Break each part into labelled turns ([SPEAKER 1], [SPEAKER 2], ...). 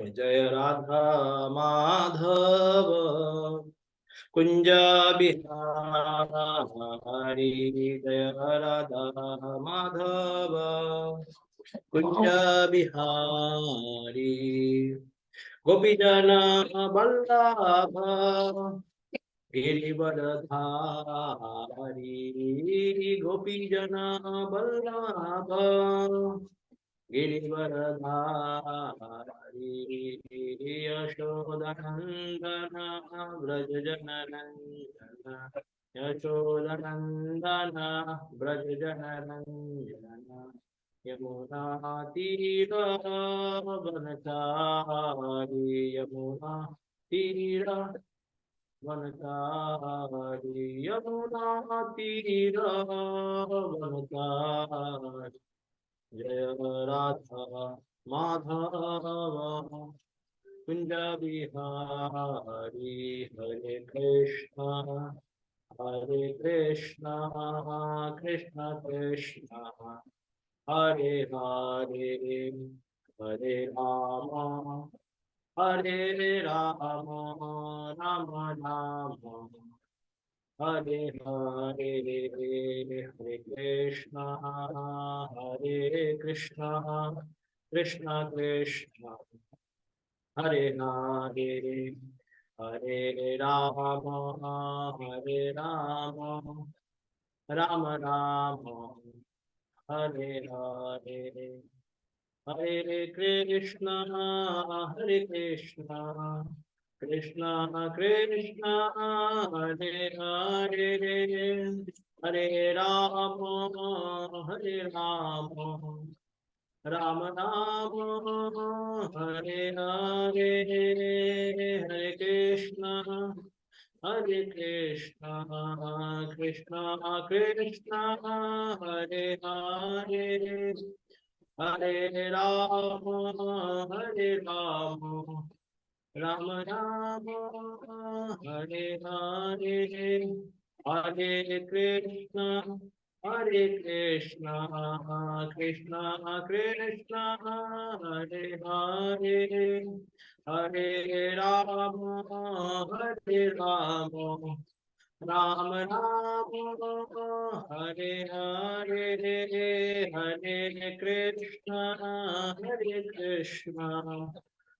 [SPEAKER 1] जय राधा माधव कुंज बिहारी। जय राधा माधव कुंज बिहारी। गोपीजन बल्लभ गिरिवरधारी। गोपीजन बल्लभ गिरिवरधारी। यशोदनन्दन व्रज जनरञ्जन। यशोदनन्दन व्रज जनरञ्जन। यमुना तीरवनचारी। यमुना तीर वनचारी। यमुना तीरवनचारी। जय राधा माधव कुंज बिहारी। हरे कृष्ण कृष्ण कृष्ण हरे हरे हरे राम राम राम हरे हरे। हरे कृष्ण कृष्ण कृष्ण हरे हरे हरे राम राम राम हरे हरे। हरे कृष्ण कृष्ण कृष्ण हरे हरे। हरे राम राम राम हरे हरे। हरे कृष्ण कृष्ण कृष्ण हरे हरे। हरे राम राम राम हरे हरे। हरे कृष्ण कृष्ण कृष्ण हरे हरे। हरे राम राम राम हरे हरे। हरे कृष्ण कृष्ण कृष्ण हरे हरे। हरे राम राम राम हरे हरे। हरे कृष्ण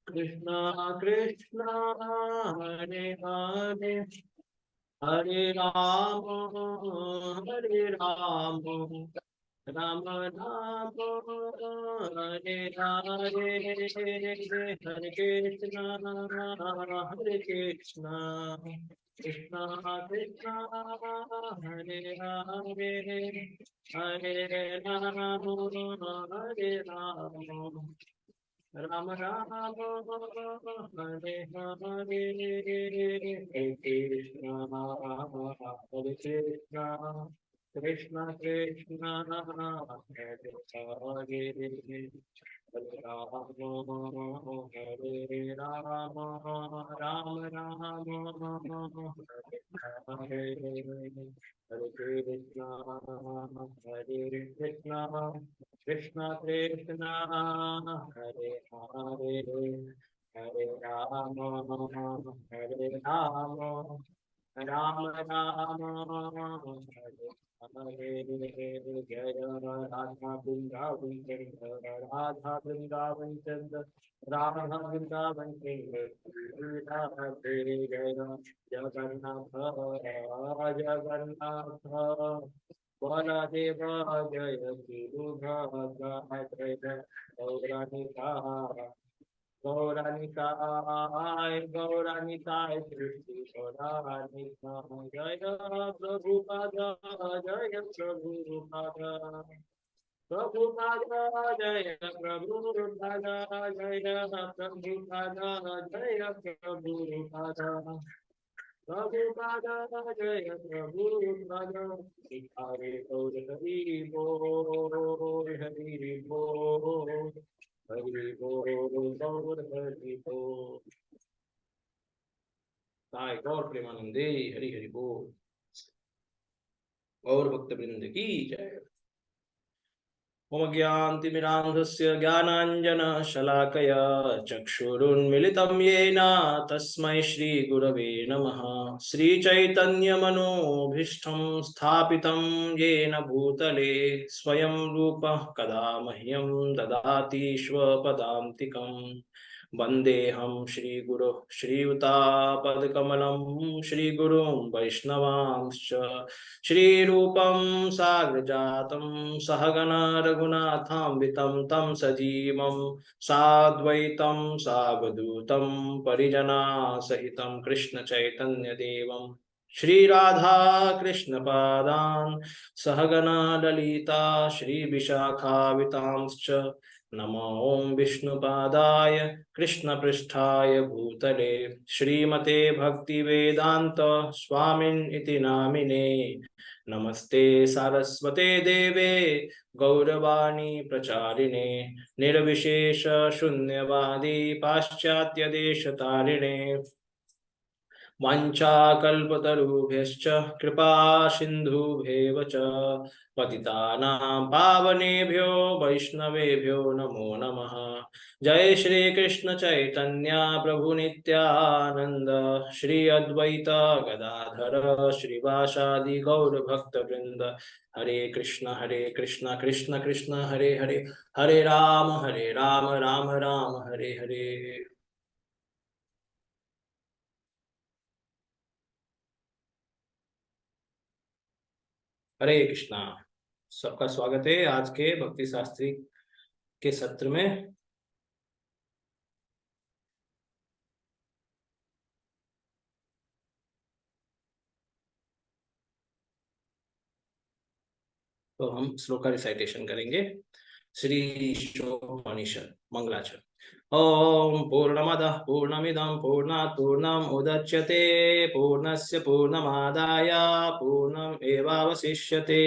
[SPEAKER 1] कृष्ण कृष्ण हरे हरे। हरे राम राम राम हरे हरे। हरे कृष्ण कृष्ण कृष्ण हरे हरे। हरे राम राम राम हरे हरे। हरे कृष्ण कृष्ण कृष्ण हरे हरे। हरे राम राम राम हरे हरे। जय राधा वृंदावन चंद्र राधा वृंदावन चंद्र राधा वृंदावन चंद्र राधे। जय जगन्नाथ जगन्नाथ बलदेव जय सुभद्रा जय गौरानिकाय सृष्टि गौरानिकाय। जय प्रभुपाद जय प्रभुपाद प्रभुपाद जय प्रभुपाद जय प्रभुपाद जय प्रभुपाद प्रभुपाद जय प्रभुपाद। हरे गौर हरि बोल हरि बोल हरि बोल गौर हरि बोल। साई गौर प्रेमानंदे हरि हरि बोल। गौर भक्त वृंद की जय। मम ज्ञानतिमिरान्धस्य ज्ञानाञ्जनशलाकया चक्षुरुन्मिलितं येन तस्मै श्रीगुरवे नमः। श्रीचैतन्यमनोभीष्टं स्थापितं येन भूतले स्वयं रूपः कदा मह्यं ददाति स्वपदान्तिकम्। वन्देऽहं श्रीगुरो श्रीयुतापदकमलं श्रीगुरुं वैष्णवांश्च श्रीरूपं साग्रजातं सहगण रघुनाथान्वितं तं सजीवं साद्वैतं सावधूतं परिजनासहितं कृष्णचैतन्यदेवं श्रीराधा कृष्णपादान् सहगण ललिता श्रीविशाखावितांश्च नमो ॐ विष्णुपादाय कृष्णपृष्ठाय भूतले श्रीमते भक्तिवेदान्त स्वामिन् इति नामिने नमस्ते सारस्वते देवे गौरवाणी प्रचारिणे निर्विशेष शून्यवादी पाश्चात्यदेशतारिणे वाञ्छाकल्पतरुभ्यश्च कृपा सिन्धुभ्येव च पतितानां पावनेभ्यो वैष्णवेभ्यो नमो नमः। जय श्री कृष्ण चैतन्य प्रभु नित्यानंद श्री अद्वैत गदाधर श्रीवासादि गौर भक्त वृंद हरे कृष्ण कृष्ण कृष्ण हरे हरे हरे राम राम राम हरे हरे। हरे कृष्णा। सबका स्वागत है आज के भक्ति शास्त्री के सत्र में। तो हम श्लोक का रिसाइटेशन करेंगे। श्री ईशोपनिषद मंगलाचरण। ओम पूर्णमदः पूर्णमिदं पूर्णात् पूर्णम् उदच्यते पूर्णस्य पूर्णमादाय पूर्णमेवावशिष्यते।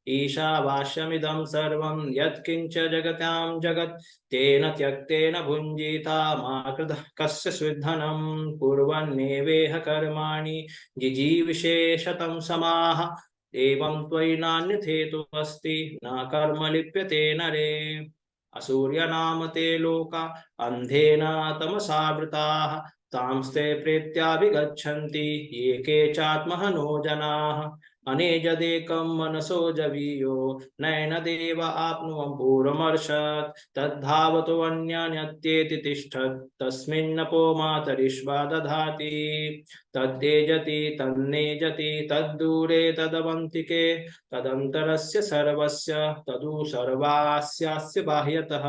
[SPEAKER 1] ईशावास्यमिदं सर्वं यत्किञ्च जगतां जगत् तेन त्यक्तेन भुञ्जीता मा कृतः कस्य स्विद्धनं कुर्वन्नेवेह कर्माणि जिजीविषे समाः एवं त्वयि नान्यथेतु अस्ति न कर्म लिप्यते नरे। असूर्यनाम ते लोका अन्धेन तमसावृताः तांस्ते प्रेत्याभिगच्छन्ति ये के चात्महनो जनाः। अनेजदेकं मनसो जवीयो नैनदेव आप्नुवं पूर्वमर्षत् तद्धावतोऽन्यन्यत्येति तिष्ठत् तस्मिन्नपो मातरिष्वा दधाति। तद्देजति तन्नेजति तद्दूरे तदवन्तिके तदन्तरस्य सर्वस्य तदु सर्वास्यास्य बाह्यतः।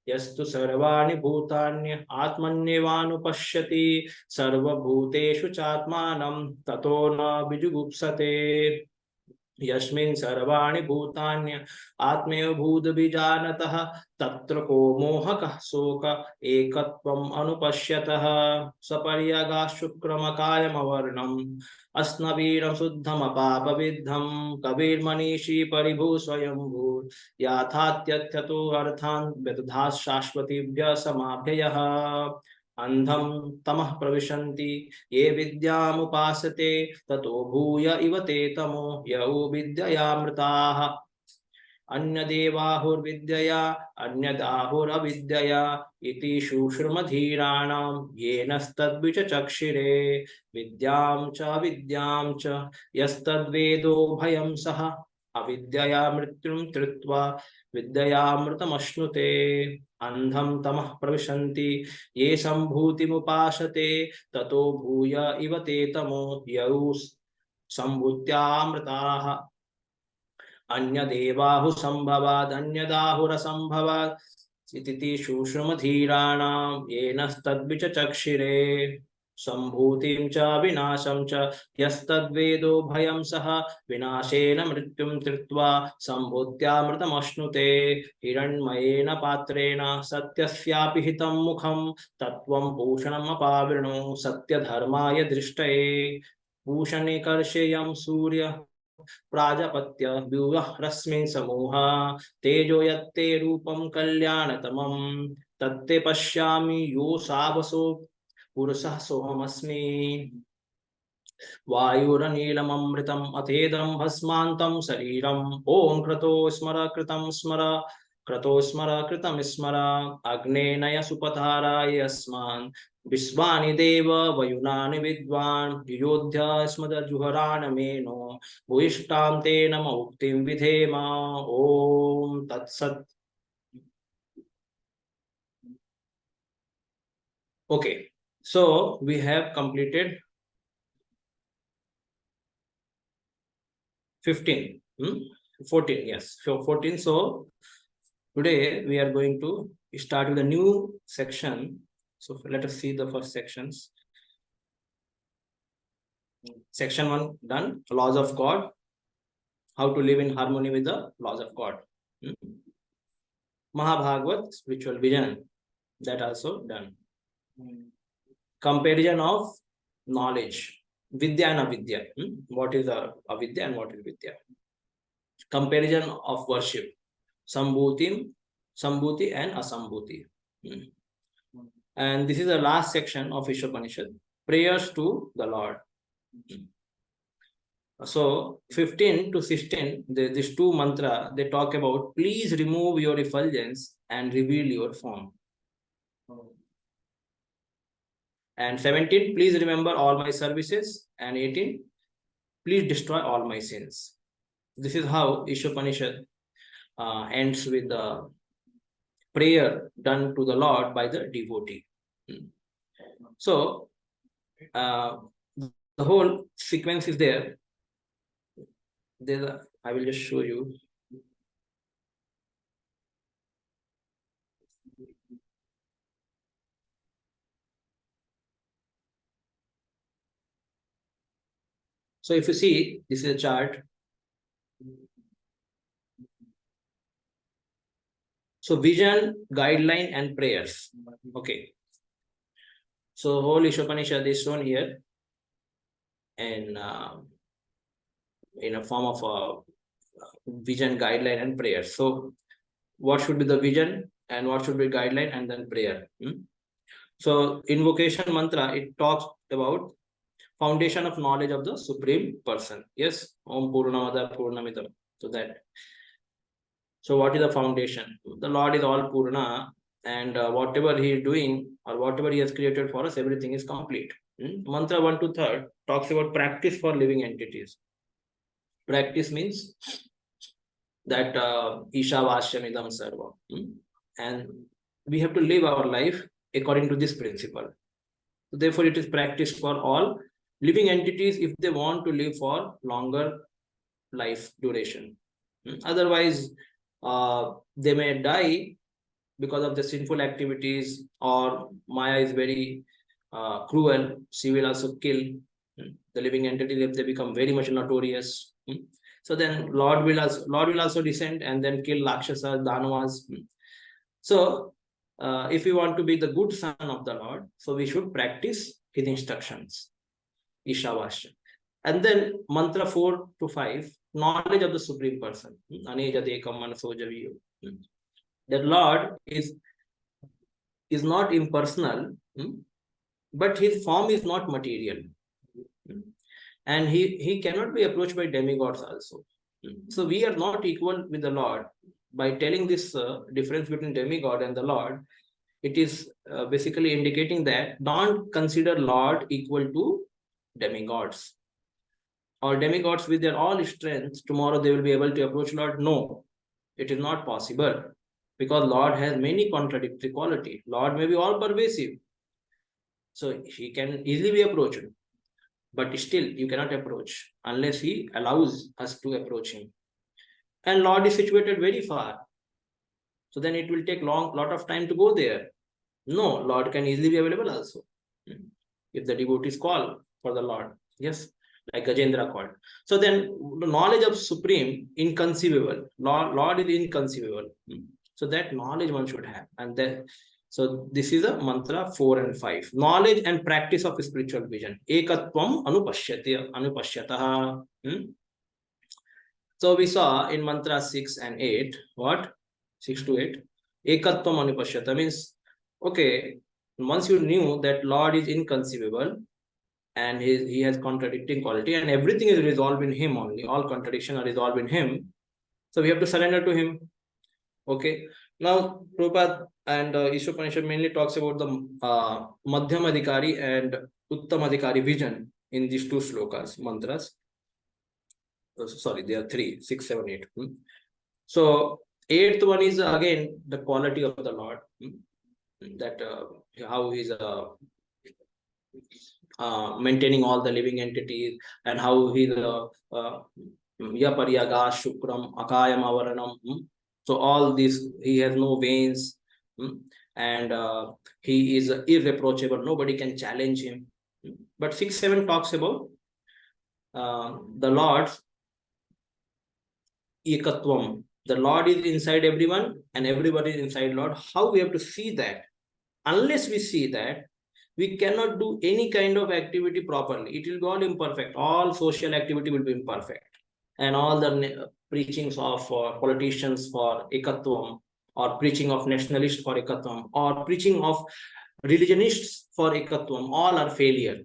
[SPEAKER 1] यस्तु सर्वाणि भूतान्य आत्मन्येवानुपश्यति सर्वभूतेषु चात्मानं ततो न विजुगुप्सते। यस्मिन् सर्वाणि भूतान्य आत्मेव भूतबीजानतः तत्र को मोहकः शोक एकत्वम् अनुपश्यतः। सपर्यगा शुक्रमकायमवर्णम् अस्नवीरं शुद्धमपापविद्धं कविर्मनीषी परिभू स्वयंभू याथात्यथतो अर्थान् व्यदधात् शाश्वतीभ्य समाभ्ययः। अंधं तमः प्रविशन्ति ये विद्यामुपासते ततो भूय इव ते तमो यौ विद्ययामृताः। अन्यदेवाहुर्विद्यया अन्यदाहुरविद्यया इति शुश्रुमधीराणां येनस्तद्विचक्षिरे विद्यां च यस्तद्वेदो भयं सः अविद्यया मृत्युं धृत्वा विद्ययामृतमश्नुते। अंधं तमः प्रविशन्ति ये सम्भूतिमुपासते ततो भूय इव ते तमो यौ सम्भूत्यामृताः। अन्यदेवाहुसम्भवादन्यदाहुरसम्भवात् इति शुश्रुमधीराणां येनस्तद्विचक्षिरे सम्भूतिं च विनाशं च यस्तद्वेदो भयं सः विनाशेन मृत्युं धृत्वा सम्भूत्यामृतमश्नुते। हिरण्मयेन पात्रेण सत्यस्यापि हितं मुखं तत्त्वं भूषणमपावृणु सत्यधर्माय दृष्टये। भूषणे कर्षेयं सूर्य प्राजापत्य व्यूह रश्मिन् समूह तेजो यत्ते रूपं कल्याणतमं तत्ते पश्यामि यो सावसो पुरुषः सोऽहमस्मि। वायुरनीलममृतम् अथेदं भस्मान्तं शरीरम् ॐ क्रतो स्मर कृतं स्मर क्रतो स्मर कृतं स्मर अग्नेनय सुपथाराय अस्मान् विश्वानि देव वयुनानि विद्वान् युयोध्य स्मदजुहरान् मेनो भूयिष्ठां ते नम उक्तिं विधेम ॐ तत्सत्. Okay, so we have completed 15, 14, yes, so 14. So today we are going to start with a new section. So let us see the first sections. Section 1 done, laws of God, how to live in harmony with the laws of God. Mahabhagavad, spiritual vision, that also done. Comparison of knowledge, vidya and avidya. What is avidya and what is vidya? Comparison of worship, sambhuti and asambhuti. And this is the last section of Ishopanishad, prayers to the Lord. So 15 to 16, these two mantra, they talk about please remove your effulgence and reveal your form. And 17, please remember all my services. And 18, please destroy all my sins. This is how Ishopanishad ends with the prayer done to the Lord by the devotee. So the whole sequence is there. I will just show you. So if you see, this is a chart. So vision, guideline, and prayers. Okay. So whole Ishopanishad is shown here, and in a form of a vision, guideline, and prayer. So what should be the vision and what should be guideline, and then prayer. So invocation mantra, it talks about foundation of knowledge of the Supreme Person. Yes, Om Purnamada Purnamidam. So that. So what is the foundation? The Lord is all Purna, and whatever He is doing or whatever He has created for us, everything is complete. Mantra 1 to 3 talks about practice for living entities. Practice means that Ishavashyamidam Sarva. And we have to live our life according to this principle. So therefore, it is practice for all living entities if they want to live for longer life duration. Otherwise, they may die because of the sinful activities, or Maya is very cruel. She will also kill the living entity if they become very much notorious. So then Lord will also descend and then kill Lakshasas, Danavas. So if we want to be the good son of the Lord, so we should practice His instructions, Ishavasya. And then mantra 4 to 5, knowledge of the Supreme Person. That Lord is not impersonal, but His form is not material. And he cannot be approached by demigods also. So we are not equal with the Lord. By telling this difference between demigod and the Lord, it is basically indicating that don't consider Lord equal to demigods. Or demigods with their all strength, tomorrow they will be able to approach Lord. No, it is not possible. Because Lord has many contradictory qualities. Lord may be all pervasive. So He can easily be approached. But still, you cannot approach unless He allows us to approach Him. And Lord is situated very far. So then it will take lot of time to go there. No, Lord can easily be available also. If the devotees call for the Lord. Yes, like Gajendra called. So then the knowledge of Supreme, inconceivable. Lord is inconceivable. So that knowledge one should have. And then, so this is a mantra 4 and 5. Knowledge and practice of spiritual vision. Ekatvam anupashyataha. So we saw in mantra 6 and 8, what? 6 to 8. Ekatvam anupashyata means, okay, once you knew that Lord is inconceivable, and he has contradicting quality, and everything is resolved in him only. All contradiction are resolved in him. So we have to surrender to him. Okay. Now, Prabhupada and Ishopanishad mainly talks about the Madhyam Adhikari and Uttam Adhikari vision in these two slokas, mantras. Sorry, there are 3, 6, 7, 8. So, 8th one is again the quality of the Lord. That how he's maintaining all the living entities, and how he's Yaparyaga, Shukram, Akayam, Avaranam. So all this, he has no veins, and he is irreproachable. Nobody can challenge him. But 6, 7 talks about the Lord's ekatvam. The Lord is inside everyone, and everybody is inside Lord. How we have to see that? Unless we see that, we cannot do any kind of activity properly. It will be all imperfect. All social activity will be imperfect. And all the preachings of politicians for ekatvam, or preaching of nationalists for ekatvam, or preaching of religionists for ekatvam, all are failure.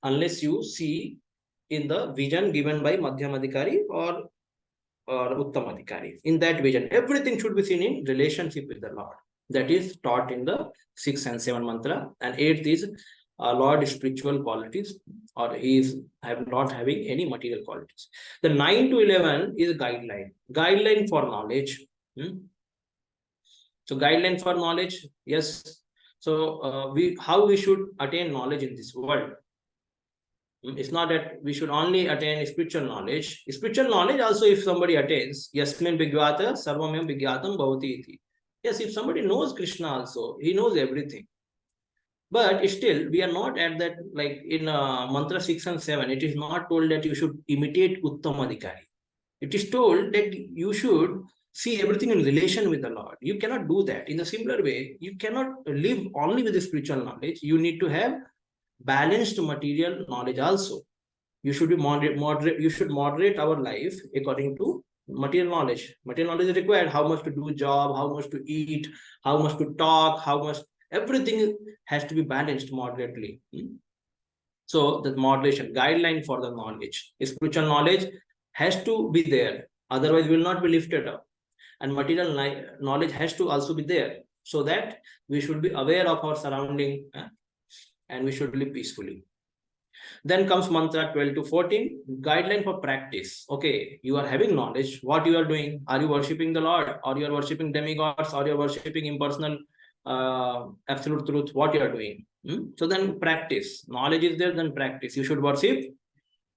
[SPEAKER 1] Unless you see in the vision given by Madhyam Adhikari or Uttam Adhikari. In that vision, everything should be seen in relationship with the Lord. That is taught in the 6th and 7th mantra. And 8th is Lord spiritual qualities, or he is not having any material qualities. The 9 to 11 is guideline for knowledge. So guideline for knowledge, yes. So how we should attain knowledge in this world. It's not that we should only attain spiritual knowledge. Spiritual knowledge also, if somebody attains, yasmin vigyata sarvamyam vigyatam bhavati iti. Yes, if somebody knows Krishna also, he knows everything. But still, we are not at that, like in mantra 6 and 7, it is not told that you should imitate Uttam Adhikari. It is told that you should see everything in relation with the Lord. You cannot do that. In a similar way, you cannot live only with the spiritual knowledge. You need to have balanced material knowledge also. You should be moderate. You should moderate our life according to material knowledge. Material knowledge is required. How much to do job, how much to eat, how much to talk, how much, everything has to be balanced moderately. So the moderation, guideline for the knowledge, spiritual knowledge has to be there. Otherwise, will not be lifted up. And material knowledge has to also be there, so that we should be aware of our surrounding, and we should live peacefully. Then comes mantra 12 to 14, guideline for practice. Okay, you are having knowledge. What you are doing? Are you worshipping the Lord, or you are worshipping demigods, or you are worshipping impersonal absolute truth? What you are doing? So then practice. Knowledge is there, then practice. You should worship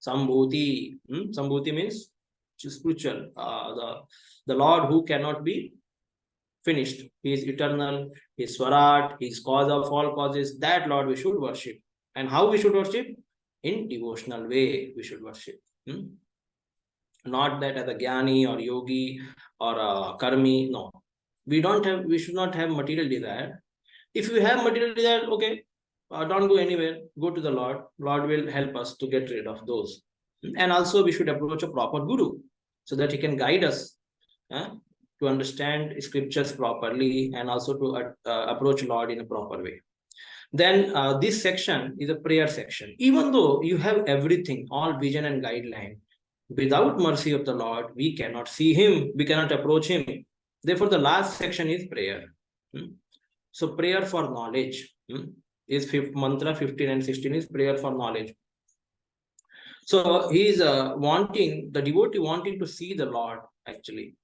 [SPEAKER 1] Sambhuti. Sambhuti means spiritual. The Lord who cannot be finished. He is eternal. He is Swarat. He is cause of all causes. That Lord we should worship. And how we should worship? In devotional way we should worship. Not that as a Jnani or Yogi or a Karmi. No. We should not have material desire. If you have material desire, okay, don't go anywhere. Go to the Lord. Lord will help us to get rid of those. And also we should approach a proper guru, so that he can guide us to understand scriptures properly, and also to approach Lord in a proper way. Then this section is a prayer section. Even though you have everything, all vision and guideline, without mercy of the Lord, we cannot see him, we cannot approach him. Therefore, the last section is prayer. So prayer for knowledge is mantra 15 and 16 is prayer for knowledge. So he is wanting, the devotee wanting to see the Lord actually.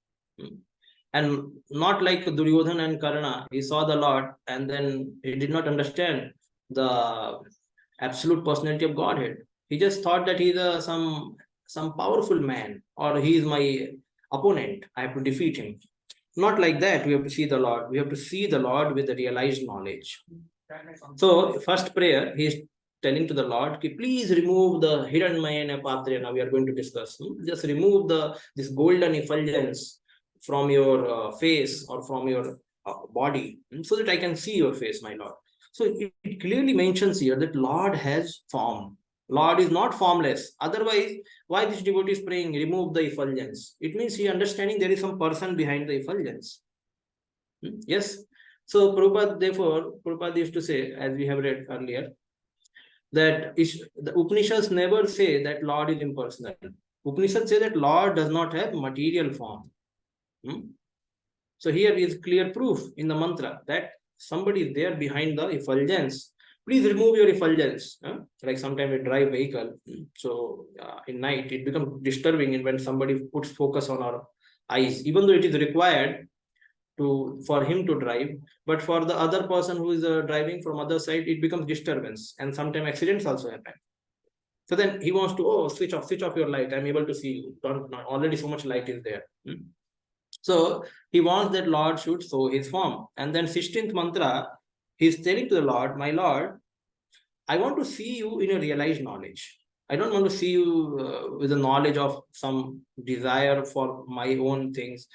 [SPEAKER 1] And not like Duryodhana and Karna, he saw the Lord and then he did not understand the absolute personality of Godhead. He just thought that he is some powerful man, or he is my opponent, I have to defeat him. Not like that. We have to see the Lord. We have to see the Lord with the realized knowledge. So first prayer, he is telling to the Lord, please remove the Hiranmayana Patra. Now we are going to discuss. Just remove this golden effulgence from your face or from your body, so that I can see your face, my Lord. So it clearly mentions here that Lord has form. Lord is not formless. Otherwise, why this devotee is praying, remove the effulgence? It means he understanding there is some person behind the effulgence. Yes. So Prabhupada, therefore, Prabhupada used to say, as we have read earlier, that the Upanishads never say that Lord is impersonal. Upanishads say that Lord does not have material form. So here is clear proof in the mantra that somebody is there behind the effulgence. Please remove your effulgence. Like sometimes we drive vehicle. So in night, it becomes disturbing when somebody puts focus on our eyes, even though it is required for him to drive, but for the other person who is driving from other side, it becomes disturbance, and sometimes accidents also happen. So then he wants to switch off your light. I'm able to see you. Already so much light is there. So he wants that Lord should show his form. And then 16th mantra, he's telling to the Lord, my Lord, I want to see you in a realized knowledge. I don't want to see you with the knowledge of some desire for my own things,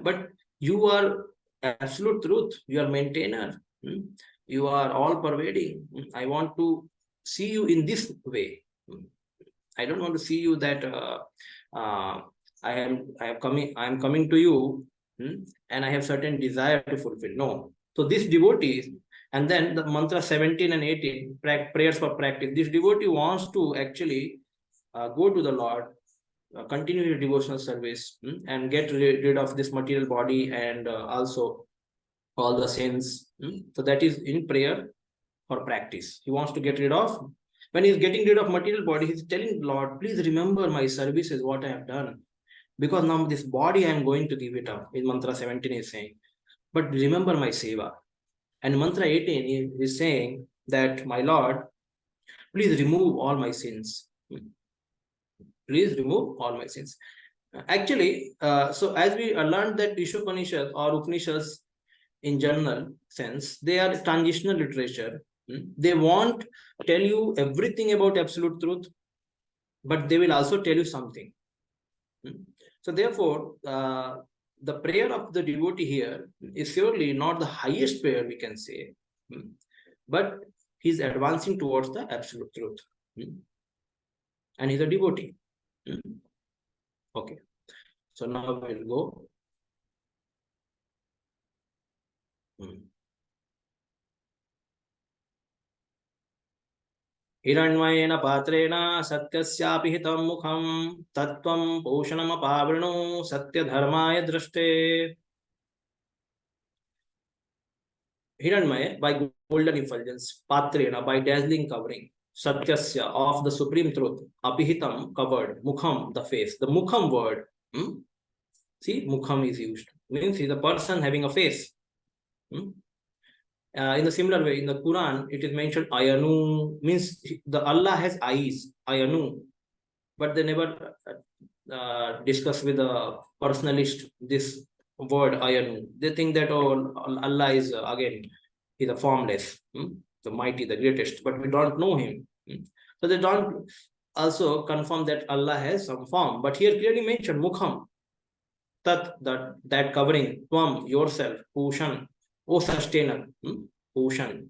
[SPEAKER 1] but you are absolute truth. You are maintainer. You are all pervading. I want to see you in this way. I don't want to see you that I am coming to you, and I have certain desire to fulfill. No. So this devotees, and then the mantra 17 and 18, prayers for practice. This devotee wants to actually go to the Lord, continue your devotional service, and get rid of this material body and also all the sins. So that is in prayer for practice. He wants to get rid of. When he's getting rid of material body, he's telling Lord, please remember my services, what I have done. Because now this body I am going to give it up. In mantra 17 is saying, but remember my seva. And mantra 18 is saying that, my Lord, please remove all my sins. Please remove all my sins. Actually, so as we learned that Ishopanishad or Upanishads in general sense, they are transitional literature. They won't tell you everything about absolute truth, but they will also tell you something. So therefore, the prayer of the devotee here is surely not the highest prayer we can say, but he's advancing towards the absolute truth. And he's a devotee. Okay. So now we'll go. हिरण्मयेन पात्रेण सत्यस्यापि हितं मुखं तत्त्वं पोषणमपावृणु सत्यधर्माय दृष्टे. Hiranmaya by golden effulgence, Patrena by dazzling covering, Satyasya of the supreme truth, Apihitam covered, Mukham the face. The Mukham word, see, Mukham is used, means he's a person having a face. In the similar way, in the Quran, it is mentioned Ayanu, means the Allah has eyes, Ayanu, but they never discuss with a personalist this word Ayanu. They think that Allah is again is a formless, the mighty, the greatest, but we don't know him. So they don't also confirm that Allah has some form. But here clearly mentioned Mukham, Tat, that covering, Tvam, yourself, Pushan, O sustainer, Pushan.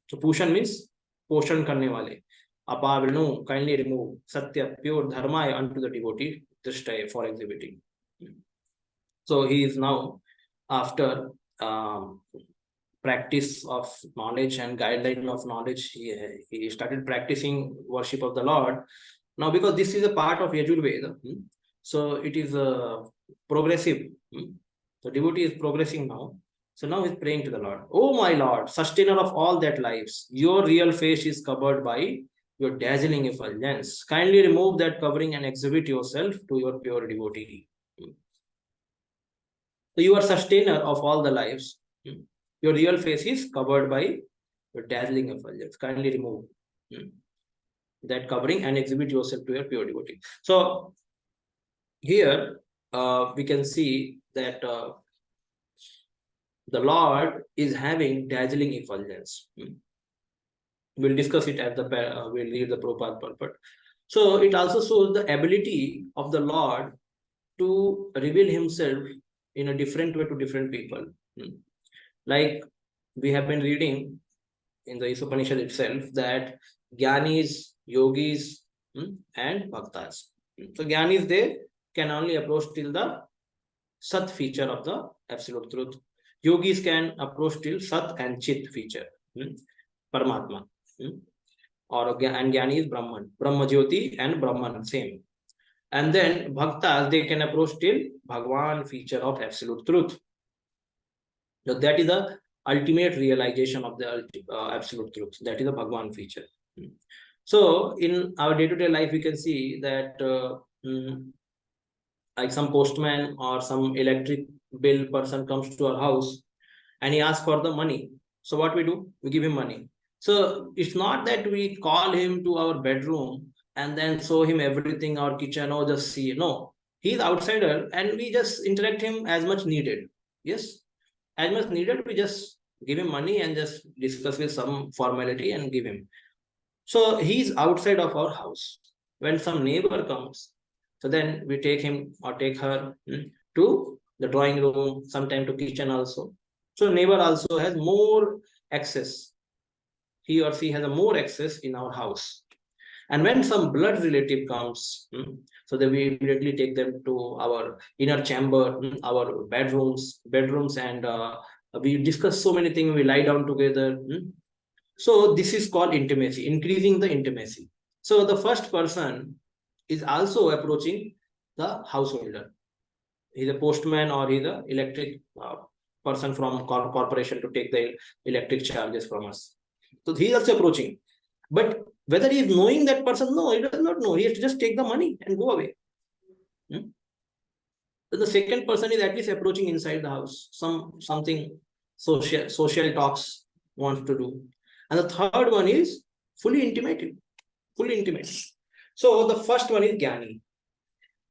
[SPEAKER 1] So Pushan means Poshan karne wale. Apavrinu, kindly remove. Satya, pure dharma unto the devotee, Drishtai for exhibiting. So he is now, after practice of knowledge and guideline of knowledge, he started practicing worship of the Lord. Now, because this is a part of Yajurveda, so it is progressive. The devotee is progressing now. So now he's praying to the Lord. Oh my Lord, sustainer of all that lives, your real face is covered by your dazzling effulgence. Kindly remove that covering and exhibit yourself to your pure devotee. So you are sustainer of all the lives. Your real face is covered by your dazzling effulgence. Kindly remove that covering and exhibit yourself to your pure devotee. So here we can see that the Lord is having dazzling effulgence. We'll discuss it at the we'll read the Prabhupada purport. So it also shows the ability of the Lord to reveal himself in a different way to different people. Like we have been reading in the Isopanishad itself that Jnanis, Yogis, and Bhaktas. So Jnanis, they can only approach till the Sat feature of the absolute truth. Yogis can approach till Sat and Chit feature, Paramatma. and Jnani is Brahman. Brahma Jyoti and Brahman, same. And then Bhaktas, they can approach till Bhagwan, feature of absolute truth. So that is the ultimate realization of the absolute truth. That is the Bhagwan feature. So in our day-to-day life, we can see that like some postman or some electric bill person comes to our house and he asks for the money. So what we do? We give him money. So it's not that we call him to our bedroom and then show him everything, our kitchen, or just see. No, he's outsider and we just interact him as much needed. Yes, as much needed, we just give him money and just discuss with some formality and give him. So he's outside of our house. When some neighbor comes, so then we take him or take her to the drawing room, sometime to kitchen also. So neighbor also has more access. He or she has a more access in our house. And when some blood relative comes, so then we immediately take them to our inner chamber, our bedrooms, and we discuss so many things. We lie down together. So this is called intimacy, increasing the intimacy. So the first person is also approaching the householder. He's a postman or he's a electric person from corporation to take the electric charges from us. So he's also approaching. But whether he is knowing that person, no, he does not know. He has to just take the money and go away. So the second person is at least approaching inside the house. Something social talks wants to do. And the third one is fully intimate. So the first one is Jnani.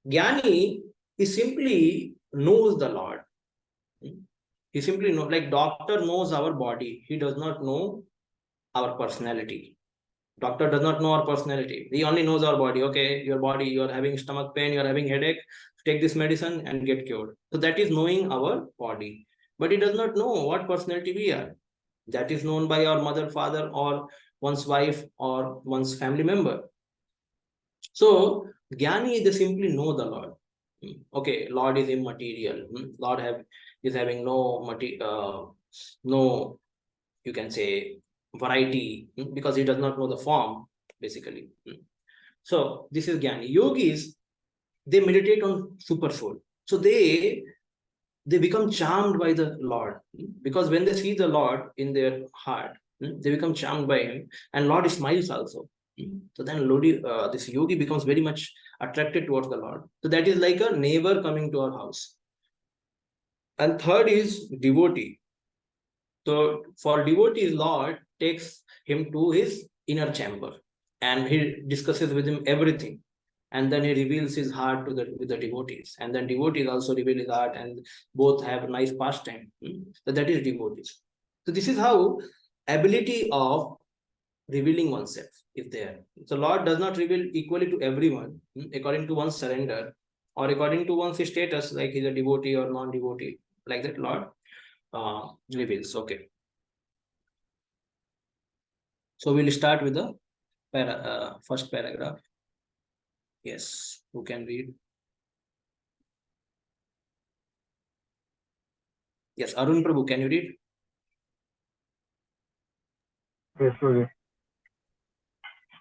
[SPEAKER 1] Jnani, he simply knows the Lord. He simply knows, like doctor knows our body. He does not know our personality. Doctor does not know our personality. He only knows our body. Okay, your body, you are having stomach pain, you are having headache, take this medicine and get cured. So that is knowing our body. But he does not know what personality we are. That is known by our mother, father, or one's wife, or one's family member. So Jnani, they simply know the Lord. Okay, Lord is immaterial. Lord is having no, you can say, variety, because he does not know the form, basically. So this is Jnani. Yogis, they meditate on super soul. So they become charmed by the Lord, because when they see the Lord in their heart, they become charmed by him, and Lord smiles also. So then this yogi becomes very much attracted towards the Lord. So that is like a neighbor coming to our house. And third is devotee. So for devotees, Lord takes him to his inner chamber and he discusses with him everything. And then he reveals his heart to with the devotees. And then devotees also reveal his heart, and both have a nice pastime. So that is devotees. So this is how ability of revealing oneself is there. So Lord does not reveal equally to everyone according to one's surrender or according to one's status, like he's a devotee or non-devotee. Like that, Lord reveals. Okay. So we'll start with the first paragraph. Yes, who can read? Yes, Arun Prabhu, can you read?
[SPEAKER 2] Yes, okay.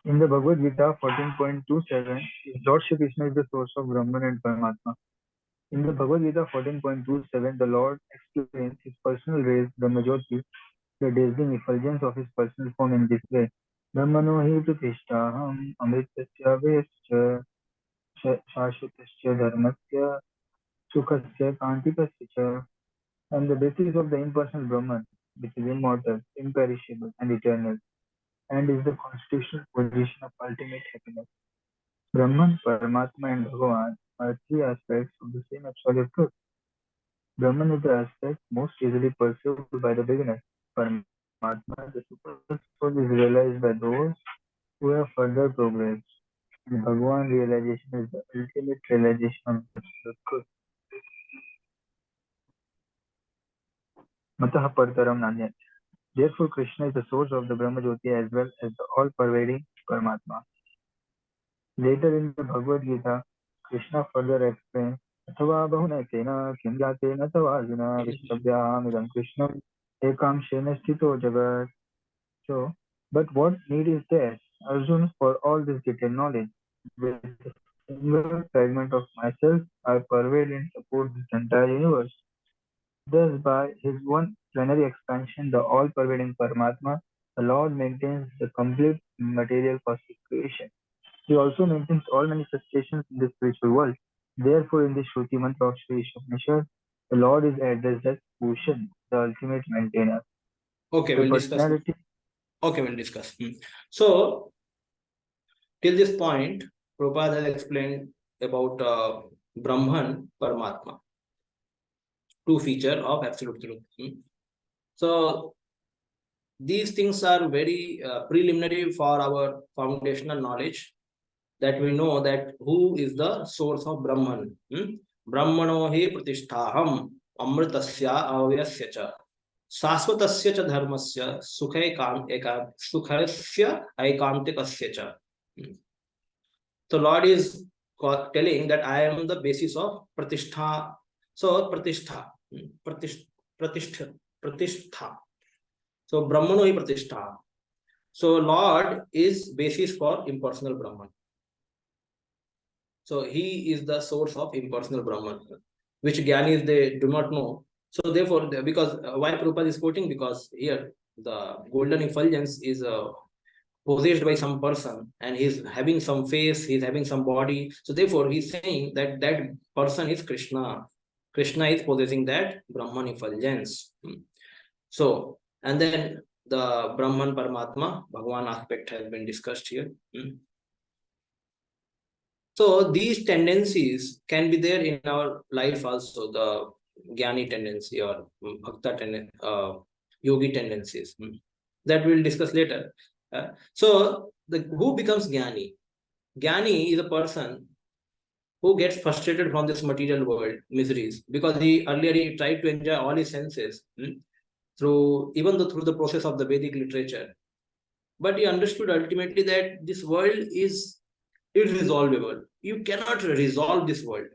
[SPEAKER 2] In the Bhagavad Gita 14.27, Lord Shri Krishna is the source of Brahman and Paramatma. In the Bhagavad Gita 14.27, the Lord explains his personal rays, Brahmajyoti, the dazzling effulgence of his personal form in this way. Brahmano hi pratishtaham amritasya vescha shashvatasya dharmasya sukhasya kantikasya cha. I am the basis of the impersonal Brahman, which is immortal, imperishable, and eternal, and is the constitutional position of ultimate happiness. Brahman, Paramatma, and Bhagavan are three aspects of the same absolute truth. Brahman is the aspect most easily perceived by the beginner. Paramatma, the super soul, is realized by those who have further progressed. And Bhagavan realization is the ultimate realization of the absolute truth. Matah Partaram Nanyat. Therefore, Krishna is the source of the Brahma Jyoti as well as the all-pervading Paramatma. Later in the Bhagavad Gita, Krishna further explains, Athava bahunetena kim jatena tava arjuna vishtabhyamidam Krishnam ekam shena sthito jagat. So, but what need is there? Arjun, for all this detailed knowledge, with a single fragment of myself, I pervade and support this entire universe. Thus, by his one plenary expansion, the all-pervading Paramatma, the Lord maintains the complete material cosmic creation. He also maintains all manifestations in the spiritual world. Therefore, in the Shruti mantra of Sri Ishopanishad, the Lord is addressed as Bhushan, the ultimate maintainer.
[SPEAKER 1] Okay,
[SPEAKER 2] The
[SPEAKER 1] we'll discuss.
[SPEAKER 2] personality.
[SPEAKER 1] Okay, we'll discuss. So, till this point, Prabhupada has explained about Brahman, Paramatma, two features of absolute truth. So, these things are very preliminary for our foundational knowledge, that we know that who is the source of Brahman. Brahmano hi pratisthaham amritasya avyasya cha शाश्वतस्य च धर्मस्य सुखस्य ऐकांतिकस्य च. So Lord is telling that I am the basis of pratishtha. So pratishtha. So Brahmano hi pratishtha. So Lord is basis for impersonal Brahman. So he is the source of impersonal Brahman, which Gyanis they do not know. So therefore, because why Prabhupada is quoting, because here the golden effulgence is possessed by some person, and he's having some face, he's having some body. So therefore, he's saying that that person is Krishna. Krishna is possessing that Brahman effulgence. So, and then the Brahman Paramatma, Bhagavan aspect has been discussed here. So these tendencies can be there in our life also, the Jnani tendency or Bhakta tendency, Yogi tendencies. That we'll discuss later. So who becomes Jnani? Jnani is a person who gets frustrated from this material world miseries, because earlier he tried to enjoy all his senses through the process of the Vedic literature, but he understood ultimately that this world is irresolvable. You cannot resolve this world.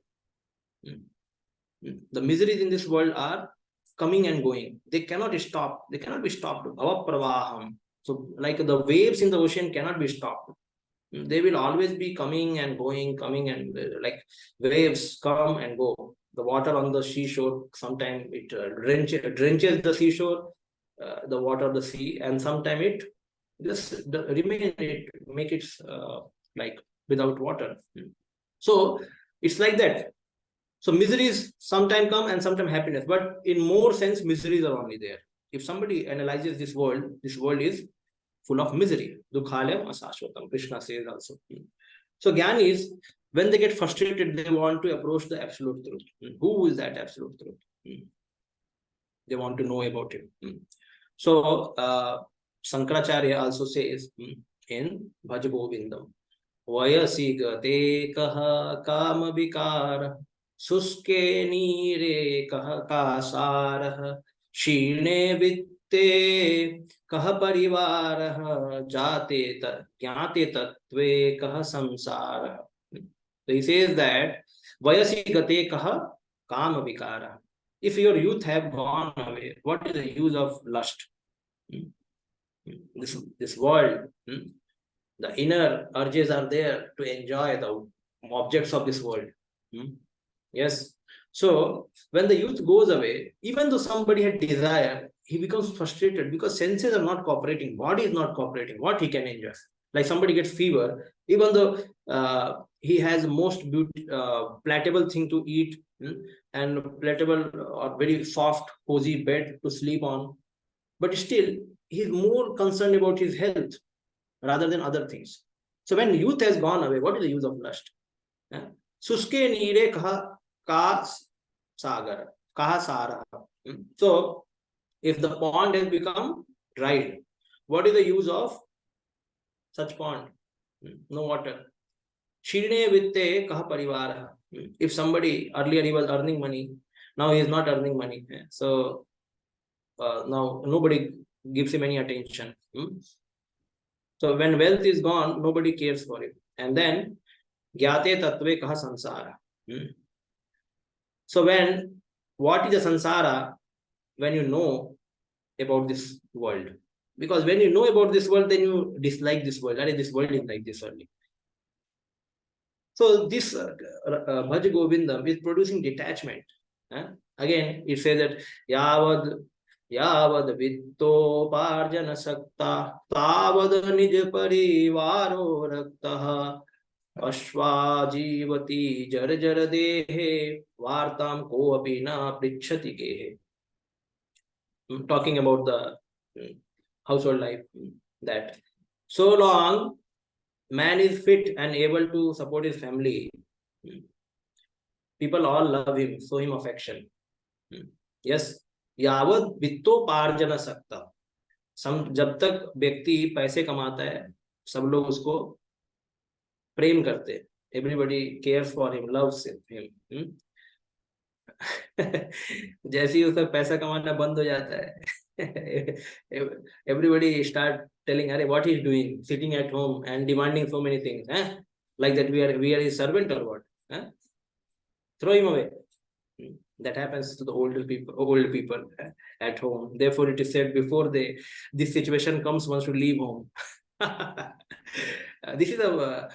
[SPEAKER 1] The miseries in this world are coming and going. They cannot stop. They cannot be stopped. Avapravaham. So, like the waves in the ocean cannot be stopped. They will always be coming and going, coming and like waves come and go. The water on the seashore, sometimes it drenches the seashore, the water of the sea, and sometimes it just make it like without water. So it's like that. So miseries sometimes come and sometimes happiness, but in more sense, miseries are only there. If somebody analyzes this world is full of misery. Dukhalayam asashvatam, Krishna says also. So Gyanis, when they get frustrated, they want to approach the absolute truth. Who is that absolute truth? They want to know about him. So Sankaracharya also says in Bhaj Govindam, Vayasi gate kaha kam vikara, शुष्के नीरे कह सारः, क्षीणे वित्ते कह परिवारः, जाते ज्ञाते तत्वे कह संसारः. So he says that vayasi gate kah kama vikara. If your youth have gone away, what is the use of lust? This world, the inner urges are there to enjoy the objects of this world. Yes. So when the youth goes away, even though somebody had desire, he becomes frustrated because senses are not cooperating, body is not cooperating, what he can enjoy. Like somebody gets fever, even though he has most palatable thing to eat, and palatable or very soft, cozy bed to sleep on, but still he's more concerned about his health rather than other things. So when youth has gone away, what is the use of lust? Suske nire ka sagar, kaha sara. So if the pond has become dried, what is the use of such pond? No water. Shirne vitte kaha parivara. If somebody earlier he was earning money, now he is not earning money. So now nobody gives him any attention. So when wealth is gone, nobody cares for him. And then gyate tatve kaha sansara. So what is the sansara? When you know about this world, Because when you know about this world, then you dislike this world. This world is like this only. So this Bhaj Govindam is producing detachment. Again, it says that Yavad Vittoparjana Sakta Tavad Nij Parivaro Raktaha Ashwa Jivati Jar Jar Dehe Vartam Ko Apina Prichati Gehe. Talking about the household life, that so long man is fit and able to support his family, people all love him, show him affection. Yes, यावत वित्तोपार्जन सकता, जब तक व्यक्ति पैसे कमाता है सब लोग उसको प्रेम करते हैं. Everybody cares for him, loves him. जैसे ही उसका पैसा कमाना बंद हो जाता है, everybody start telling, "Arey, what he is doing, sitting at home and demanding so many things, like that we are his servant or what? Throw him away." That happens to the old people at home. Therefore, it is said, before this situation comes, one should leave home. This is a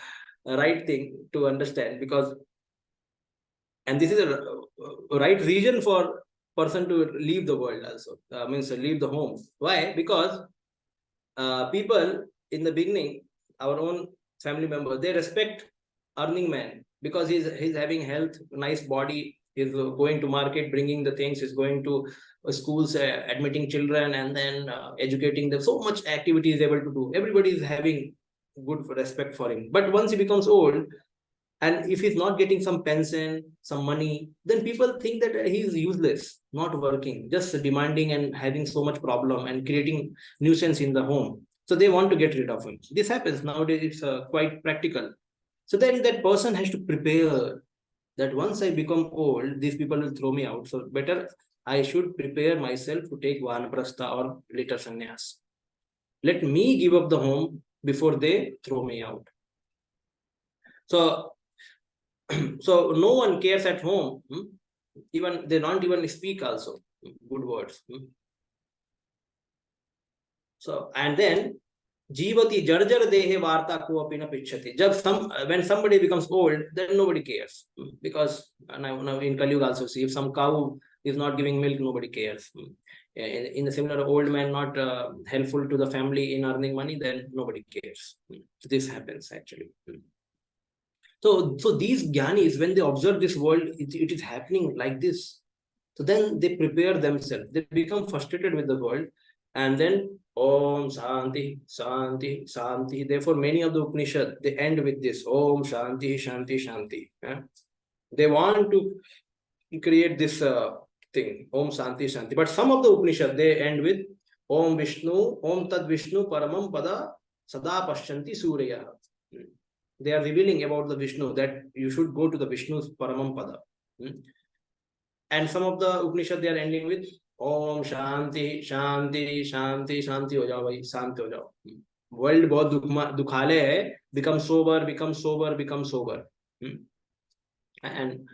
[SPEAKER 1] right thing to understand, because, and this is a right reason for person to leave the world also, means leave the home. Why? Because people in the beginning, our own family members, they respect earning man, because he's having health, nice body, is going to market, bringing the things, is going to schools, admitting children, and then educating them. So much activity is able to do. Everybody is having good respect for him. But once he becomes old, and if he's not getting some pension, some money, then people think that he is useless, not working, just demanding and having so much problem and creating nuisance in the home. So they want to get rid of him. This happens nowadays. It's quite practical. So then that person has to prepare that once I become old, these people will throw me out. So better I should prepare myself to take vanaprastha or later sannyas. Let me give up the home before they throw me out. So, so no one cares at home. Even they don't even speak also good words. So, and then Jivati Jarjar Dehe Varta Ko Apina Pichati. When somebody becomes old, then nobody cares. Because now in Kali Yuga also, see, if some cow is not giving milk, nobody cares. In a similar, old man not helpful to the family in earning money, then nobody cares. This happens actually. So these Gyanis, when they observe this world, it is happening like this. So then they prepare themselves. They become frustrated with the world. And then Om Shanti, Shanti, Shanti. Therefore, many of the Upanishads, they end with this Om Shanti, Shanti, Shanti. They want to create this thing, Om Shanti, Shanti. But some of the Upanishads, they end with Om Vishnu, Om Tad Vishnu Paramam Pada Sada Pashyanti Surya. They are revealing about the Vishnu, that you should go to the Vishnu's Paramam Pada. And some of the Upanishads, they are ending with Om Shanti, Shanti, Shanti, Shanti ho jao bhai, Shanti ho jao. World bahut dukhale hai, become sober, become sober, become sober. And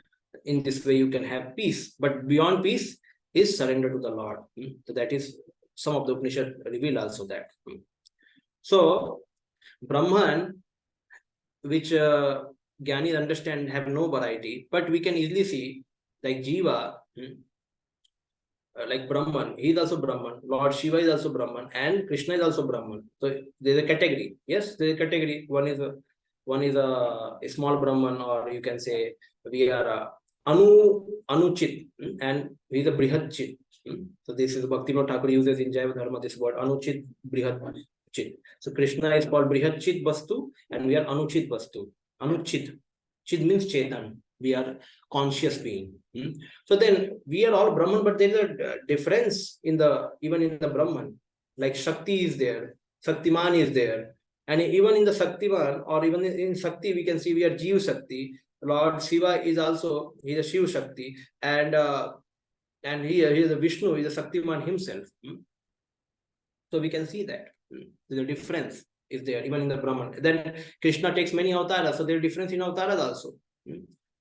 [SPEAKER 1] in this way you can have peace. But beyond peace is surrender to the Lord. So that is, some of the Upanishad reveal also that. So Brahman, which Gyanis understand, have no variety, but we can easily see, like Jiva, like Brahman, he is also Brahman, Lord Shiva is also Brahman, and Krishna is also Brahman. So there is a category. Yes, there is a category. One is a small Brahman, or you can say we are Anuchit, and he is a Brihat Chit. So this is Bhakti Thakur uses in Jaiva Dharma this word Anuchit, Brihat Chit. So Krishna is called Brihat Chit Vastu, and we are Anuchit Vastu. Anuchit. Chit means Chetan. We are conscious being. So then we are all Brahman, but there is a difference even in the Brahman. Like Shakti is there, Shaktiman is there, and even in the Shaktiman, or even in Shakti, we can see we are Jeev Shakti. Lord Shiva is also, he is a Shiv Shakti, and he is a Vishnu, he is a Shaktiman himself. So we can see that the difference is there even in the Brahman. Then Krishna takes many avatars, so there is difference in avatars also.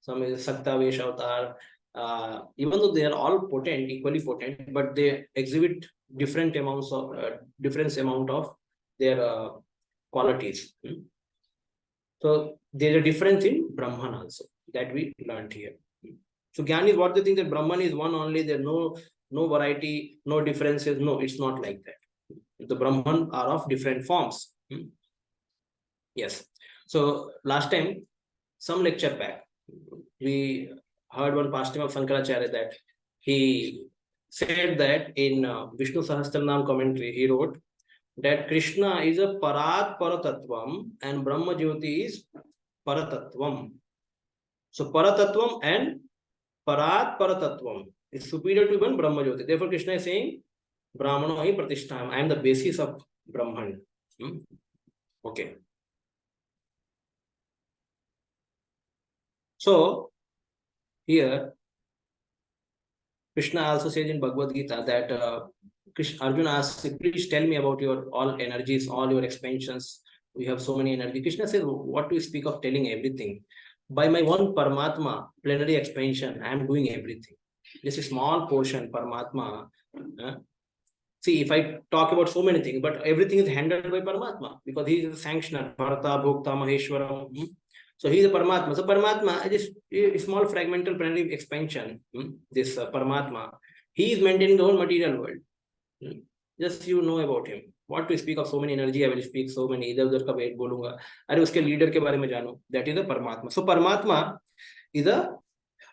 [SPEAKER 1] Some is Saktavesh avatar. Even though they are all potent, equally potent, but they exhibit different amount of their qualities. So there is a difference in Brahman also that we learned here. So Gyan is what they think that Brahman is one only. There no variety, no differences. No, it's not like that. The Brahman are of different forms. Yes. So last time, some lecture back, we heard one pastime of Shankaracharya that he said that in Vishnu Sahasranam commentary, he wrote that Krishna is a Parat Paratattvam and Brahma Jyoti is Paratattvam. So Paratattvam and Parat Paratattvam is superior to even Brahma Jyoti. Therefore, Krishna is saying, Brahmano hi Pratishtha. I am the basis of Brahman. Okay. So here, Krishna also says in Bhagavad Gita that Arjun asks, please tell me about your all energies, all your expansions. We have so many energy. Krishna says, what do you speak of telling everything? By my one Paramatma, plenary expansion, I am doing everything. Just a small portion, Paramatma. See, if I talk about so many things, but everything is handled by Paramatma because he is the sanctioner, Bharata, Bhokta, Maheshwaram. So he is a Paramatma. So Paramatma is a small fragmental plenary expansion. This Paramatma, he is maintaining the whole material world. Just you know about him. What to speak of so many energy, I will speak so many. इधर उधर का wait बोलूंगा. अरे उसके leader के बारे में जानो. That is the Paramatma. So Paramatma is a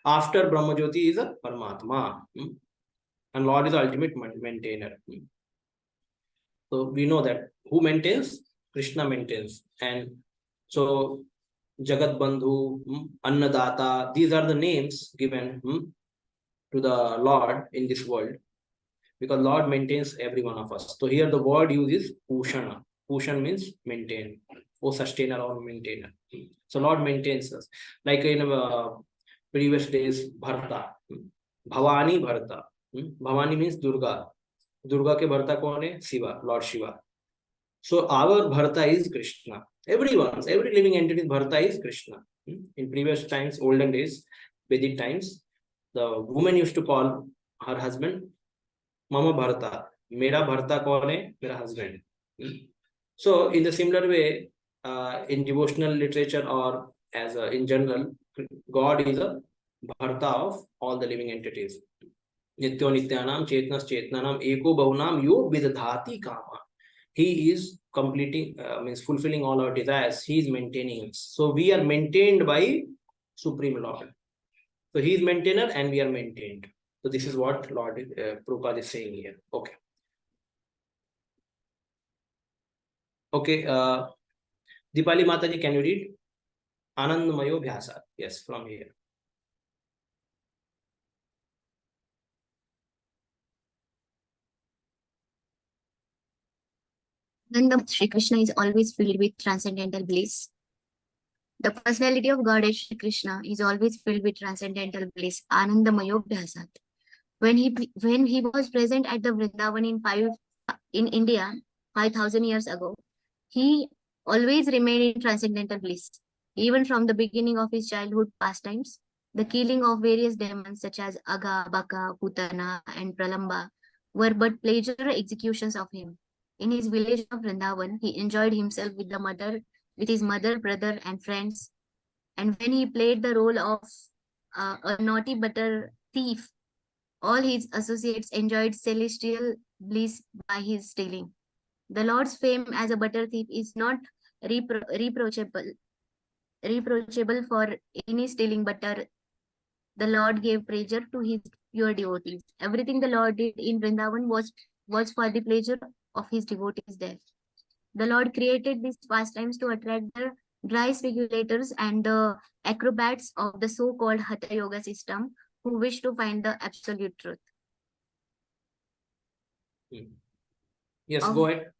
[SPEAKER 1] after Brahma Jyoti is a Paramatma. And Lord is the ultimate maintainer. So we know that who maintains? Krishna maintains. And so Jagat Bandhu, Annadata, these are the names given to the Lord in this world because Lord maintains every one of us. So here the word used is Pushana. Pushan means maintain, or sustainer or maintainer. So Lord maintains us. Like in previous days, Bharta, Bhavani Bharta. Bhavani means Durga. Durga ke Bharta kaun hai? Shiva, Lord Shiva. So our Bharta is Krishna. Every living entity's Bharta is Krishna. In previous times, olden days, Vedic times, the woman used to call her husband Mama Bharta. Mera Bharta kaun hai? Mera husband. So in the similar way, in devotional literature or as in general, God is a Bharta of all the living entities. Nityo Nityanam Chetnas Chetnanam Eko Bahunam Yo Vidhati Kama. He is completing, means fulfilling all our desires. He is maintaining us. So we are maintained by Supreme Lord. So he is maintainer and we are maintained. So this is what Lord Prabhupada is saying here. Okay. Okay. Dipali Mataji, can you read? Anandamayo Vyasa. Yes, from here.
[SPEAKER 3] Shri Krishna is always filled with transcendental bliss. The personality of Goddess Shri Krishna is always filled with transcendental bliss. Anandamayo Bhyasat. When he was present at the Vrindavan in India 5,000 years ago, he always remained in transcendental bliss. Even from the beginning of his childhood pastimes, the killing of various demons such as Aga, Baka, Putana, and Pralamba were but pleasure executions of him. In his village of Vrindavan, he enjoyed himself with his mother, brother, and friends. And when he played the role of a naughty butter thief, all his associates enjoyed celestial bliss by his stealing. The Lord's fame as a butter thief is not reproachable for any stealing butter. The Lord gave pleasure to his pure devotees. Everything the Lord did in Vrindavan was for the pleasure of his devotees there. The Lord created these pastimes to attract the dry speculators and the acrobats of the so-called Hatha Yoga system who wish to find the absolute truth.
[SPEAKER 1] Yes, go ahead.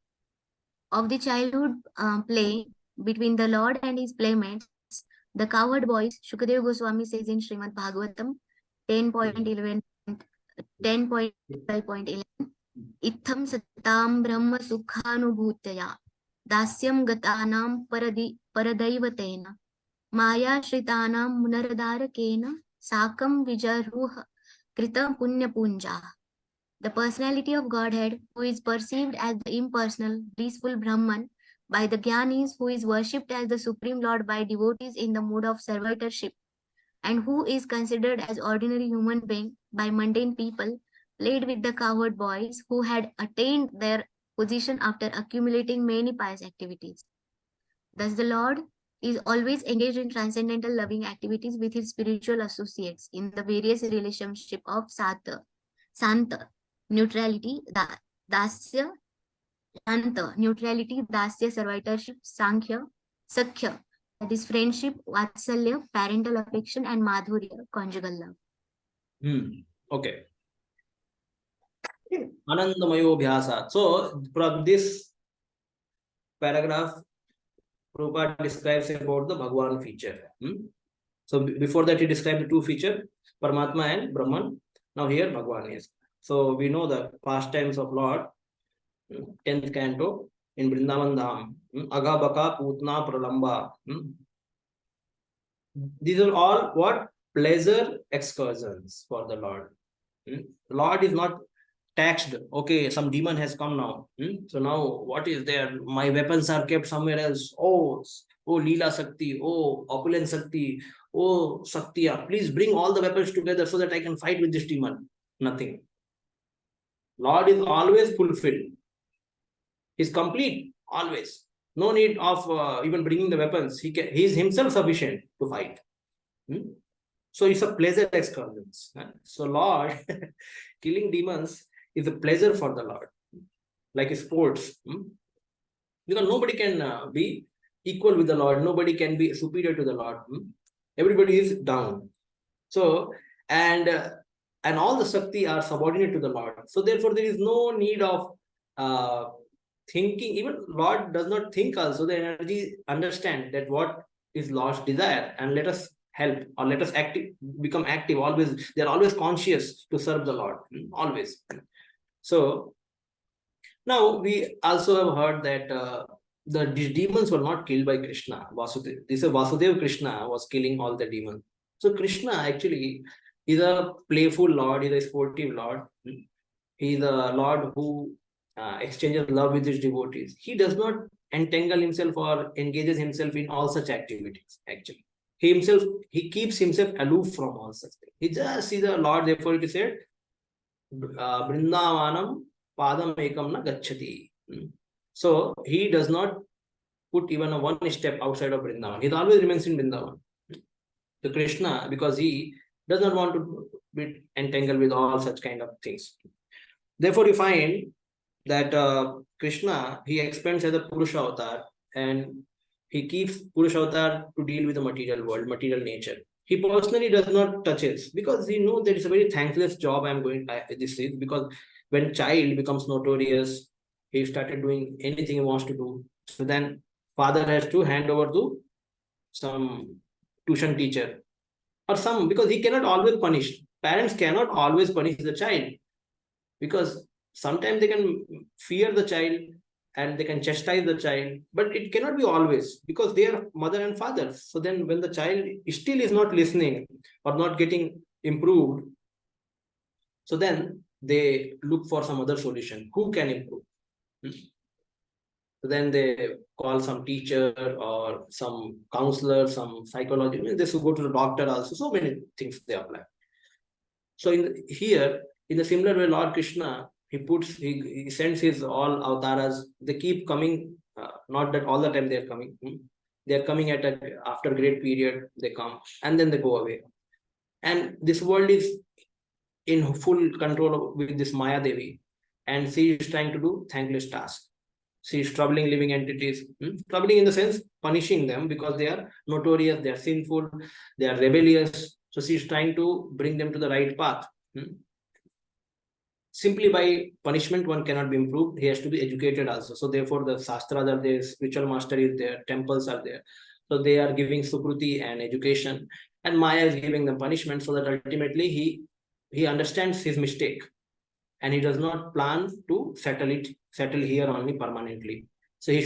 [SPEAKER 3] Of the childhood play between the Lord and his playmates, the cowherd boys, Shukadeva Goswami says in Srimad Bhagavatam 10.11, 10.5.11, Itham satam brahma sukhanubhutaya dasyam gatanam paradaivatena maya shritanam munaradharakena sakam vijaruha krita punya punja. The personality of Godhead, who is perceived as the impersonal, blissful Brahman by the Gyanis, who is worshipped as the Supreme Lord by devotees in the mode of servitorship, and who is considered as ordinary human being by mundane people, played with the cowherd boys who had attained their position after accumulating many pious activities. Thus the Lord is always engaged in transcendental loving activities with his spiritual associates in the various relationship of Santa, neutrality, Dasya, Shanta, neutrality, Dasya, servitorship, Sankhya, Sakhya, that is friendship, Vatsalya, parental affection, and Madhurya, conjugal love.
[SPEAKER 1] Okay. Anandamayo Bhyasa. So from this paragraph, Prabhupada describes about the Bhagwan feature. So before that, he described the two features, Paramatma and Brahman. Now here Bhagwan is. So we know the pastimes of Lord, 10th canto in Vrindavan Dham, Agabaka, Putna, Pralamba. These are all what? Pleasure excursions for the Lord. The Lord is not taxed. Okay, some demon has come now. So now what is there? My weapons are kept somewhere else. Oh, Leela Sakti. Oh, Opulent Sakti. Oh, Saktiya. Please bring all the weapons together so that I can fight with this demon. Nothing. Lord is always fulfilled. He's complete. Always. No need of even bringing the weapons. He is himself sufficient to fight. So it's a pleasure excursions. So Lord, killing demons is a pleasure for the Lord, like sports. Because nobody can be equal with the Lord. Nobody can be superior to the Lord. Everybody is down. So, and all the Shakti are subordinate to the Lord. So therefore, there is no need of thinking. Even Lord does not think also. The energy understand that what is Lord's desire, and let us help, or let us become active. Always, they are always conscious to serve the Lord. Always. So now we also have heard that the demons were not killed by Krishna. This is Vasudeva Krishna was killing all the demons. So Krishna actually is a playful Lord, is a sportive Lord. He is a Lord who exchanges love with his devotees. He does not entangle himself or engages himself in all such activities. Actually, he keeps himself aloof from all such things. He just is a Lord. Therefore, it is said, Vrindavanam Padam Ekam na Gacchati. So he does not put even a one step outside of Vrindavan. He always remains in Vrindavan. So Krishna, because he does not want to be entangled with all such kind of things. Therefore, you find that Krishna, he expands as a Purusha avatar, and he keeps Purusha avatar to deal with the material world, material nature. He personally does not touch it because he knows that it's a very thankless job this is, because when child becomes notorious, he started doing anything he wants to do. So then father has to hand over to some tuition teacher or some, because he cannot always punish. Parents cannot always punish the child, because sometimes they can fear the child and they can chastise the child, but it cannot be always, because they are mother and father. So then when the child still is not listening or not getting improved, so then they look for some other solution. Who can improve? So then they call some teacher or some counselor, some psychologist. They should go to the doctor also. So many things they apply. So in the similar way, Lord Krishna, he sends his all avatars. They keep coming. Not that all the time they are coming. They are coming after a great period. They come and then they go away. And this world is in full control with this Maya Devi, and she is trying to do thankless tasks. She is troubling living entities. Troubling in the sense punishing them because they are notorious, they are sinful, they are rebellious. So she is trying to bring them to the right path. Simply by punishment, one cannot be improved. He has to be educated also. So therefore, the shastras are there, spiritual master is there, temples are there. So they are giving sukruti and education, and Maya is giving them punishment, so that ultimately he understands his mistake, and he does not plan to settle here only permanently. So he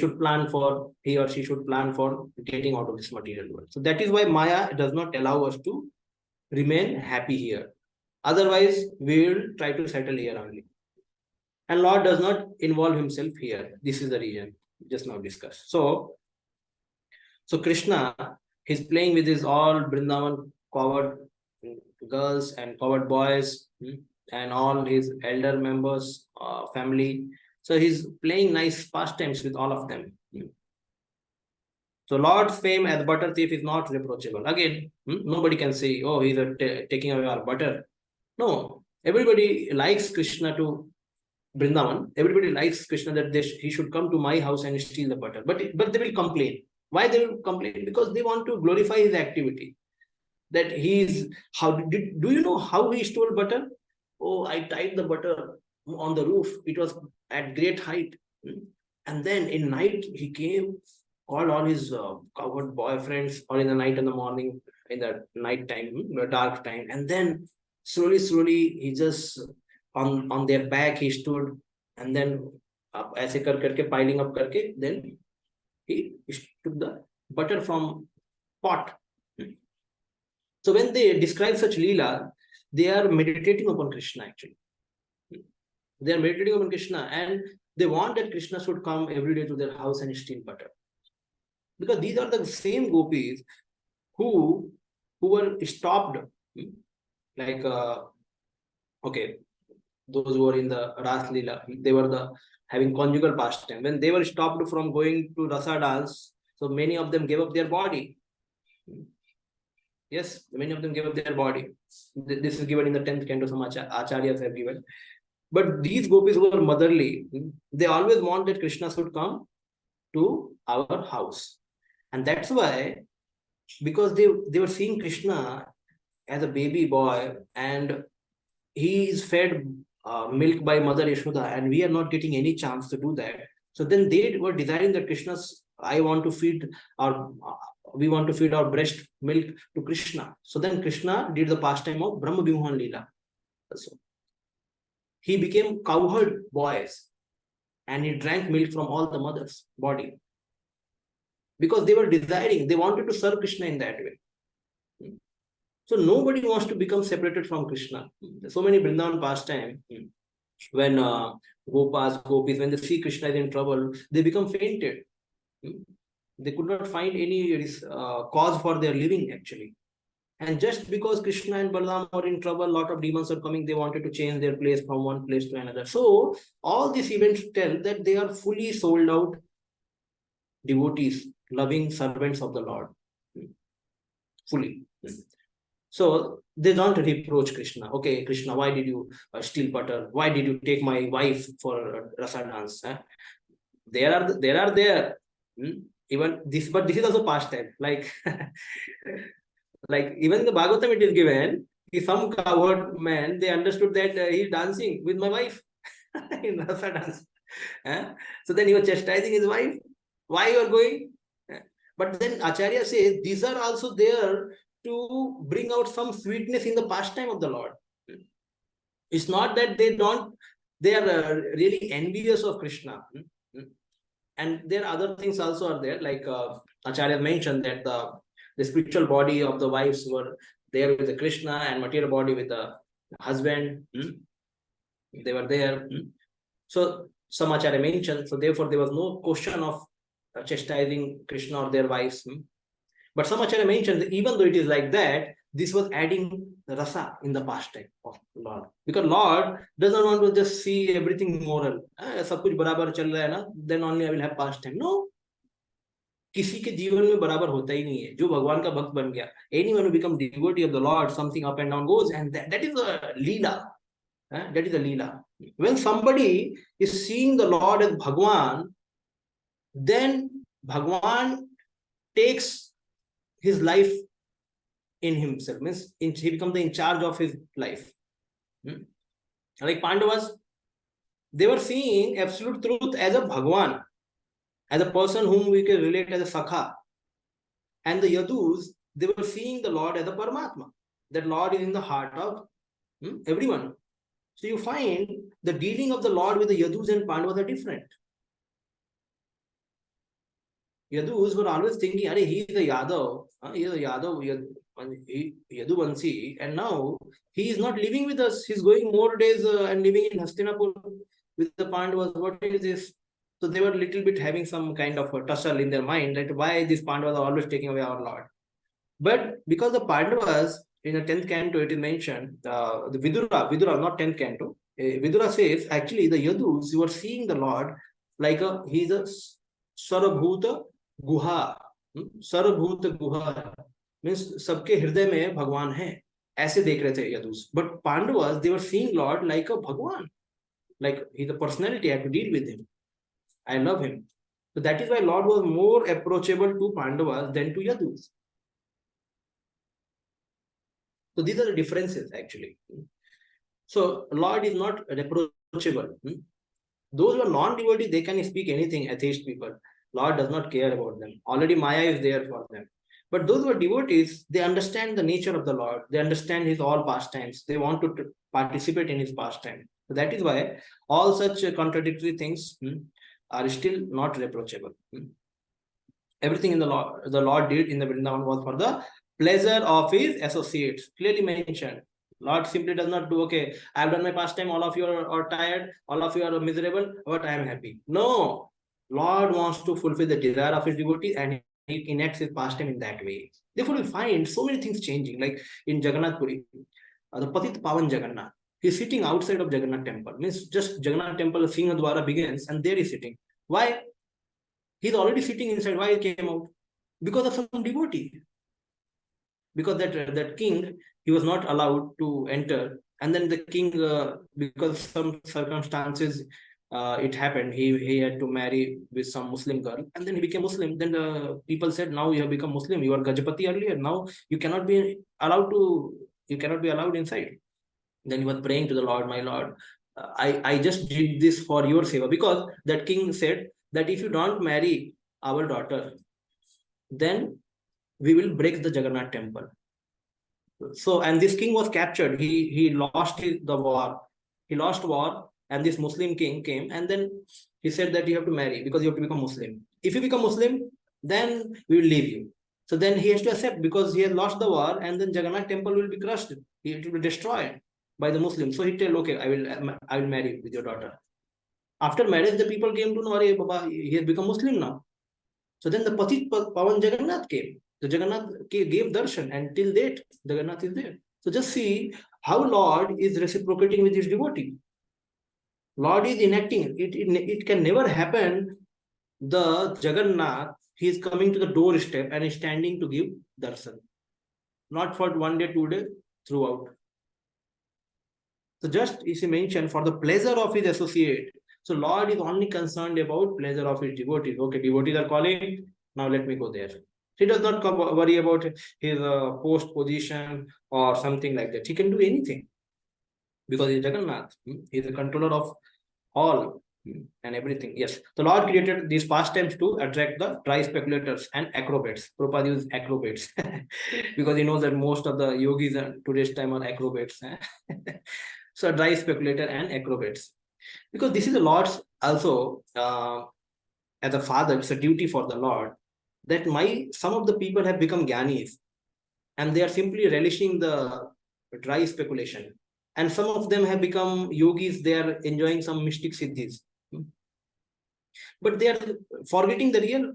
[SPEAKER 1] or she should plan for getting out of this material world. So that is why Maya does not allow us to remain happy here. Otherwise, we will try to settle here only. And Lord does not involve himself here. This is the reason just now discussed. So Krishna, he's playing with his all Vrindavan covered girls and covered boys, and all his elder members, family. So he's playing nice pastimes with all of them. So Lord's fame as butter thief is not reproachable. Again, nobody can say, oh, he's taking away our butter. No, everybody likes Krishna to Vrindavan. Everybody likes Krishna that he should come to my house and steal the butter. But they will complain. Why they will complain? Because they want to glorify his activity. That do you know how he stole butter? Oh, I tied the butter on the roof. It was at great height. And then in night, he came, called all his covered boyfriends, or in the night and the morning, in the night time, the dark time. And then slowly, he just, on their back, he stood, and then ऐसे करके piling up करके, then he took the butter from pot. So when they describe such Leela, they are meditating upon Krishna actually. They are meditating upon Krishna, and they want that Krishna should come every day to their house and steal butter. Because these are the same gopis who were stopped, like, okay, those who were in the Ras Leela, they were having conjugal pastime. When they were stopped from going to Rasa dance, so many of them gave up their body. Yes, many of them gave up their body. This is given in the 10th canto, some acharyas have given. But these gopis who were motherly, they always want that Krishna should come to our house. And that's why, because they were seeing Krishna as a baby boy, and he is fed milk by Mother Yashoda, and we are not getting any chance to do that. So then they were desiring that we want to feed our breast milk to Krishna. So then Krishna did the pastime of Brahma Vimohan Leela. So he became cowherd boys, and he drank milk from all the mothers' body. Because they were desiring, they wanted to serve Krishna in that way. So nobody wants to become separated from Krishna. So many Vrindavan pastime, when gopis, when they see Krishna is in trouble, they become fainted. They could not find any cause for their living actually. And just because Krishna and Balaram are in trouble, a lot of demons are coming, they wanted to change their place from one place to another. So all these events tell that they are fully sold out devotees, loving servants of the Lord. Fully. So they don't reproach Krishna. Okay, Krishna, why did you steal butter? Why did you take my wife for rasa dance? They are there. Even this, but this is also pastime. Like, like even the Bhagavatam it is given. Some cowherd man, they understood that he's dancing with my wife in rasa dance. So then he was chastising his wife. Why you are going? But then Acharya says these are also there to bring out some sweetness in the pastime of the Lord. It's not that they are really envious of Krishna. And there are other things also are there, like Acharya mentioned that the spiritual body of the wives were there with the Krishna, and material body with the husband. They were there. So some Acharya mentioned, so therefore there was no question of chastising Krishna or their wives. But some Acharya mentioned that even though it is like that, this was adding rasa in the pastime of Lord. Because Lord doesn't want to just see everything moral. सब कुछ बराबर चल रहा है ना, then only I will have pastime. No. किसी के जीवन में बराबर होता ही नहीं है. जो भगवान का भक्त बन गया. Anyone who becomes devotee of the Lord, something up and down goes, and that is a leela. That is a leela. When somebody is seeing the Lord as Bhagwan, then Bhagwan takes his life in himself, means he becomes in charge of his life. Like Pandavas, they were seeing absolute truth as a Bhagwan, as a person whom we can relate as a Sakha. And the Yadus, they were seeing the Lord as a Paramatma. That Lord is in the heart of everyone. So you find the dealing of the Lord with the Yadus and Pandavas are different. Yadus were always thinking, he is a Yadav, Yaduvanshi, and now he is not living with us. He's going more days and living in Hastinapur. with the Pandavas. What is this? So they were a little bit having some kind of a tussle in their mind that why these Pandavas are always taking away our Lord. But because the Pandavas, in the 10th canto, it is mentioned, the Vidura, not 10th canto, Vidura says, actually, the Yadus, you are seeing the Lord like he's a Sarabhuta Guha. Sarabhuta Guha means सबके हृदय में भगवान है, ऐसे देख रहे थे Yadus. But Pandavas, they were seeing Lord like a Bhagwan, like he's a personality, I have to deal with him. I love him. So that is why Lord was more approachable to Pandavas than to Yadus. So these are the differences actually. So Lord is not reproachable. Those who are non-devotees, they can speak anything, atheist people. Lord does not care about them. Already Maya is there for them. But those who are devotees, they understand the nature of the Lord. They understand his all pastimes. They want to participate in his pastime. So that is why all such contradictory things are still not reproachable. Everything in the Lord did in the Vrindavan was for the pleasure of his associates. Clearly mentioned. Lord simply does not do, okay, I have done my pastime, all of you are tired, all of you are miserable, but I am happy. No. Lord wants to fulfill the desire of his devotee and he enacts his pastime in that way. Therefore, we find so many things changing, like in Jagannath Puri, the Patit Pavan Jagannath. He's sitting outside of Jagannath temple. Means just Jagannath temple, Singhadwara begins, and there he's sitting. Why? He's already sitting inside. Why he came out? Because of some devotee. Because that king, he was not allowed to enter. And then the king, because some circumstances, it happened. He had to marry with some Muslim girl, and then he became Muslim. Then the people said, "Now you have become Muslim. You were Gajapati earlier. Now you cannot be allowed to. You cannot be allowed inside." Then he was praying to the Lord, "My Lord, I just did this for your seva," because that king said that if you don't marry our daughter, then we will break the Jagannath temple. So, and this king was captured. He lost the war. He lost war, and this Muslim king came, and then he said that you have to marry because you have to become Muslim. If you become Muslim, then we will leave you. So then he has to accept because he has lost the war, and then Jagannath temple will be crushed. It will be destroyed by the Muslims. So he tell, okay, I will marry with your daughter. After marriage, the people came to know, Baba, he has become Muslim now. So then the Patit Pavan Jagannath came. The Jagannath gave darshan, and till date, Jagannath is there. So just see how Lord is reciprocating with his devotee. Lord is enacting. It can never happen. The Jagannath, he is coming to the doorstep and is standing to give darshan. Not for 1 day, 2 days, throughout. So just is mentioned for the pleasure of his associate. So Lord is only concerned about pleasure of his devotees. Okay, devotees are calling. Now let me go there. He does not worry about his post position or something like that. He can do anything because he is Jagannath. He is the controller of all and everything. Yes, the Lord created these pastimes to attract the dry speculators and acrobats. Prabhupada uses acrobats because he knows that most of the yogis in today's time are acrobats. So dry speculator and acrobats. Because this is the Lord's also, as a father, it's a duty for the Lord that some of the people have become jnanis and they are simply relishing the dry speculation. And some of them have become yogis, they are enjoying some mystic siddhis. But they are forgetting the real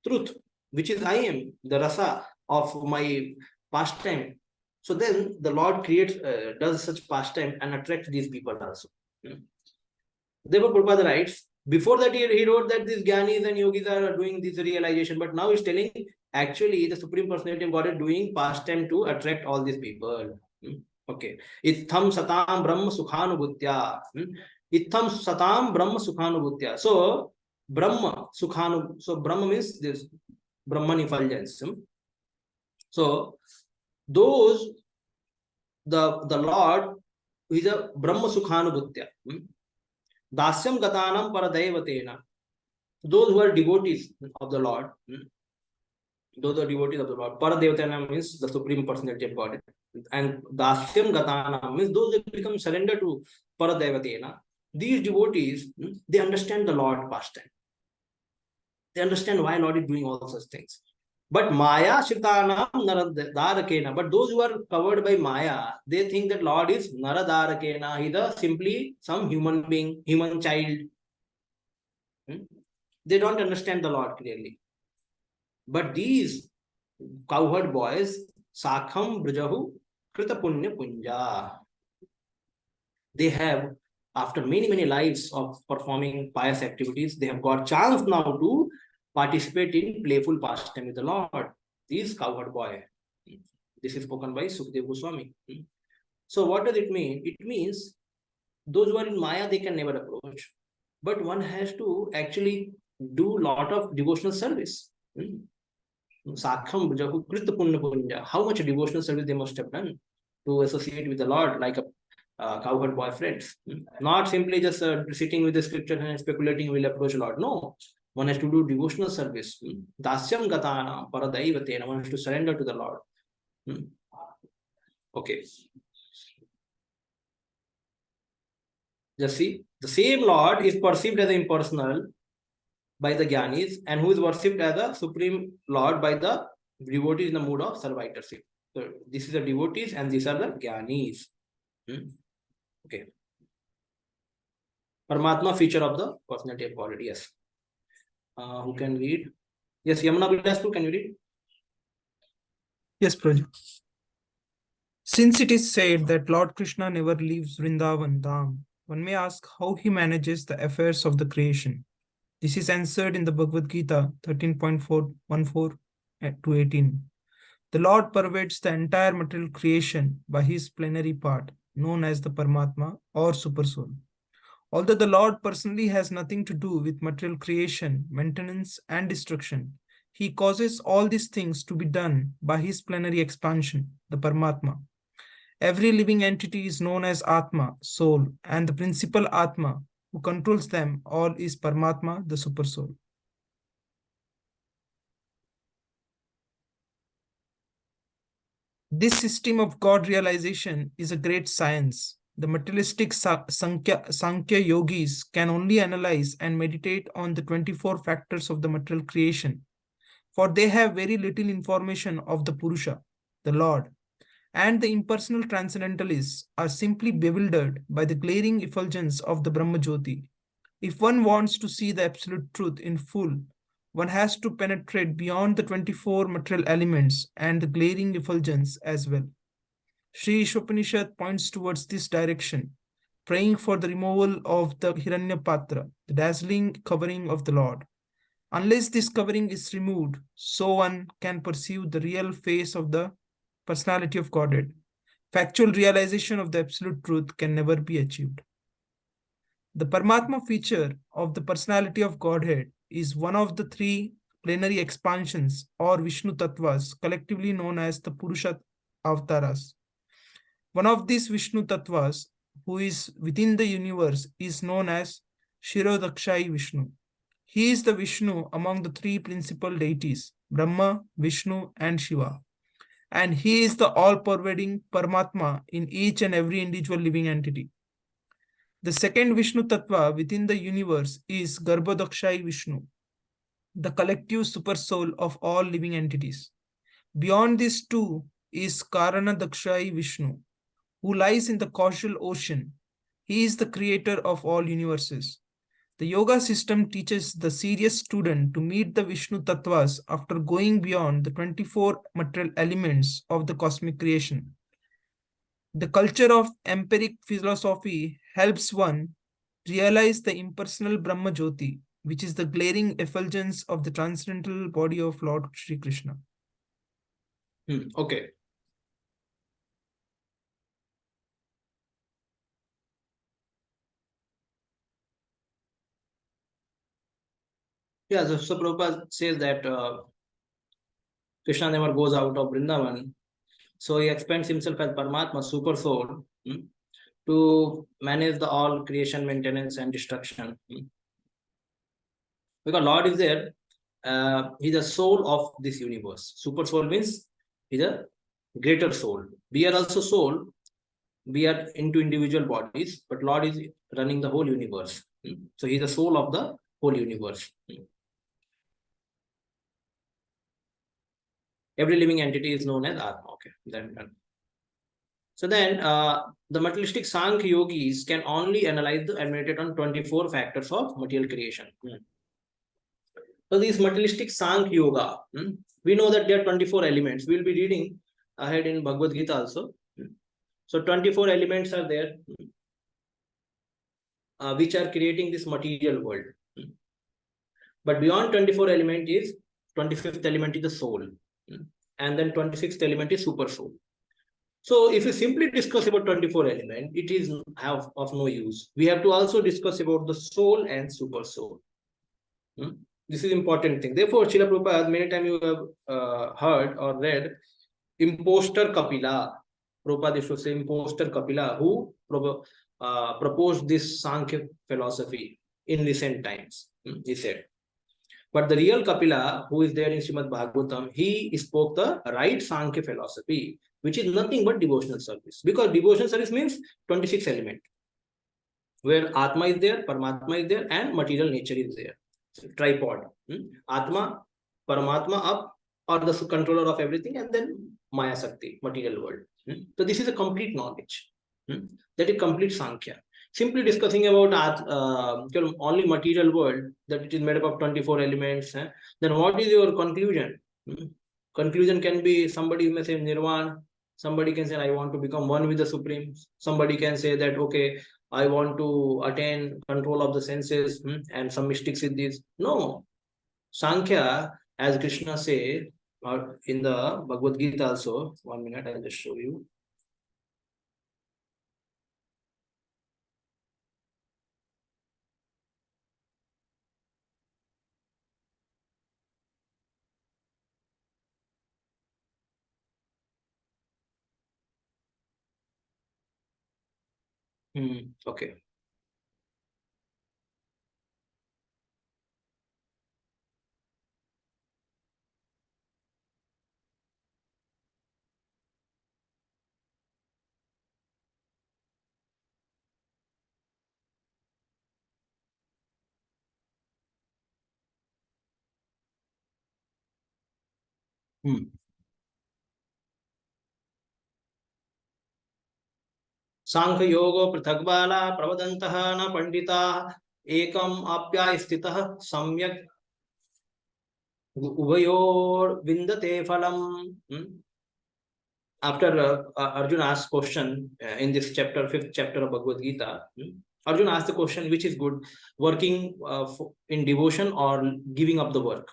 [SPEAKER 1] truth, which is I am, the rasa of my pastime. So then the Lord does such pastime and attracts these people also. Therefore, Prabhupada writes, before that he wrote that these jnanis and yogis are doing this realization, but now he's telling actually the Supreme Personality of God is doing pastime to attract all these people. Okay. Itham satam brahma sukhanubhutya. Itham satam brahma sukhanubhutya. So Brahma so Brahma means this Brahman effulgence. So those the Lord is a Brahma sukhanubhutya. Dasyam gatanam paradevatena. Those who are devotees of the Lord, those are devotees of the Lord. Paradevatena means the Supreme Personality of God. And Dasyam gatanam means those that become surrender to Paradevatena. These devotees, they understand the Lord pastime. They understand why Lord is doing all such things. But Maya Shritanam Naradarakena. But those who are covered by Maya, they think that Lord is Naradarakena. He is simply some human being, human child. They don't understand the Lord clearly. But these cowherd boys, Sakham Brajahu Krita Punya Punja. They have, after many lives of performing pious activities, they have got chance now to participate in playful pastime with the Lord. These cowherd boy. This is spoken by Sukdev Goswami. So what does it mean? It means those who are in Maya, they can never approach. But one has to actually do a lot of devotional service. Sakham Brajahu Krita Punya Punja. How much devotional service they must have done to associate with the Lord like a cowherd boyfriends. Not simply just sitting with the scripture and speculating will approach Lord. No, one has to do devotional service. Dasyam gatana paradaivatena. One has to surrender to the Lord. Okay. Just see, the same Lord is perceived as impersonal by the Gyanis and who is worshipped as a supreme Lord by the devotees in the mood of servitorship. So this is the devotees and these are the Gyanis. Okay. Paramatma, feature of the personality of quality. Yes. Who can read? Yes, Yamuna Bilaspur, can you read?
[SPEAKER 4] Yes, Prabhu. Since it is said that Lord Krishna never leaves Vrindavan Dham, one may ask how he manages the affairs of the creation. This is answered in the Bhagavad Gita 13.414 to 18. The Lord pervades the entire material creation by his plenary part, known as the Paramatma or Supersoul. Although the Lord personally has nothing to do with material creation, maintenance, and destruction, he causes all these things to be done by his plenary expansion, the Paramatma. Every living entity is known as Atma, soul, and the principal Atma who controls them all is Paramatma, the Supersoul. This system of God realization is a great science. The materialistic Sankhya yogis can only analyze and meditate on the 24 factors of the material creation, for they have very little information of the Purusha, the Lord, and the impersonal transcendentalists are simply bewildered by the glaring effulgence of the Brahma Jyoti. If one wants to see the absolute truth in full, one has to penetrate beyond the 24 material elements and the glaring effulgence as well. Sri Ishopanishad points towards this direction, praying for the removal of the Hiranyapatra, the dazzling covering of the Lord. Unless this covering is removed, so one can perceive the real face of the personality of Godhead. Factual realization of the absolute truth can never be achieved. The Paramatma feature of the personality of Godhead is one of the three plenary expansions or Vishnu Tattvas, collectively known as the Purusha Avtaras. One of these Vishnu Tattvas, who is within the universe, is known as Shirodakshai Vishnu. He is the Vishnu among the three principal deities, Brahma, Vishnu, and Shiva. And he is the all-pervading Paramatma in each and every individual living entity. The second Vishnu Tattva within the universe is Garbhodakshai Vishnu, the collective supersoul of all living entities. Beyond these two is Karanadakshai Vishnu, who lies in the causal ocean. He is the creator of all universes. The yoga system teaches the serious student to meet the Vishnu Tattvas after going beyond the 24 material elements of the cosmic creation. The culture of empiric philosophy helps one realize the impersonal Brahma Jyoti, which is the glaring effulgence of the transcendental body of Lord Sri Krishna.
[SPEAKER 1] Okay. Yeah, so Prabhupada says that Krishna never goes out of Vrindavan. So he expends himself as Paramatma, super soul, to manage the all creation, maintenance, and destruction. Because Lord is there, he's the soul of this universe. Super soul means he's a greater soul. We are also soul. We are into individual bodies, but Lord is running the whole universe. So he's the soul of the whole universe. Every living entity is known as Atma. Okay, then. So then, the materialistic Sankhya yogis can only analyze and meditate on 24 factors of material creation. So these materialistic Sankhya yoga, we know that there are 24 elements. We will be reading ahead in Bhagavad Gita also. So 24 elements are there, which are creating this material world. But beyond 24 element is 25th element is the soul, and then 26th element is super soul. So if you simply discuss about 24 element, it is of no use. We have to also discuss about the soul and super soul. This is important thing. Therefore, Srila Prabhupada, many times you have heard or read imposter Kapila. Prabhupada used to say imposter Kapila, who proposed this Sankhya philosophy in recent times, he said. But the real Kapila, who is there in Srimad Bhagavatam, he spoke the right Sankhya philosophy, which is nothing but devotional service. Because devotional service means 26 element, where Atma is there, Paramatma is there, and material nature is there. So, tripod. Atma, Paramatma up, or the controller of everything, and then Maya Sakti, material world. So this is a complete knowledge. That is complete Sankhya. Simply discussing about only material world, that it is made up of 24 elements, then what is your conclusion? Conclusion can be, somebody may say Nirvana, somebody can say I want to become one with the Supreme, somebody can say that okay, I want to attain control of the senses, and some mystics in this. No. Sankhya, as Krishna says in the Bhagavad Gita also, 1 minute, I'll just show you. Okay. Sankhya yoga prithakbala pravadantah na pandita ekam apya stitah samyak uvayor vindate phalam. After Arjun asked question in this chapter, 5th chapter of Bhagavad Gita, Arjun asked the question, which is good, working in devotion or giving up the work?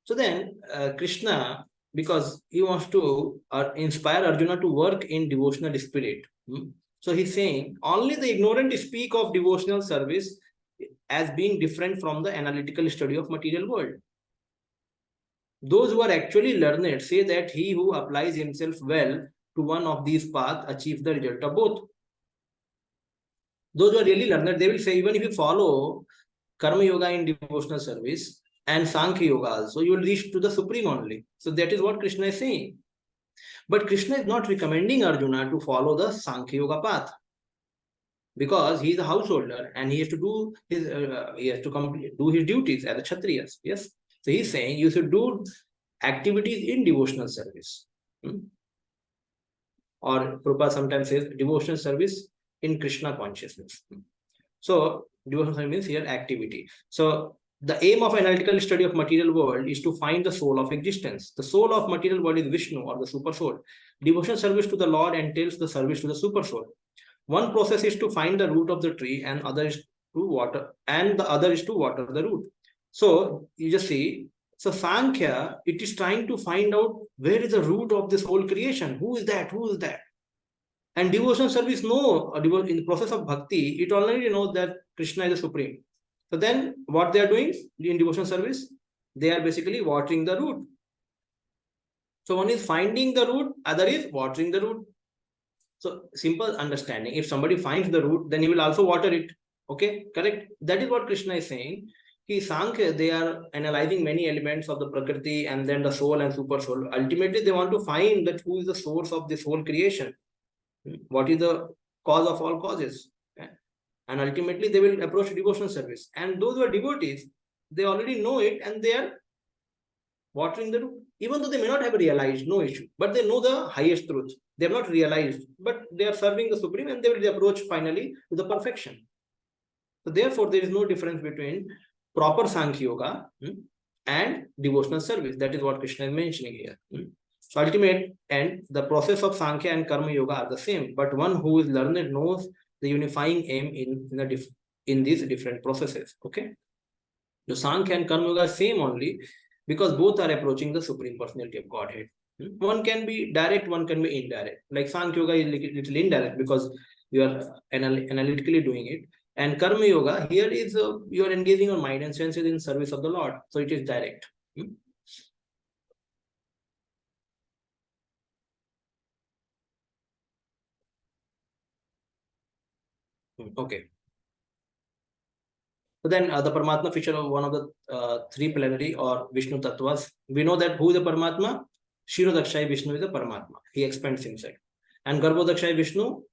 [SPEAKER 1] So then Krishna, because he wants to inspire Arjuna to work in devotional spirit. So he's saying, only the ignorant speak of devotional service as being different from the analytical study of material world. Those who are actually learned say that he who applies himself well to one of these paths achieves the result of both. Those who are really learned, they will say, even if you follow Karma Yoga in devotional service and Sankhya Yoga also, you will reach to the Supreme only. So that is what Krishna is saying. But Krishna is not recommending Arjuna to follow the Sankhya Yoga path, because he is a householder and he has to do his do his duties as a Kshatriyas. Yes. So he's saying you should do activities in devotional service. Or Prabhupada sometimes says devotional service in Krishna consciousness. So devotional service means here activity. So the aim of analytical study of material world is to find the soul of existence. The soul of material world is Vishnu, or the super soul. Devotional service to the Lord entails the service to the super soul. One process is to find the root of the tree, and other is to water, and the other is to water the root. So you just see, so Sankhya, it is trying to find out where is the root of this whole creation. Who is that? Who is that? And devotional service, no, in the process of bhakti, it already knows that Krishna is the supreme. So then what they are doing in devotional service, they are basically watering the root. So one is finding the root, other is watering the root. So simple understanding. If somebody finds the root, then he will also water it. Okay, correct? That is what Krishna is saying. Sankhya, they are analyzing many elements of the Prakriti and then the soul and super soul. Ultimately, they want to find that who is the source of this whole creation. What is the cause of all causes? Okay? And ultimately, they will approach devotional service. And those who are devotees, they already know it and they are watering the root. Even though they may not have realized, no issue, but they know the highest truth. They have not realized, but they are serving the Supreme and they will approach finally to the perfection. So therefore, there is no difference between proper Sankhya Yoga and devotional service. That is what Krishna is mentioning here. So ultimate end, the process of Sankhya and Karma Yoga are the same, but one who is learned knows the unifying aim in these different processes. Okay. The Sankhya and Karma Yoga are same only because both are approaching the Supreme Personality of Godhead. One can be direct, one can be indirect. Like Sankhya Yoga is a little indirect because you are analytically doing it. And Karma Yoga here is you are engaging your mind and senses in service of the Lord. So it is direct. Okay. So then the Paramatma feature of one of the three plenary or Vishnu Tattvas. We know that who is the Paramatma? Shirodakshai Vishnu is the Paramatma. He expands himself. And Garbhodakshai Vishnu,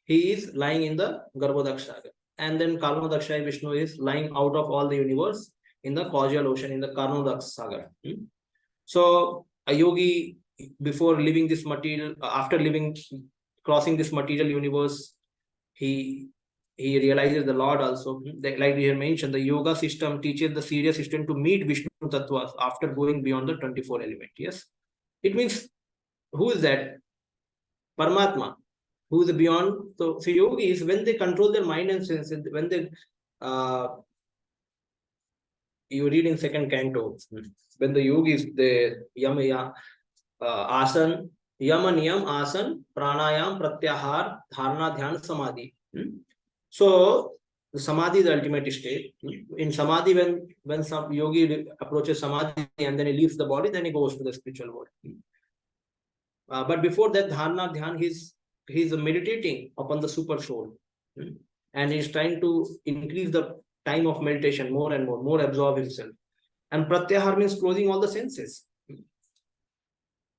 [SPEAKER 1] he is lying in the Garbhodakshaya. And then Karnodakshaya Vishnu is lying out of all the universe in the causal ocean, in the Karnodakshaya. So a yogi, before leaving this material, after crossing this material universe, he realizes the Lord also. Like we have mentioned, the yoga system teaches the serious system to meet Vishnu Tattvas after going beyond the 24 element. Yes. It means, who is that? Paramatma. Who is beyond. So yogis, when they control their mind and senses, when they you read in second canto, when the yogis, the yama asan, yama niyam asan, pranayam pratyahar, dharana dhyan samadhi. So the samadhi is the ultimate state. In samadhi, when some yogi approaches samadhi and then he leaves the body, then he goes to the spiritual world. But before that dharana dhyan, he's meditating upon the super soul, and he's trying to increase the time of meditation more and more absorb himself. And pratyahar means closing all the senses.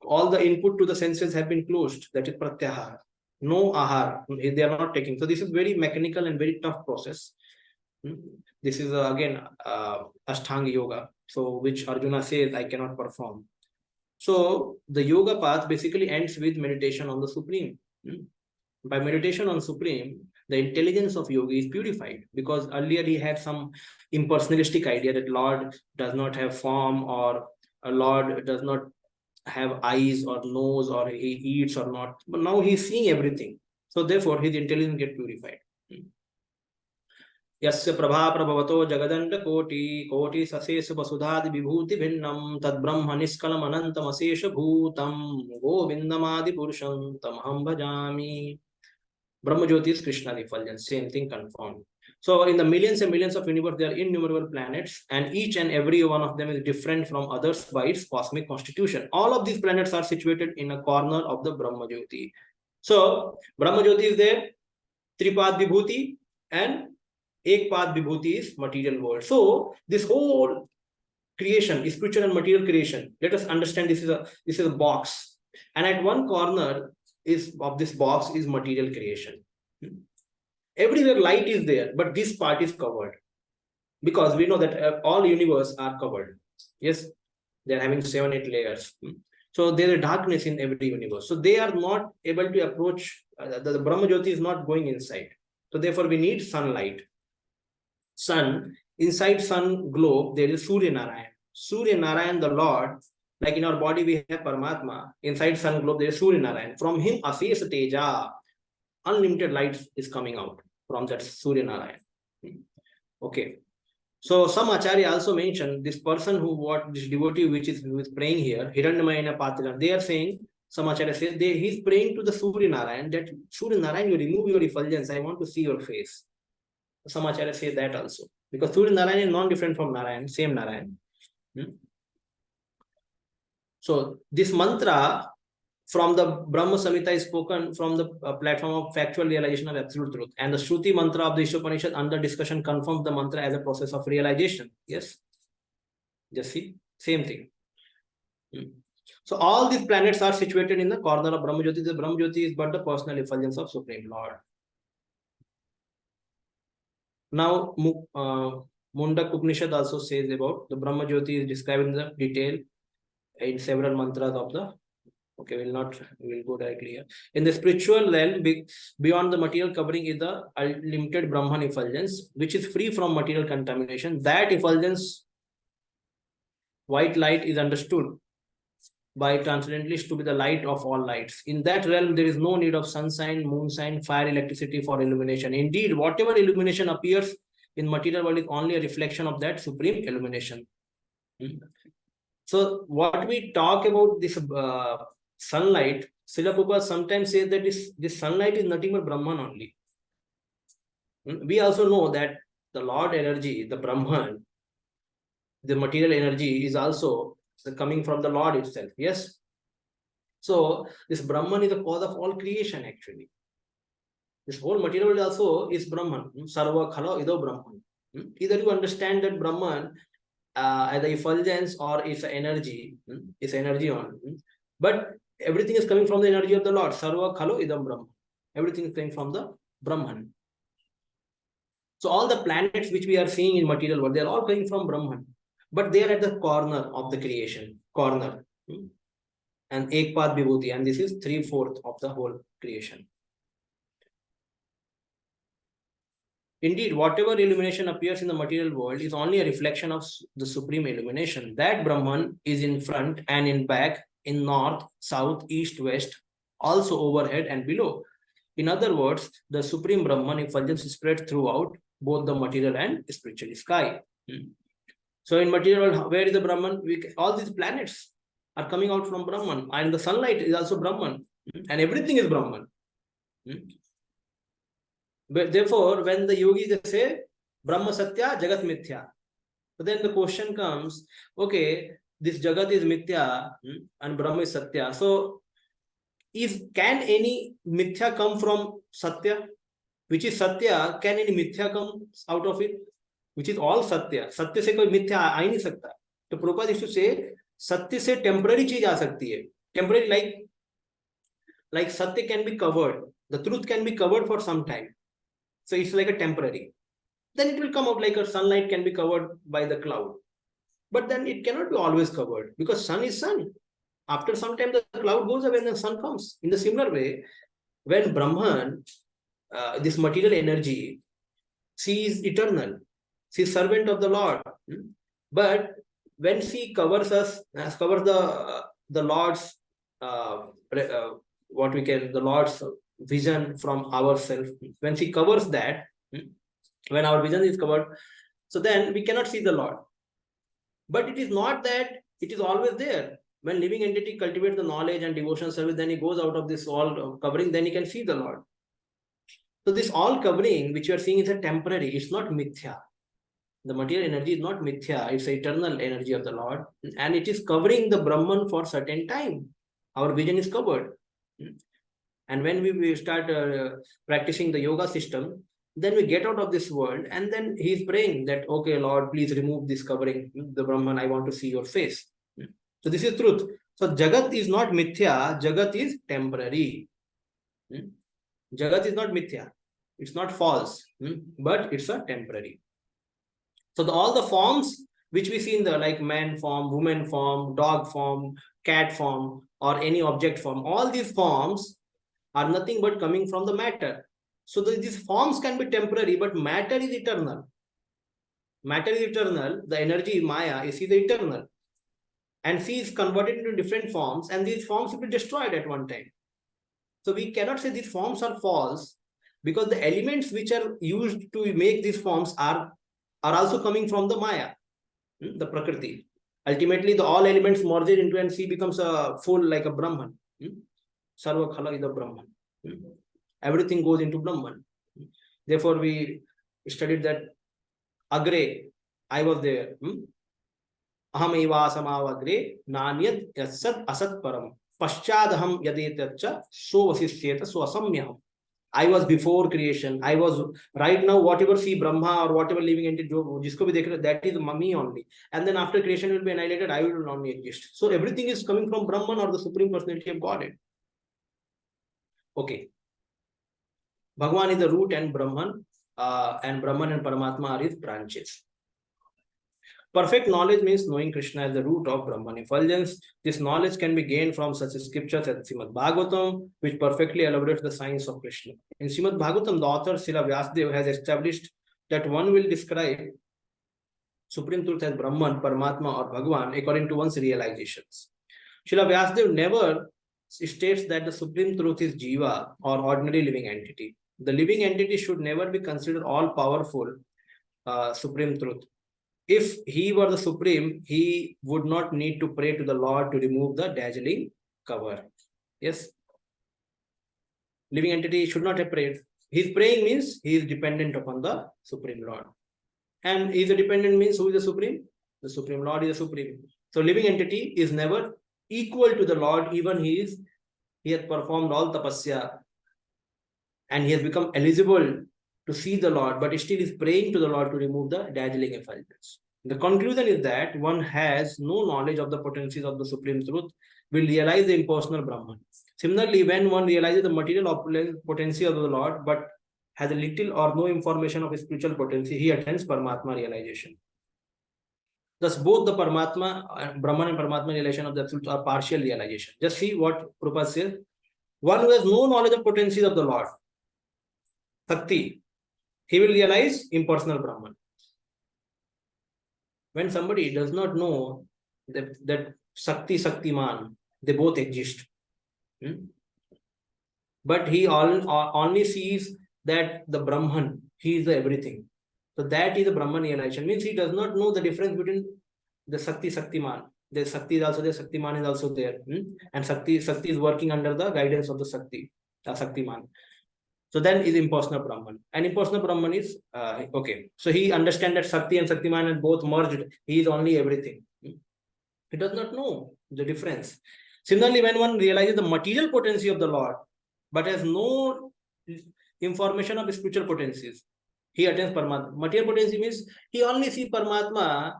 [SPEAKER 1] All the input to the senses have been closed. That is pratyahar. No ahar. They are not taking. So this is very mechanical and very tough process. This is again Ashtanga Yoga. So which Arjuna says, I cannot perform. So the yoga path basically ends with meditation on the Supreme. By meditation on Supreme, the intelligence of yogi is purified, because earlier he had some impersonalistic idea that Lord does not have form, or a Lord does not have eyes or nose, or he eats or not. But now he's seeing everything. So therefore his intelligence gets purified. यस्य प्रभा प्रभवतो जगदंड कोटि कोटि सशेष वसुधादि विभूति भिन्नम तद्ब्रह्म निष्कलम अनंतम अशेष भूतम गोविंदमादि पुरुषं तमहं भजामि. Brahma Jyoti is Krishna effulgence, same thing confirmed. So in the millions and millions of universe, there are innumerable planets, and each and every one of them is different from others by its cosmic constitution. All of these planets are situated in a corner of the Brahma Jyoti. So Brahma Jyoti is there, Tripad Vibhuti, and Ekpad Vibhuti is material world. So this whole creation, spiritual and material creation, let us understand this is a box, and at one corner of this box is material creation. Everywhere light is there, but this part is covered, because we know that all universe are covered. Yes, they are having 7-8 layers. So there is darkness in every universe. So they are not able to approach, the Brahma Jyoti is not going inside. So therefore we need sunlight. Sun, inside sun globe, there is Surya Narayan. Surya Narayan, the Lord, like in our body we have Paramatma, inside sun globe there is Surya Narayan. From him Asesa Teja, unlimited light is coming out from that Surya Narayan. Okay. So some Acharya also mentioned this person this devotee who is praying here, Hiranyamayana Patila, they are saying, some Acharya says, he's praying to the Surya Narayan, that Surya Narayan, you remove your effulgence, I want to see your face. Some Acharya say that also, because Surya Narayan is non-different from Narayan, same Narayan. So this mantra from the Brahma Samhita is spoken from the platform of factual realization of absolute truth, and the Shruti mantra of the Ishopanishad under discussion confirms the mantra as a process of realization. Yes, just see, same thing. So all these planets are situated in the corner of Brahma Jyoti. The Brahma Jyoti is but the personal effulgence of Supreme Lord. Now Mundak Upanishad also says about the Brahma Jyoti is described in the detail in several mantras of the. Okay, we'll go directly here. In the spiritual realm, beyond the material covering is the unlimited Brahman effulgence, which is free from material contamination. That effulgence, white light, is understood by transcendentalists to be the light of all lights. In that realm, there is no need of sunshine, moonshine, fire, electricity for illumination. Indeed, whatever illumination appears in material world is only a reflection of that supreme illumination. So what we talk about this sunlight, Srila Prabhupada sometimes says that this sunlight is nothing but Brahman only. We also know that the Lord energy, the Brahman, the material energy is also coming from the Lord itself. Yes. So this Brahman is the cause of all creation actually. This whole material world also is Brahman. Sarva khala ido Brahman. Either you understand that Brahman as the effulgence or its energy, on. But everything is coming from the energy of the Lord. Sarva khalo idam Brahman. Everything is coming from the Brahman. So all the planets which we are seeing in material world, they are all coming from Brahman. But they are at the corner of the creation. Corner. And Ekpad Vibhuti. And this is 3/4 of the whole creation. Indeed, whatever illumination appears in the material world is only a reflection of the supreme illumination. That Brahman is in front and in back, in north, south, east, west, also overhead and below. In other words, the supreme Brahman effulgence is spread throughout both the material and spiritual sky. So in material world, where is the Brahman? All these planets are coming out from Brahman, and the sunlight is also Brahman, and everything is Brahman. But therefore, when the yogis say Brahma Satya, Jagat Mithya, so then the question comes, okay, this Jagat is Mithya and Brahma is Satya. So, can any Mithya come from Satya? Which is Satya, can any Mithya come out of it? Which is all Satya. Satya से कोई मिथ्या आ ही नहीं सकता. तो Prabhupada used to say, Satya से temporary चीज आ सकती है. Temporary like Satya can be covered. The truth can be covered for some time. So it's like a temporary. Then it will come out like a sunlight can be covered by the cloud. But then it cannot be always covered because sun is sun. After some time, the cloud goes away and the sun comes. In the similar way, when Brahman, this material energy, she is eternal. She is servant of the Lord. But when she covers us, covers the Lord's, the Lord's vision from ourselves, when she covers that, when our vision is covered, so then we cannot see the Lord. But it is not that it is always there. When living entity cultivates the knowledge and devotional service, then he goes out of this all covering, then he can see the Lord. So this all covering which you are seeing is a temporary, it's not mithya. The material energy is not mithya, it's the eternal energy of the Lord, and it is covering the Brahman for certain time. Our vision is covered. And when we start practicing the yoga system, then we get out of this world, and then he is praying that, okay, Lord, please remove this covering, the Brahman, I want to see your face. So this is truth. So Jagat is not mithya, Jagat is temporary. Jagat is not mithya, it's not false, but it's a temporary. So all the forms which we see in the like man form, woman form, dog form, cat form, or any object form, all these forms are nothing but coming from the matter. So these forms can be temporary, but matter is eternal. Matter is eternal. The energy, Maya, is the eternal. And she is converted into different forms, and these forms will be destroyed at one time. So we cannot say these forms are false, because the elements which are used to make these forms are also coming from the Maya, the Prakriti. Ultimately, all elements merge into and she becomes a full like a Brahman. Sarva khala ida Brahman. Everything goes into Brahman. Therefore, we studied that Agre, I was there. Aham eva samavagre nanyad yassat asat param paschadaham yadetatcha so vasishyeta so asamyaham. I was before creation. I was right now, whatever see Brahma or whatever living entity, jisko bhi dekh rahe, that is me only. And then after creation will be annihilated, I will not exist. So everything is coming from Brahman or the Supreme Personality of Godhead. Okay. Bhagwan is the root and Brahman and Paramatma are his branches. Perfect knowledge means knowing Krishna as the root of Brahman effulgence. This knowledge can be gained from such scriptures as Srimad Bhagavatam, which perfectly elaborates the science of Krishna. In Srimad Bhagavatam, the author Srila Vyasadeva has established that one will describe Supreme Truth as Brahman, Paramatma, or Bhagwan according to one's realizations. Srila Vyasadeva never states that the Supreme Truth is Jiva or ordinary living entity. The living entity should never be considered all-powerful Supreme Truth. If he were the Supreme, he would not need to pray to the Lord to remove the dazzling cover. Yes. Living entity should not have prayed. His praying means he is dependent upon the Supreme Lord. And he is a dependent means who is the Supreme? The Supreme Lord is the Supreme. So living entity is never equal to the Lord, even he has performed all tapasya and he has become eligible to see the Lord, but still is praying to the Lord to remove the dazzling effulgence. The conclusion is that one has no knowledge of the potencies of the Supreme Truth, will realize the impersonal Brahman. Similarly, when one realizes the material potency of the Lord, but has a little or no information of his spiritual potency, he attains Paramatma realization. Thus, both the Paramatma, Brahman and Paramatma realization of the Absolute are partial realization. Just see what Prabhupada says. One who has no knowledge of potencies of the Lord, Shakti, he will realize impersonal Brahman. When somebody does not know that Shakti, Shaktiman, they both exist. But he only sees that the Brahman, he is the everything. So that is the Brahman realization. Means he does not know the difference between the Shakti, Shaktiman. The Shakti is also there, Shaktiman is also there. And Shakti is working under the guidance of the Shakti, Shaktiman. So then is impersonal Brahman. And impersonal Brahman is, okay. So he understands that Shakti and Shaktiman are both merged. He is only everything. He does not know the difference. Similarly, when one realizes the material potency of the Lord, but has no information of spiritual potencies, he attains Paramatma. Material potency means he only sees Paramatma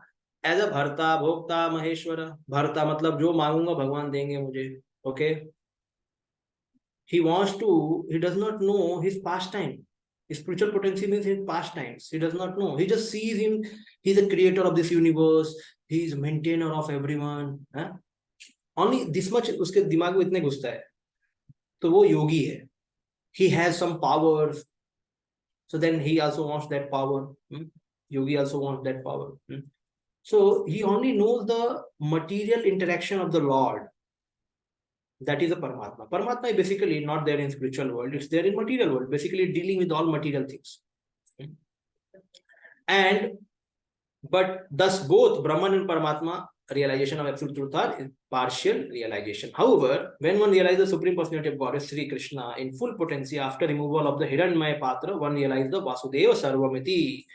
[SPEAKER 1] as a Bharta, Bhokta, Maheshwara. Bharta matlab jo maangunga Bhagwan denge mujhe. Okay. He does not know his pastime. His spiritual potency means his pastimes. He does not know. He just sees him. He's a creator of this universe. He is maintainer of everyone. Only this much uske dimag mein itne ghusta hai. So wo yogi hai. He has some powers. So then he also wants that power. Yogi also wants that power. So he only knows the material interaction of the Lord. That is a Paramatma. Paramatma is basically not there in spiritual world. It's there in material world, basically dealing with all material things. But thus both Brahman and Paramatma realization of absolute truth are partial realization. However, when one realizes the Supreme Personality of Godhead, Sri Krishna, in full potency after removal of the Hiranyamaya Patra, one realizes the Vasudeva Sarvamiti.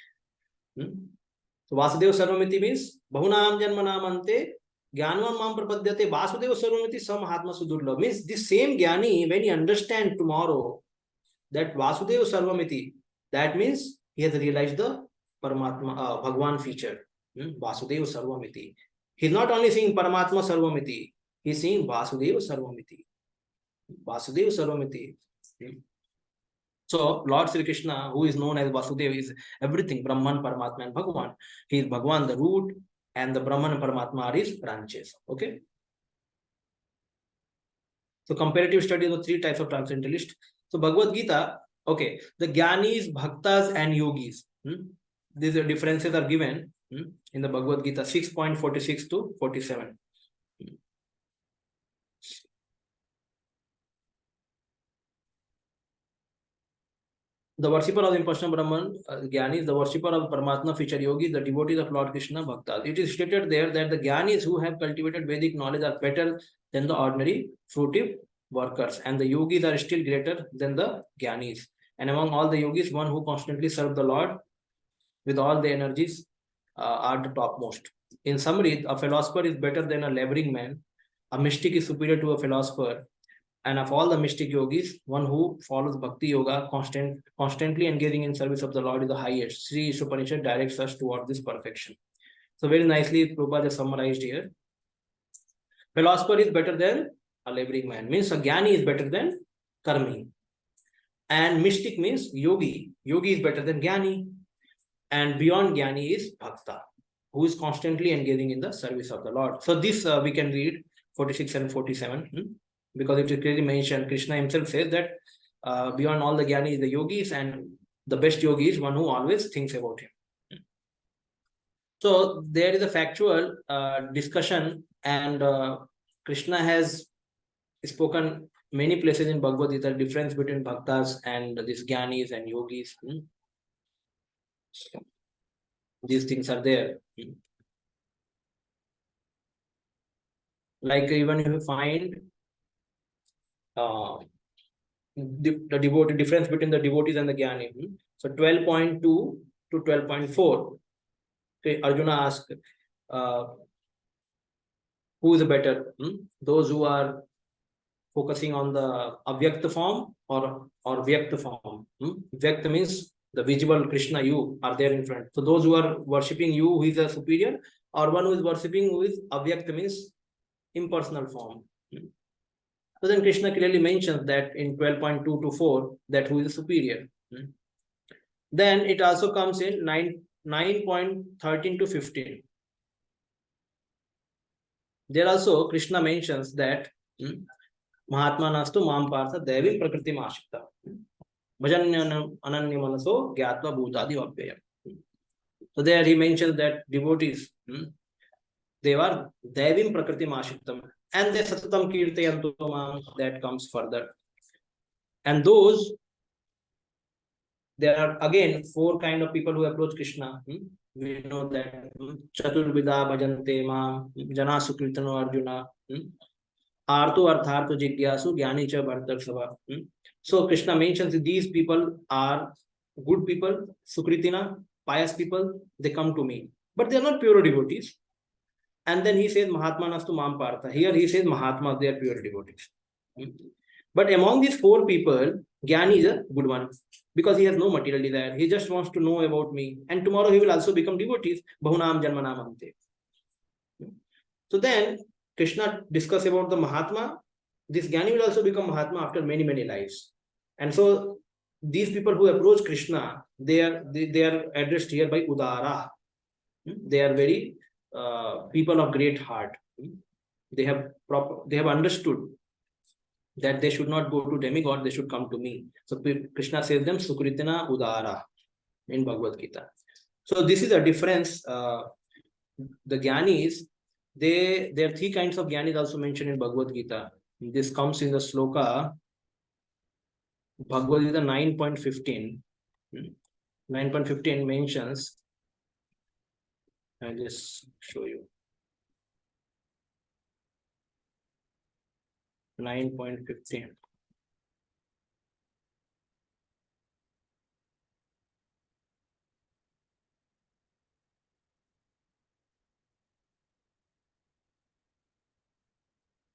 [SPEAKER 1] So Vasudeva Sarvamiti means Bahunam Janmanamante Jnanvan Mam Prapadyate Vasudeva Sarvamiti Samahatma Sudurlabh. Means the same Jnani, when he understands tomorrow that Vasudeva Sarvamiti, that means he has realized the Paramatma, Bhagwan feature. Vasudeva Sarvamiti. He's not only seeing Paramatma Sarvamiti, he's seeing Vasudeva Sarvamiti. Vasudeva Sarvamiti. So Lord Sri Krishna, who is known as Vasudeva, is everything, Brahman, Paramatma, and Bhagwan. He is Bhagwan, the root, and the Brahman and Paramatma are his branches. Okay. So comparative study of the three types of transcendentalists. So Bhagavad Gita, okay, the Jnanis, Bhaktas, and Yogis. These differences are given in the Bhagavad Gita 6.46 to 47. The worshipper of the impersonal Brahman, Jnanis, the worshipper of Paramatma feature Yogis, the devotees of Lord Krishna, Bhaktas. It is stated there that the Jnanis who have cultivated Vedic knowledge are better than the ordinary fruitive workers, and the Yogis are still greater than the Jnanis. And among all the Yogis, one who constantly serve the Lord with all the energies are the topmost. In summary, a philosopher is better than a laboring man. A mystic is superior to a philosopher. And of all the mystic yogis, one who follows Bhakti Yoga, constantly engaging in service of the Lord is the highest. Sri Ishopanishad directs us towards this perfection. So very nicely, Prabhupada has summarized here. Philosopher is better than a laboring man. Means a Jnani is better than Karmi. And mystic means yogi. Yogi is better than Jnani. And beyond Jnani is Bhakta. who is constantly engaging in the service of the Lord. So this we can read 46 and 47, because it is clearly mentioned. Krishna himself says that beyond all the Gyanis, the yogis, and the best yogi is one who always thinks about him. So there is a factual discussion, and Krishna has spoken many places in Bhagavad Gita, difference between bhaktas and these Gyanis and yogis. So these things are there. Like even if you find the devotee difference between the devotees and the Gyani. So 12.2 to 12.4. Okay, Arjuna asked, who is better? Those who are focusing on the avyakta form or vyakta form. Vyakta means the visible Krishna, you are there in front. So those who are worshipping you, who is a superior, or one who is worshipping who is avyakta means impersonal form. So then Krishna clearly mentions that in 12.2 to 4 that who is superior. Then it also comes in 9.13 to 15. There also Krishna mentions that Mahatma nastu mam partha devi prakriti mashita bhajan ananya manaso gyatva bhutadi vapyayam. So there he mentions that devotees, they are devim prakriti mashitam, and they satatam kirtayantu mam, that comes further. And those, there are again 4 kind of people who approach Krishna. We know that Chaturvida bhajante mam, jana sukritano Arjuna, artho arthartho jigyasu jnani cha bhartarsava. So Krishna mentions these people are good people, sukritina, pious people, they come to me, but they are not pure devotees. And then he says Mahatma nastu mam partha. Here he says Mahatma, they are pure devotees. But among these 4 people, Gyani is a good one, because he has no material desire. He just wants to know about me. And tomorrow he will also become devotees. Bahunam janmanam ante. So then Krishna discusses about the Mahatma. This Gyani will also become Mahatma after many, many lives. And so these people who approach Krishna, they are addressed here by Udara. They are very people of great heart. They have understood that they should not go to demigod, they should come to me. So Krishna says them Sukritina Udara in Bhagavad Gita. So this is a difference. The Gyanis, there are 3 kinds of Gyanis also mentioned in Bhagavad Gita. This comes in the sloka Bhagavad Gita 9.15. 9.15 mentions, I'll just show you. 9.15.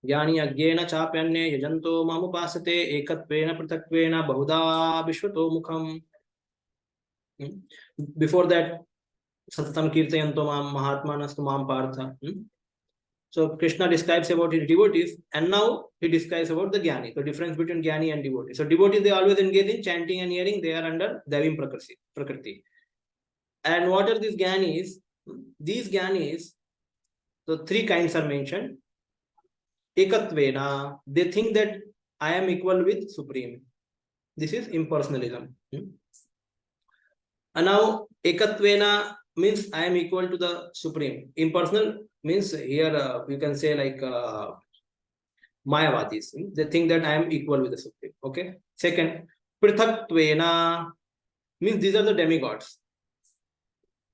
[SPEAKER 1] ज्ञानी अज्ञेन चाप्यन्ये यजन्तो मामुपासते एकत्वेन पृथक्त्वेन बहुधा विश्वतो मुखम. Before that, Satatam Kirtayanto Mam Mahatmanastu Mam Partha. So Krishna describes about his devotees, and now he describes about the Gyani. The difference between Gyani and devotee. So devotees, they always engage in chanting and hearing. They are under Devim Prakriti. And what are these Gyanis? These Gyanis, so 3 kinds are mentioned. Ekatvena, they think that I am equal with Supreme. This is impersonalism. And now Ekatvena means I am equal to the Supreme. Impersonal means here you can say like Mayavadis. They think that I am equal with the Supreme. Okay. Second, Prithaktvena means these are the demigods.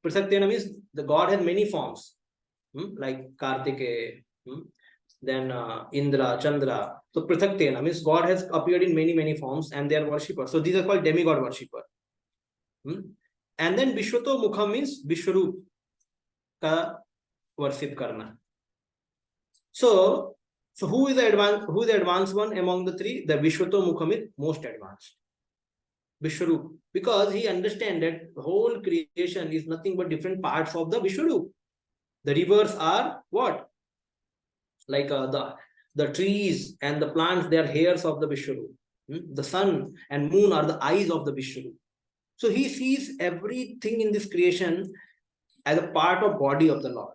[SPEAKER 1] Prithaktvena means the God has many forms, like Kartikeya, then Indra, Chandra. So Prithaktvena means God has appeared in many, many forms and they are worshippers. So these are called demigod worshipper. And then Vishwato Mukha means Vishwarup ka worship karna. So who is the advanced one among the 3? The Vishwato Mukha is most advanced. Vishwarup, because he understands that the whole creation is nothing but different parts of the Vishwarup. The rivers are what? Like the trees and the plants, they are hairs of the Vishwarup. The sun and moon are the eyes of the Vishwarup. So he sees everything in this creation as a part of body of the Lord.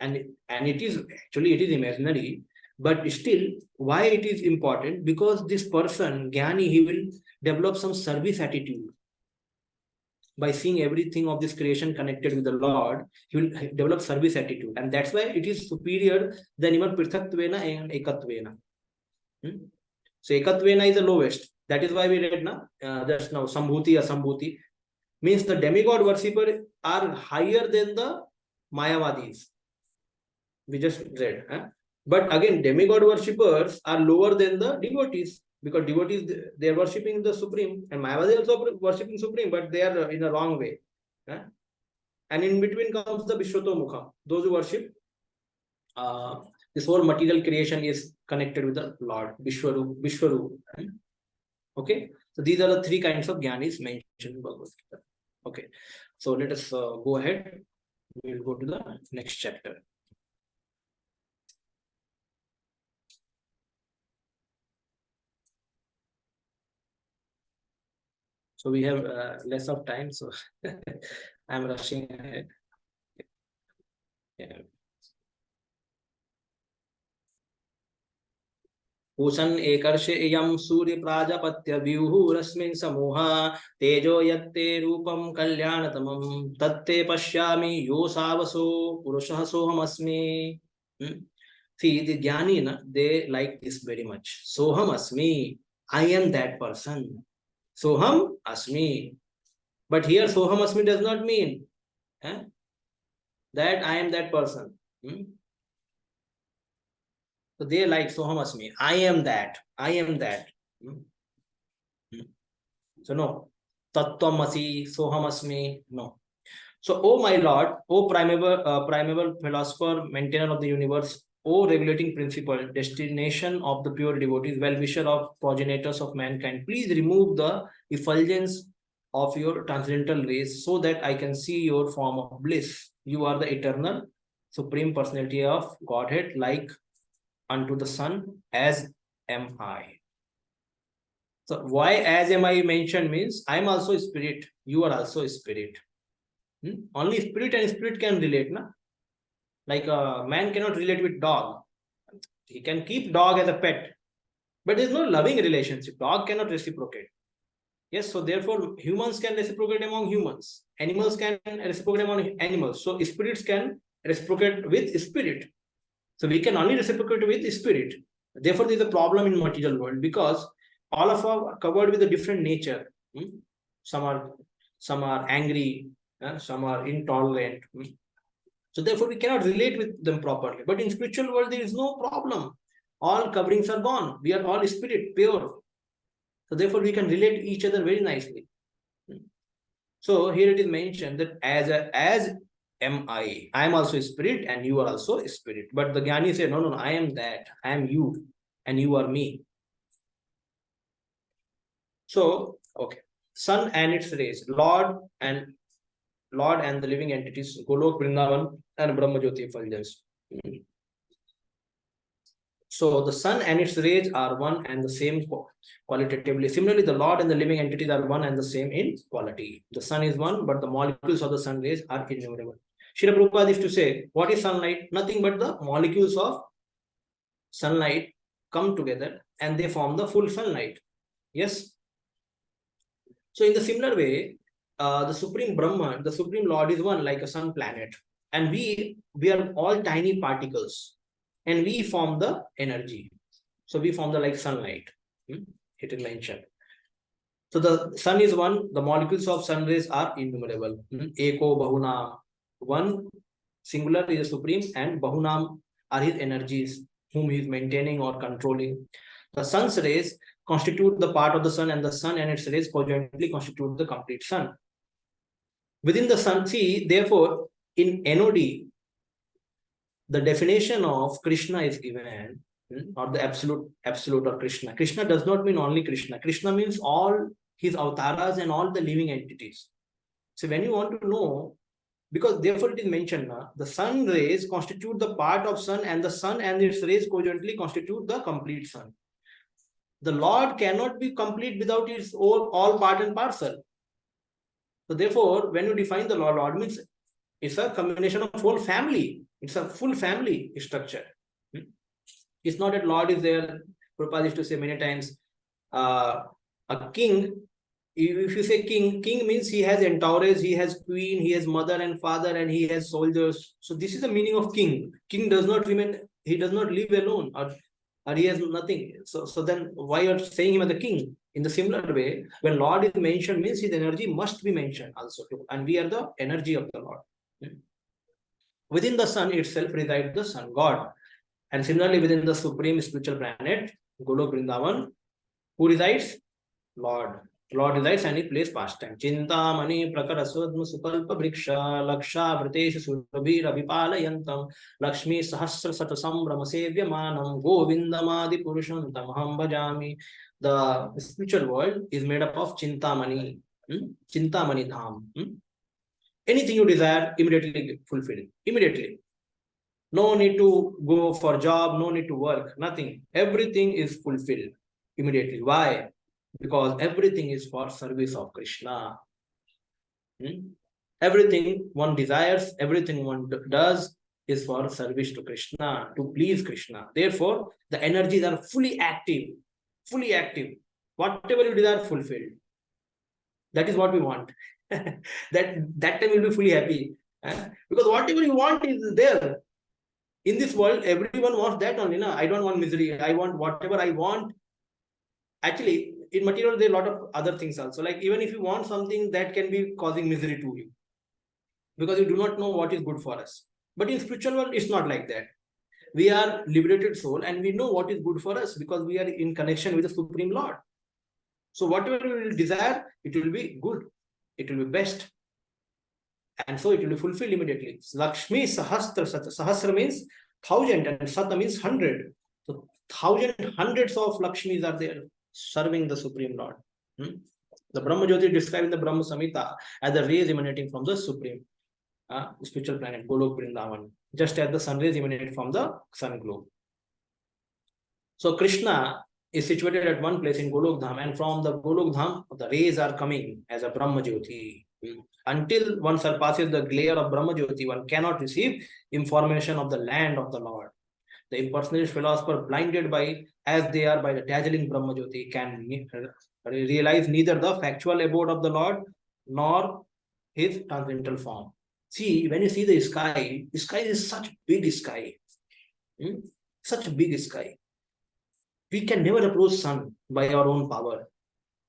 [SPEAKER 1] And it is actually, it is imaginary, but still, why it is important? Because this person, Jnani, he will develop some service attitude. By seeing everything of this creation connected with the Lord, he will develop service attitude. And that's why it is superior than even Prithatvena and Ekatvena. So Ekatvena is the lowest. That is why we read that's now Sambhuti Asambhuti. Means the demigod worshippers are higher than the Mayavadis. We just read. But again, demigod worshippers are lower than the devotees, because devotees, they are worshipping the Supreme, and Mayavadi also worshipping Supreme, but they are in a wrong way. And in between comes the Vishwatomukha, those who worship this whole material creation is connected with the Lord, Vishwaru. Okay, so these are the three kinds of Jnanis mentioned in Bhagavad Gita. Okay, so let us go ahead. We will go to the next chapter. So we have less of time, so I'm rushing ahead. Yeah. Pushan एकर्षे यम सूर्य प्राजापत्य व्यूहुरस्मिन् समूहा तेजो यत्ते रूपम कल्याणतमं तत्ते पश्यामि योऽसावसो पुरुषः सोऽहमस्मि. See, the Jnani, they like this very much. Soham asmi, I am that person. Soham asmi. But here Soham asmi does not mean that I am that person. So they like Soham asmi, I am that, I am that. So no, Tattvam-asi, Soham asmi, no. So, O my Lord, O primeval philosopher, maintainer of the universe, O regulating principle, destination of the pure devotees, well-wisher of progenitors of mankind, please remove the effulgence of your transcendental rays so that I can see your form of bliss. You are the eternal supreme personality of Godhead, like unto the sun, as am I. So why as am I mentioned means I am also a spirit, you are also a spirit. Only spirit and spirit can relate, na? Like a man cannot relate with dog. He can keep dog as a pet, but there is no loving relationship. Dog cannot reciprocate. Yes, so therefore humans can reciprocate among humans. Animals can reciprocate among animals. So spirits can reciprocate with spirit. So we can only reciprocate with spirit. Therefore, there is a problem in material world because all of us are covered with a different nature. Some are angry, some are intolerant. So therefore, we cannot relate with them properly. But in spiritual world, there is no problem. All coverings are gone. We are all spirit, pure. So therefore, we can relate to each other very nicely. So here it is mentioned that as am I am also a spirit and you are also a spirit. But the Jnani said, no, I am that. I am you and you are me. So, okay. Sun and its rays, Lord and the living entities, Golok, Vrindavan, and Brahmajyoti effulgence. So the sun and its rays are one and the same qualitatively. Similarly, the Lord and the living entities are one and the same in quality. The sun is one, but the molecules of the sun rays are innumerable. Srila Prabhupada used to say, what is sunlight? Nothing but the molecules of sunlight come together and they form the full sunlight. Yes. So in the similar way, the Supreme Brahman, the Supreme Lord is one, like a sun planet. And we are all tiny particles. And we form the energy. So we form the like sunlight. It is mentioned. So the sun is one, the molecules of sun rays are innumerable. Eko Bahunam. One singular is the Supreme, and Bahunam are his energies, whom he is maintaining or controlling. The sun's rays constitute the part of the sun, and the sun and its rays conjointly constitute the complete sun. Within the sun, see, therefore, in NOD, the definition of Krishna is given, or the absolute or Krishna. Krishna does not mean only Krishna. Krishna means all his avatars and all the living entities. So when you want to know, because therefore it is mentioned, the sun rays constitute the part of sun, and the sun and its rays conjointly constitute the complete sun. The Lord cannot be complete without its all part and parcel. So therefore, when you define the Lord, Lord means it's a combination of whole family. It's a full family structure. It's not that Lord is there. Prabhupada used to say many times, a king, if you say king, king means he has entourage, he has queen, he has mother and father, and he has soldiers. So this is the meaning of king. King does not remain, he does not live alone, or he has nothing. So then why you're saying him as a king? In the similar way, when Lord is mentioned, means his energy must be mentioned also. And we are the energy of the Lord. Within the sun itself resides the sun, God. And similarly, within the supreme spiritual planet, Golok Vrindavan, who resides? Lord. Lord resides and he plays pastime. Chintamani prakarasudma sukalpa vriksha laksha vritesh surabhira vipalayantam Lakshmi sahasra satasam ramasevya manam govindamadi purushantam aham bhajami. The spiritual world is made up of Chintamani. Chintamani dham. Anything you desire, immediately fulfilled. Immediately. No need to go for job, no need to work, nothing. Everything is fulfilled immediately. Why? Because everything is for service of Krishna. Everything one desires, everything one does is for service to Krishna, to please Krishna. Therefore, the energies are fully active, fully active. Whatever you desire, fulfilled. That is what we want. that time you'll be fully happy. Because whatever you want is there. In this world, everyone wants that only. No? I don't want misery. I want whatever I want. Actually, in material, there are a lot of other things also. Like even if you want something that can be causing misery to you, because you do not know what is good for us. But in spiritual world, it's not like that. We are liberated soul and we know what is good for us because we are in connection with the Supreme Lord. So whatever we will desire, it will be good. It will be best. And so it will be fulfilled immediately. Lakshmi Sahasra, Sahasra means 1,000 and Sata means 100. So 1,000, hundreds of Lakshmis are there serving the Supreme Lord. The Brahma Jyoti described in the Brahma Samhita as the rays emanating from the Supreme spiritual planet, Golok Vrindavan, just as the sun rays emanate from the sun globe. So Krishna is situated at one place in Golok Dham, and from the Golok Dham, the rays are coming as a Brahma Jyoti. Until one surpasses the glare of Brahma Jyoti, one cannot receive information of the land of the Lord. The impersonalist philosopher, blinded by as they are by the dazzling Brahma Jyoti, can realize neither the factual abode of the Lord nor his transcendental form. See, when you see the sky is such big sky. Such a big sky. We can never approach sun by our own power.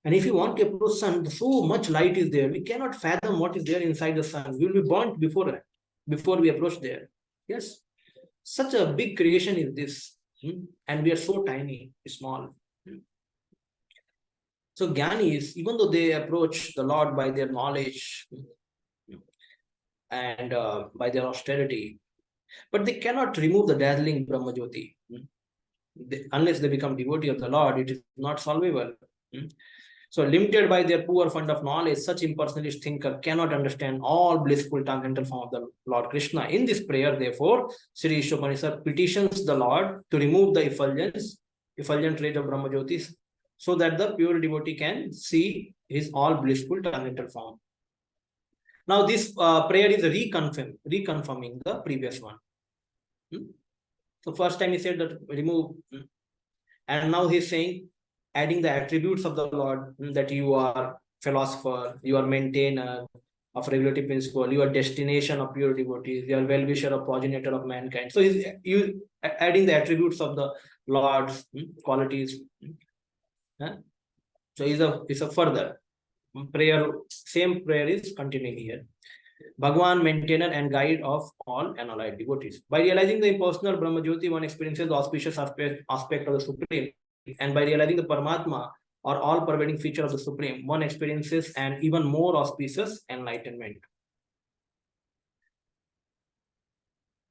[SPEAKER 1] And if you want to approach sun, so much light is there. We cannot fathom what is there inside the sun. We will be burnt before we approach there. Yes. Such a big creation is this. And we are so tiny, small. So Gyanis, even though they approach the Lord by their knowledge and by their austerity, but they cannot remove the dazzling Brahma Jyoti. Unless they become devotee of the Lord, it is not solvable. So limited by their poor fund of knowledge, such impersonalist thinker cannot understand all blissful transcendental form of the Lord Krishna. In this prayer, therefore, Sri Ishopanishad petitions the Lord to remove the effulgent rays of Brahma Jyotis, so that the pure devotee can see his all blissful transcendental form. Now this prayer is reconfirming the previous one. So first time he said that remove, and now he's saying, adding the attributes of the Lord, that you are philosopher, you are maintainer of regulative principle, you are destination of pure devotees, you are well-wisher of progenitor of mankind. So he's adding the attributes of the Lord's qualities. So it's a further prayer, same prayer is continuing here. Bhagwan, maintainer and guide of all unallied devotees. By realizing the impersonal Brahma Jyoti, one experiences the auspicious aspect of the Supreme. And by realizing the Paramatma, or all-pervading feature of the Supreme, one experiences an even more auspicious enlightenment.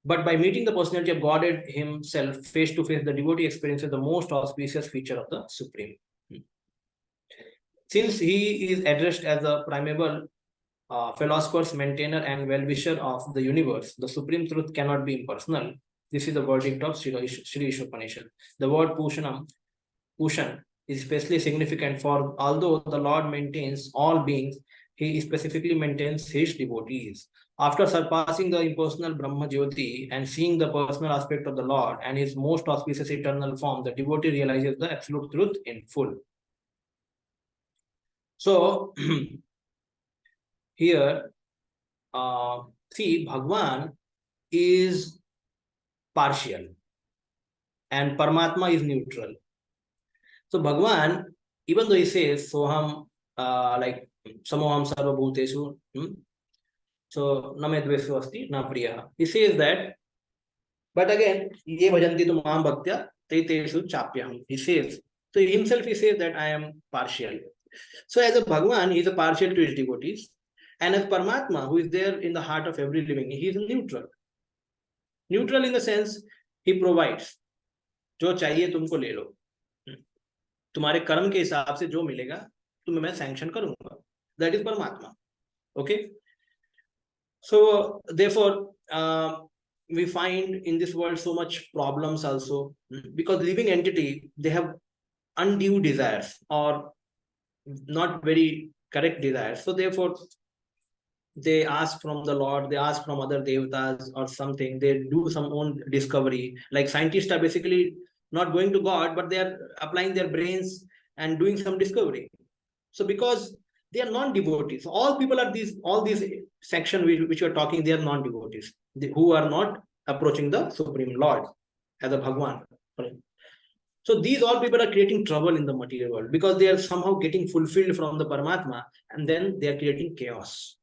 [SPEAKER 1] But by meeting the personality of Godhead himself face to face, the devotee experiences the most auspicious feature of the Supreme. Since he is addressed as a primeval philosopher's maintainer and well-wisher of the universe, the Supreme Truth cannot be impersonal. This is the verdict of Sri Ishopanishad. The word Pushan is especially significant, for although the Lord maintains all beings, he specifically maintains his devotees. After surpassing the impersonal Brahma Jyoti and seeing the personal aspect of the Lord and his most auspicious eternal form, the devotee realizes the absolute truth in full. So, here, see, Bhagwan is partial and Paramatma is neutral. So, Bhagwan, even though he says, Soham, like, Samoham Sarva Bhuteshu, so Namedvesu Asti, Na Priya. He says that, but again, Ye Bhajanti Tu Maham Bhaktya, Te Teshu Chapyaham. He says, so himself he says that I am partial. So as a Bhagwan, he is a partial to his devotees. And as Paramatma, who is there in the heart of every living, he is neutral. Neutral in the sense, he provides. जो चाहिए तुमको ले लो, तुम्हारे कर्म के हिसाब से जो मिलेगा तुम्हें मैं सैंक्शन करूंगा. That is Paramatma. Okay. So therefore, we find in this world so much problems also, because living entity, they have undue desires or not very correct desires. So therefore, they ask from the Lord, they ask from other devatas or something, they do some own discovery. Like scientists are basically not going to God, but they are applying their brains and doing some discovery. So because they are non-devotees, all people are all these section which you are talking, they are non-devotees, who are not approaching the Supreme Lord as a Bhagwan. So these all people are creating trouble in the material world because they are somehow getting fulfilled from the Paramatma and then they are creating chaos.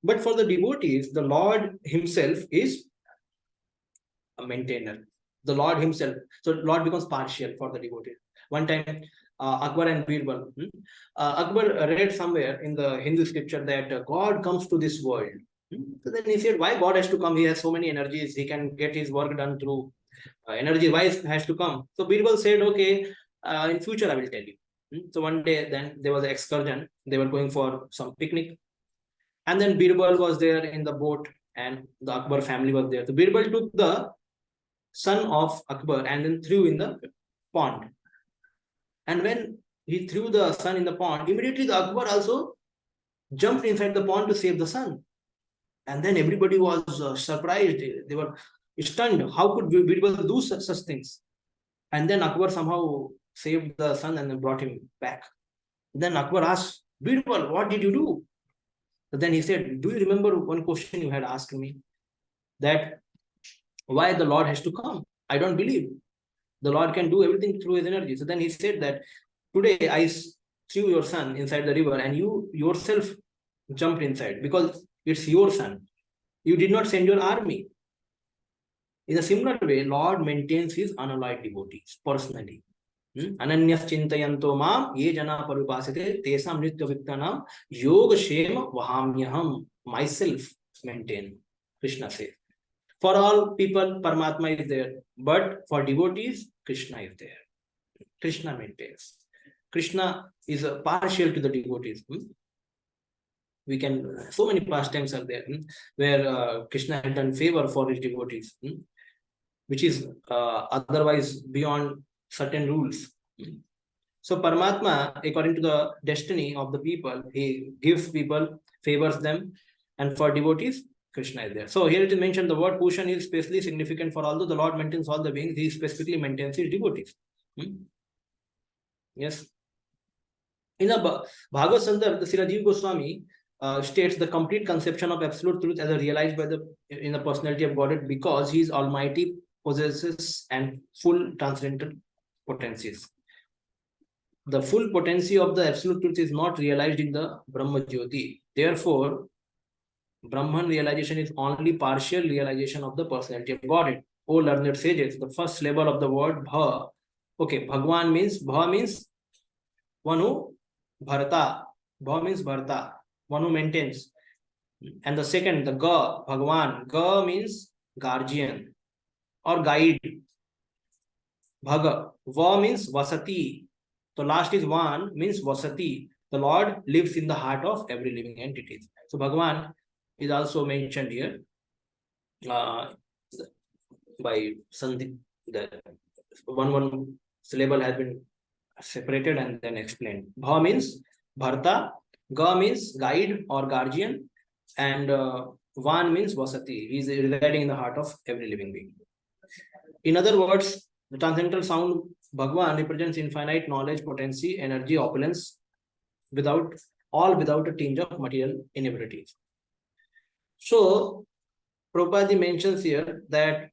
[SPEAKER 1] But for the devotees, the Lord himself is a maintainer. The Lord himself. So Lord becomes partial for the devotees. One time, Akbar and Birbal. Akbar read somewhere in the Hindu scripture that God comes to this world. So then he said, why God has to come? He has so many energies. He can get his work done through energy. Why has to come? So Birbal said, okay, in future I will tell you. So one day, then there was an excursion. They were going for some picnic. And then Birbal was there in the boat and the Akbar family was there. So Birbal took the son of Akbar and then threw in the pond. And when he threw the son in the pond, immediately the Akbar also jumped inside the pond to save the son. And then everybody was surprised. They were stunned. How could Birbal do such things? And then Akbar somehow saved the son and then brought him back. Then Akbar asked, Birbal, what did you do? So then he said, do you remember one question you had asked me? That why the Lord has to come? I don't believe. The Lord can do everything through his energy. So then he said that today I threw your son inside the river and you yourself jumped inside because it's your son. You did not send your army. In a similar way, Lord maintains his unalloyed devotees personally. Ananyas chintayanto mam ye jana parupasite tesam nitya viktanam yoga shema vahamyaham. Myself maintain, Krishna says. For all people, Paramatma is there, but for devotees, Krishna is there. Krishna maintains. Krishna is partial to the devotees. We can, so many pastimes are there where Krishna had done favor for his devotees, which is otherwise beyond certain rules. So Paramatma, according to the destiny of the people, he gives people, favors them, and for devotees, Krishna is there. So here it is mentioned the word Pushan is especially significant for although the Lord maintains all the beings, he specifically maintains his devotees. Yes. In the Bhagavad Sandar, the Sri Rajiv Goswami states the complete conception of absolute truth as realized by in the personality of Godhead because he is almighty, possesses and full transcendental potencies. The full potency of the absolute truth is not realized in the Brahma Jyoti. Therefore, Brahman realization is only partial realization of the personality of Godhead. O learned sages, the first label of the word Bha. Okay, Bhagwan means, Bha means one who Bharata. Bha means Bharata, one who maintains. And the second, the Ga, Bhagwan. Ga means guardian or guide. Bhaga. Va means Vasati. So last is Van means Vasati. The Lord lives in the heart of every living entity. So Bhagwan is also mentioned here by Sandhi. The one syllable has been separated and then explained. Bha means Bharta. Ga means guide or guardian, and Van means Vasati. He is residing in the heart of every living being. In other words, the transcendental sound Bhagwan represents infinite knowledge, potency, energy, opulence, without a tinge of material inabilities. So, Prabhupada mentions here that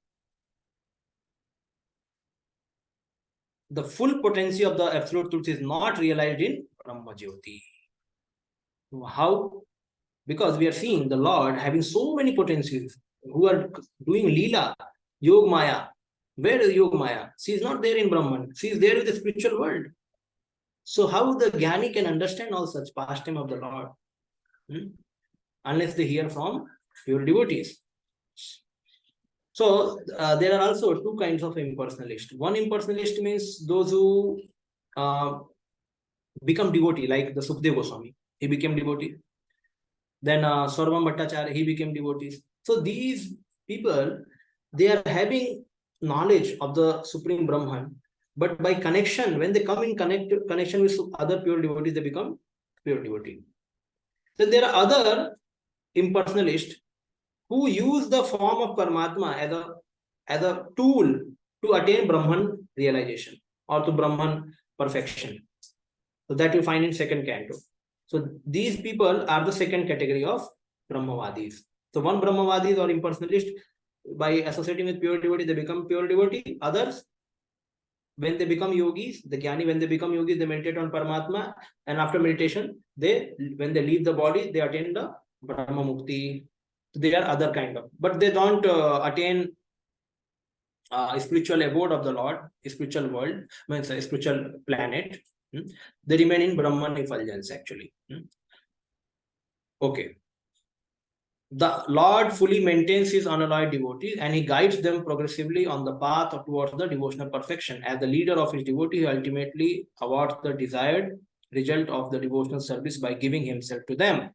[SPEAKER 1] the full potency of the absolute truth is not realized in Brahma Jyoti. How? Because we are seeing the Lord having so many potencies who are doing Leela, Yog Maya. Where is Yog Maya? She is not there in Brahman. She is there in the spiritual world. So how the Jnani can understand all such pastime of the Lord? Unless they hear from pure devotees. So there are also two kinds of impersonalists. One impersonalist means those who become devotee, like the Sukdev Goswami. He became devotee. Then Sarvam Bhattacharya, he became devotees. So these people, they are having knowledge of the Supreme Brahman, but by connection, when they come in connection with other pure devotees, they become pure devotee. Then there are other impersonalists who use the form of Paramatma as a tool to attain Brahman realization or to Brahman perfection. So that you find in second canto. So these people are the second category of Brahmavadis. So one Brahmavadis or impersonalist, by associating with pure devotee, they become pure devotee. Others, when they become yogis, the Jnani, when they become yogis, they meditate on Paramatma, and after meditation, when they leave the body, they attain the Brahma Mukti. They are other kind of, but they don't attain spiritual abode of the Lord, spiritual world, means a spiritual planet. They remain in Brahman effulgence actually. Okay. The Lord fully maintains his unalloyed devotees and he guides them progressively on the path towards the devotional perfection. As the leader of his devotee, he ultimately awards the desired result of the devotional service by giving himself to them.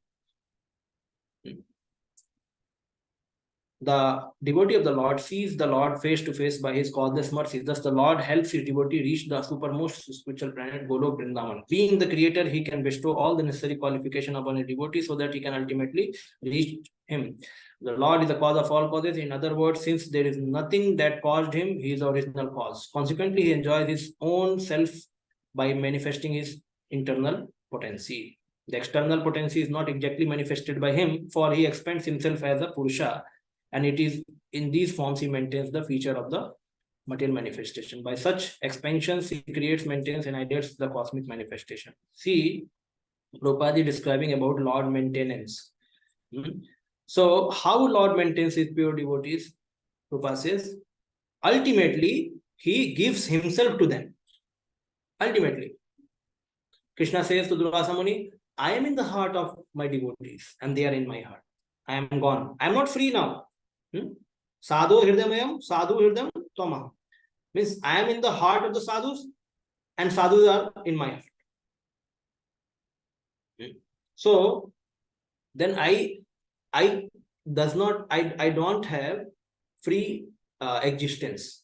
[SPEAKER 1] The devotee of the Lord sees the Lord face to face by his causeless mercy. Thus, the Lord helps his devotee reach the supermost spiritual planet, Golok Vrindavan. Being the creator, he can bestow all the necessary qualification upon a devotee so that he can ultimately reach him. The Lord is the cause of all causes. In other words, since there is nothing that caused him, he is the original cause. Consequently, he enjoys his own self by manifesting his internal potency. The external potency is not exactly manifested by him, for he expends himself as a Purusha. And it is in these forms he maintains the feature of the material manifestation. By such expansions, he creates, maintains, and ideates the cosmic manifestation. See, Prabhupada is describing about Lord maintenance. So, how Lord maintains his pure devotees? Prabhupada says, ultimately, he gives himself to them. Ultimately. Krishna says to Durvasa Muni, I am in the heart of my devotees, and they are in my heart. I am gone. I am not free now. Sadhu hridayam, sadhu hridayam twamaham. Means I am in the heart of the sadhus and sadhus are in my heart. So then I don't have free existence.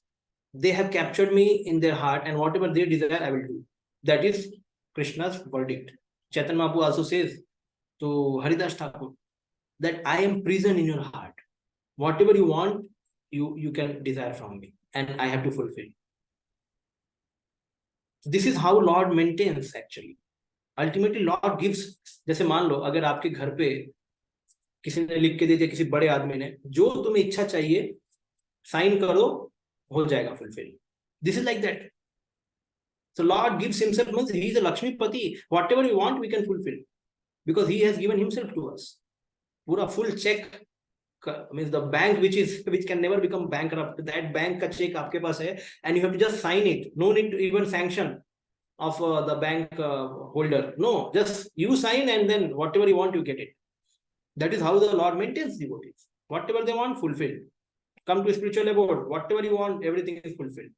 [SPEAKER 1] They have captured me in their heart, and whatever they desire, I will do. That is Krishna's verdict. Chaitanya Mahaprabhu also says to Haridas Thakur that I am prison in your heart. Whatever you want, you can desire from me, and I have to fulfill. This is how Lord maintains actually. Ultimately, Lord gives. जैसे मान लो अगर आपके घर पे किसी ने लिख के दे दिया, किसी बड़े आदमी ने, जो तुम्हें इच्छा चाहिए साइन करो, हो जाएगा fulfill. This is like that. So Lord gives himself, means he is a Lakshmipati. Whatever we want, we can fulfill because he has given himself to us. Pura full check. Means the bank which can never become bankrupt, that bank ka check aapke paas hai, and you have to just sign it. No need to even sanction of the bank holder. No, just you sign and then whatever you want, you get it. That is how the Lord maintains devotees. Whatever they want, fulfilled. Come to spiritual abode. Whatever you want, everything is fulfilled.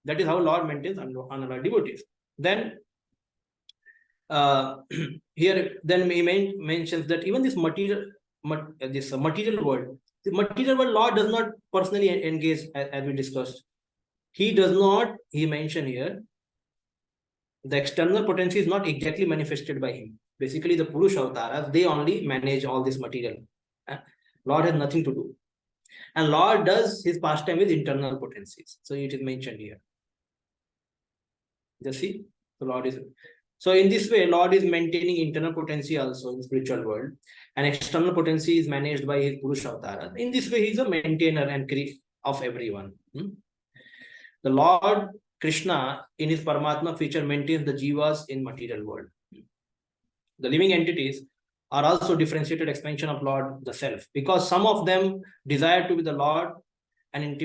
[SPEAKER 1] That is how Lord maintains unalloyed devotees. Then here, then he mentions that even this material world, the material world, Lord does not personally engage, as we discussed. He does not, he mentioned here, the external potency is not exactly manifested by him. Basically, the Purusha avatars, they only manage all this material. Lord has nothing to do. And Lord does his pastime with internal potencies. So it is mentioned here. Just see, the Lord is. So in this way, Lord is maintaining internal potency also in spiritual world, and external potency is managed by his Purusha avatara. In this way, he is a maintainer and creator of everyone. The Lord Krishna in his Paramatma feature maintains the jivas in material world. The living entities are also differentiated expansion of Lord the Self, because some of them desire to be the Lord and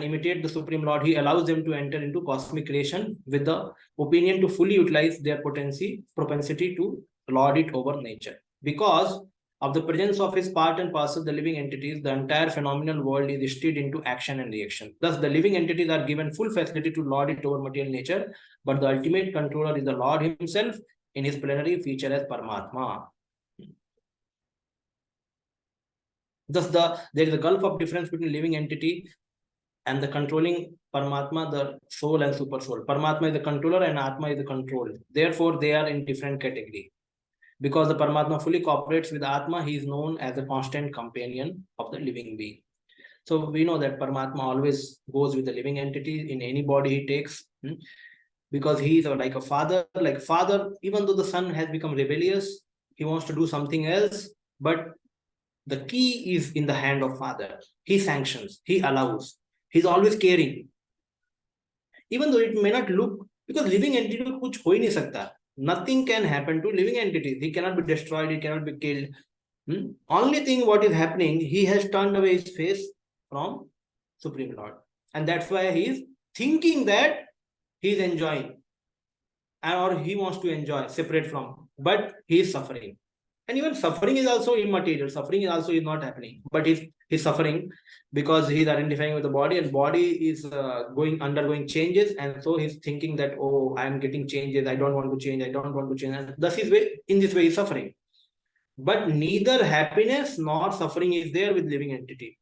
[SPEAKER 1] imitate the Supreme Lord. He allows them to enter into cosmic creation with the opinion to fully utilize their propensity to lord it over nature. Because of the presence of his part and parcel, the living entities, the entire phenomenal world is stirred into action and reaction. Thus, the living entities are given full facility to lord it over material nature, but the ultimate controller is the Lord himself in his plenary feature as Paramatma. Thus, there is a gulf of difference between living entity and the controlling Paramatma, the soul and super soul. Paramatma is the controller and Atma is the controlled. Therefore, they are in different category. Because the Paramatma fully cooperates with Atma, he is known as the constant companion of the living being. So we know that Paramatma always goes with the living entity in any body he takes. Because he is like a father. Like father, even though the son has become rebellious, he wants to do something else, but the key is in the hand of father. He sanctions, he allows, he's always caring. Even though it may not look, because living entity kuch ho hi nahi sakta. Nothing can happen to living entities. He cannot be destroyed, he cannot be killed. Only thing what is happening, he has turned away his face from Supreme Lord. And that's why he is thinking that he is enjoying, or he wants to enjoy separate from, but he is suffering. And even suffering is also immaterial. Suffering is also not happening, but he's suffering because he's identifying with the body, and body is undergoing changes, and so he's thinking that, oh, I'm getting changes, I don't want to change, and thus in this way he's suffering. But neither happiness nor suffering is there with living entities.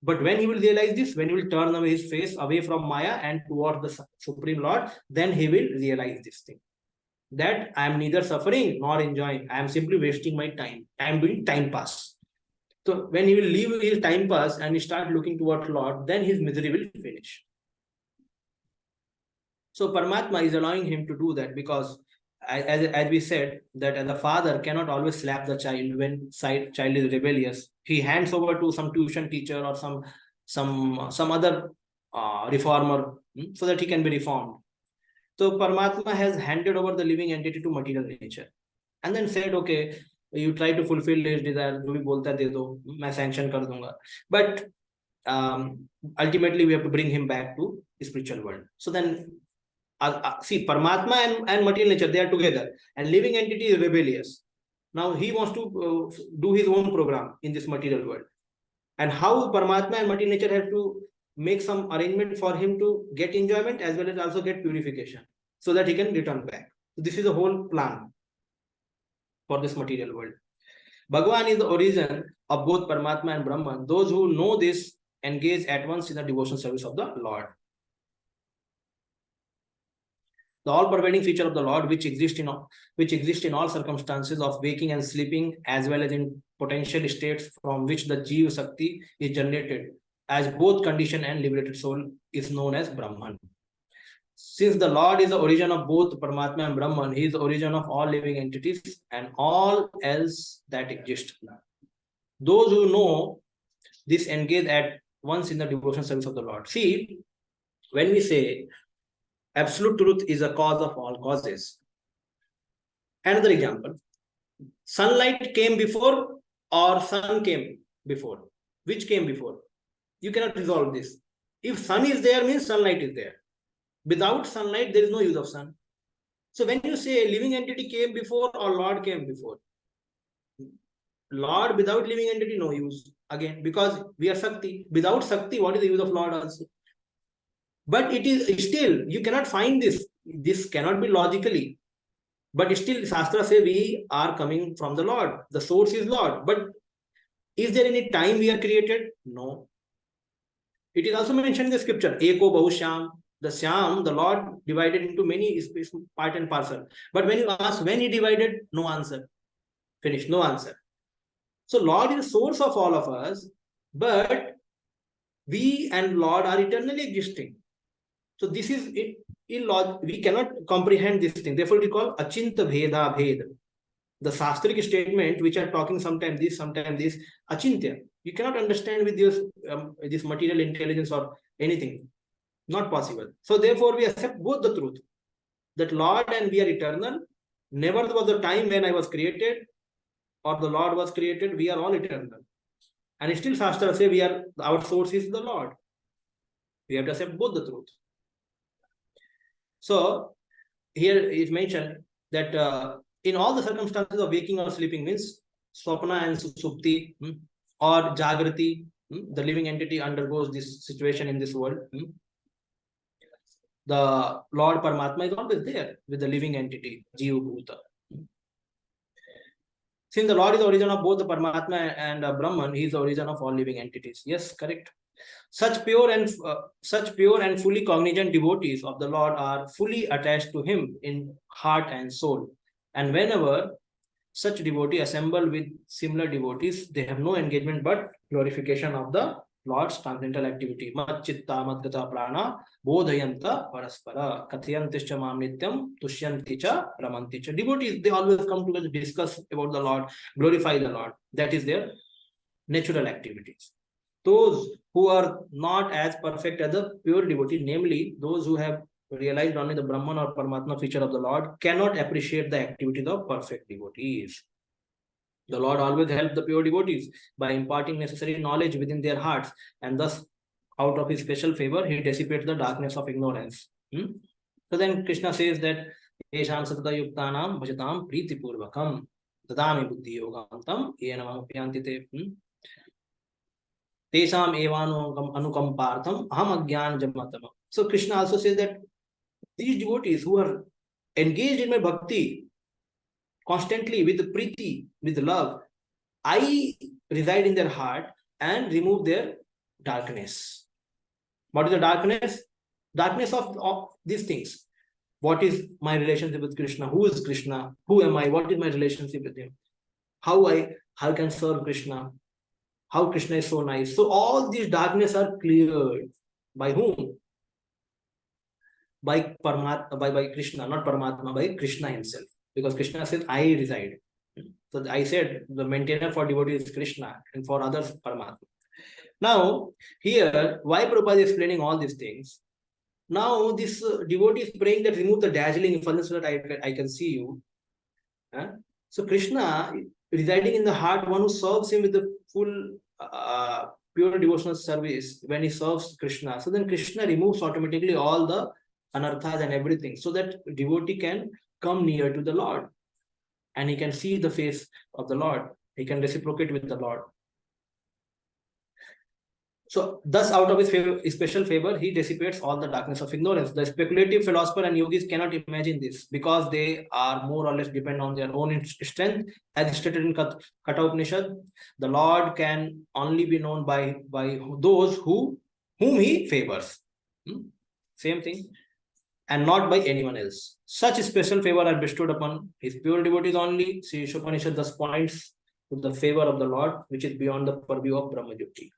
[SPEAKER 1] But when he will realize this, when he will turn away his face away from Maya and toward the Supreme Lord, then he will realize this thing, that I am neither suffering nor enjoying. I am simply wasting my time. I am doing time pass. So when he will leave his time pass and start looking towards Lord, then his misery will finish. So Paramatma is allowing him to do that, because as we said, that the father cannot always slap the child when child is rebellious. He hands over to some tuition teacher or some other reformer, so that he can be reformed. So Paramatma has handed over the living entity to material nature, and then said, okay, you try to fulfill his desire, jo bhi bolta de do, main sanction kar dunga. But ultimately we have to bring him back to the spiritual world. So then see, Paramatma and material nature, they are together, and living entity is rebellious. Now he wants to do his own program in this material world. And how Paramatma and material nature have to make some arrangement for him to get enjoyment as well as also get purification, so that he can return back. So this is the whole plan for this material world. Bhagavan is the origin of both Paramatma and Brahman. Those who know this engage at once in the devotional service of the Lord. The all-pervading feature of the Lord, which exists in all circumstances of waking and sleeping, as well as in potential states from which the Jiva Sakti is generated, as both conditioned and liberated soul, is known as Brahman. Since the Lord is the origin of both Paramatma and Brahman, he is the origin of all living entities and all else that exists. Those who know this engage at once in the devotional service of the Lord. See, when we say absolute truth is a cause of all causes. Another example, sunlight came before or sun came before? Which came before? You cannot resolve this. If sun is there, means sunlight is there. Without sunlight, there is no use of sun. So when you say a living entity came before or Lord came before, Lord without living entity, no use. Again, because we are Sakti. Without Sakti, what is the use of Lord also? But it is still, you cannot find this. This cannot be logically. But still, Shastra say we are coming from the Lord. The source is Lord. But is there any time we are created? No. It is also mentioned in the scripture, Eko Bahushyam, The Syam, the Lord divided into many part and parcel. But when you ask when he divided, no answer. Finish, no answer. So Lord is the source of all of us, but we and Lord are eternally existing. So this is illogical. We cannot comprehend this thing. Therefore, we call achinta bheda bhed. The Shastric statement, which are talking sometimes this, achintya. You cannot understand with this material intelligence or anything. Not possible. So therefore, we accept both the truth. That Lord and we are eternal. Never was the time when I was created or the Lord was created. We are all eternal. And still Shastra say our source is the Lord. We have to accept both the truth. So here is mentioned that in all the circumstances of waking or sleeping, means swapna and supti or jagrati, the living entity undergoes this situation in this world. The Lord Paramatma is always there with the living entity, Jiva Bhuta. Since the Lord is the origin of both the Paramatma and Brahman, he is the origin of all living entities. Yes, correct. Such pure and fully cognizant devotees of the Lord are fully attached to him in heart and soul. And whenever such devotee assemble with similar devotees, they have no engagement but glorification of the Lord's transcendental activity. Mat chitta madgata prana bodhayanta paraspara kathayantischa mam nityam tushyanticha ramanticha. Devotees, they always come together to discuss about the Lord, glorify the Lord. That is their natural activities. Those who are not as perfect as the pure devotee, namely those who have realized only the Brahman or Paramatma feature of the Lord, cannot appreciate the activities of perfect devotees. The Lord always helps the pure devotees by imparting necessary knowledge within their hearts, and thus, out of his special favor, he dissipates the darkness of ignorance. So then Krishna says that Esham satata yuktanam bhajatam priti purvakam dadami buddhi yogam tam yenam apyantite. Tesam evanu anukampartham aham agyan jamatam. So Krishna also says that these devotees who are engaged in my bhakti constantly with priti, with love, I reside in their heart and remove their darkness. What is the darkness? Darkness of these things. What is my relationship with Krishna? Who is Krishna? Who am I? What is my relationship with him? How I can serve Krishna? How Krishna is so nice. So all these darkness are cleared. By whom? By Krishna, not Paramatma, by Krishna himself. Because Krishna says, I reside. So I said the maintainer for devotee is Krishna and for others Paramatma. Now, here, why Prabhupada is explaining all these things? Now, this devotee is praying that remove the dazzling effulgence so that I can see you. So Krishna residing in the heart, one who serves him with the full pure devotional service, when he serves Krishna, so then Krishna removes automatically all the anarthas and everything, so that devotee can come near to the Lord and he can see the face of the Lord. He can reciprocate with the Lord. So thus, out of his special favor, he dissipates all the darkness of ignorance. The speculative philosopher and yogis cannot imagine this because they are more or less dependent on their own strength. As stated in Katha Upanishad, the Lord can only be known by those whom he favors. Same thing. And not by anyone else. Such special favor are bestowed upon his pure devotees only. See, Ishopanishad thus points to the favor of the Lord, which is beyond the purview of Brahmajyoti.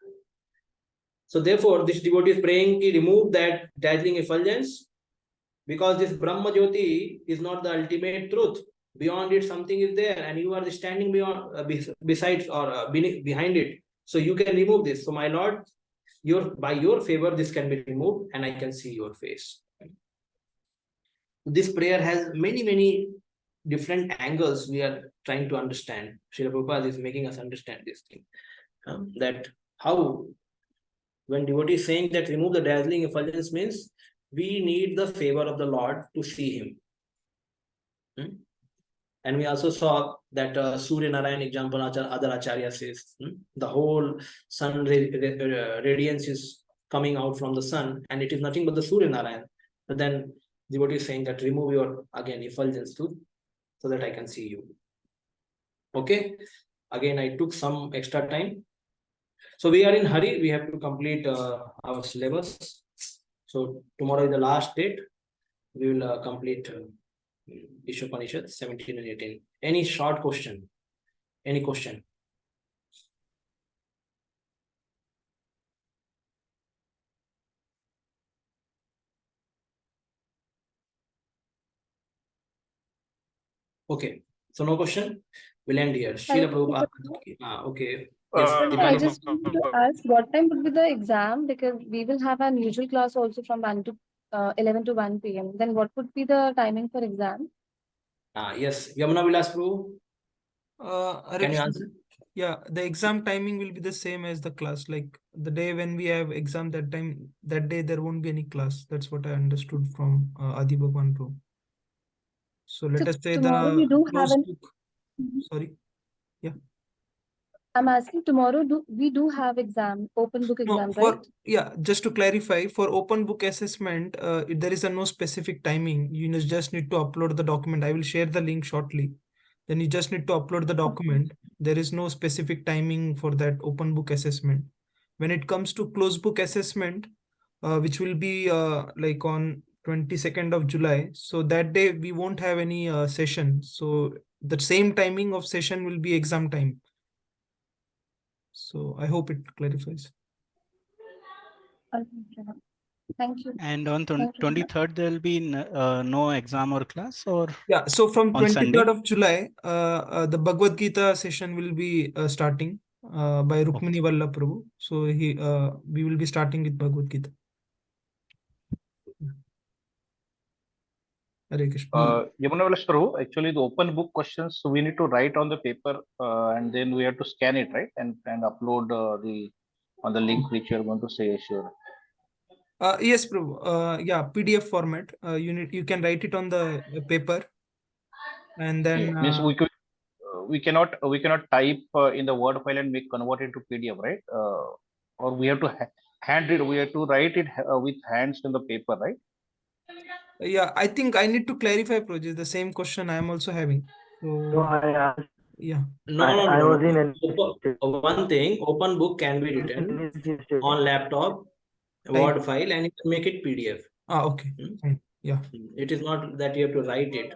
[SPEAKER 1] So therefore, this devotee is praying to remove that dazzling effulgence, because this Brahma Jyoti is not the ultimate truth. Beyond it, something is there, and you are standing besides or behind it. So you can remove this. So my Lord, by your favor, this can be removed, and I can see your face. This prayer has many different angles we are trying to understand. Srila Prabhupada is making us understand this thing. That how, when devotee is saying that remove the dazzling effulgence, means we need the favor of the Lord to see him. And we also saw that Surya Narayan example, other Acharya says, the whole sun radiance is coming out from the sun, and it is nothing but the Surya Narayan. But then devotee is saying that remove your, again, effulgence too, so that I can see you. Okay. Again, I took some extra time. So we are in hurry. We have to complete our syllabus. So tomorrow is the last date. We will complete Ishopanishad 17 and 18. Any short question? Any question? Okay. So no question. We'll end here. Srila Prabhupada. Okay. Yes,
[SPEAKER 5] I
[SPEAKER 1] Deepali.
[SPEAKER 5] just wanted to ask what time would be the exam, because we will have an usual class also from 11 to 1 p.m. Then what would be the timing for exam?
[SPEAKER 1] Yes, Yamuna Vilas Prabhu.
[SPEAKER 4] Hare
[SPEAKER 1] Can you
[SPEAKER 4] Krishna.
[SPEAKER 1] answer?
[SPEAKER 4] Yeah, the exam timing will be the same as the class. Like the day when we have exam, that day there won't be any class. That's what I understood from Adi Bhagwan Pro. So let
[SPEAKER 5] So
[SPEAKER 4] us say
[SPEAKER 5] tomorrow we do
[SPEAKER 4] the
[SPEAKER 5] have
[SPEAKER 4] closed
[SPEAKER 5] an.
[SPEAKER 4] book. Sorry. Yeah.
[SPEAKER 5] I'm asking tomorrow. We do have exam, open book
[SPEAKER 4] No,
[SPEAKER 5] exam,
[SPEAKER 4] for
[SPEAKER 5] right?
[SPEAKER 4] yeah, just to clarify, for open book assessment, there is a no specific timing. You just need to upload the document. I will share the link shortly. Then you just need to upload the document. There is no specific timing for that open book assessment. When it comes to closed book assessment, which will be like on 22nd of July. So that day we won't have any session. So the same timing of session will be exam time. So I hope it clarifies.
[SPEAKER 5] Okay. Thank you.
[SPEAKER 6] And on
[SPEAKER 5] Thank you.
[SPEAKER 6] 23rd, there will be no exam or class, or
[SPEAKER 4] Yeah, so from
[SPEAKER 6] on
[SPEAKER 4] 23rd
[SPEAKER 6] Sunday?
[SPEAKER 4] of July, the Bhagavad Gita session will be starting by Rukmini Vallabh Prabhu. So we will be starting with Bhagavad Gita. Hare Krishna.
[SPEAKER 7] Yamuna Prabhu, actually the open book questions, so we need to write on the paper and then we have to scan it, right? And upload on the link which you are going to say, sure.
[SPEAKER 4] Yes, Prabhu. Yeah, PDF format. You can write it on the paper, and then
[SPEAKER 7] Means we cannot type in the Word file and make convert it to PDF, right? Or we have to hand it. We have to write it with hands in the paper, right?
[SPEAKER 4] yeah, I think I need to clarify, Proj, the same question I am also having.
[SPEAKER 2] No,
[SPEAKER 4] So
[SPEAKER 2] I asked.
[SPEAKER 4] yeah.
[SPEAKER 1] No.
[SPEAKER 2] I was in
[SPEAKER 1] One thing, open book can be written on laptop, Word file, and you can make it PDF.
[SPEAKER 4] Okay. Fine. Yeah.
[SPEAKER 1] It is not that you have to write it.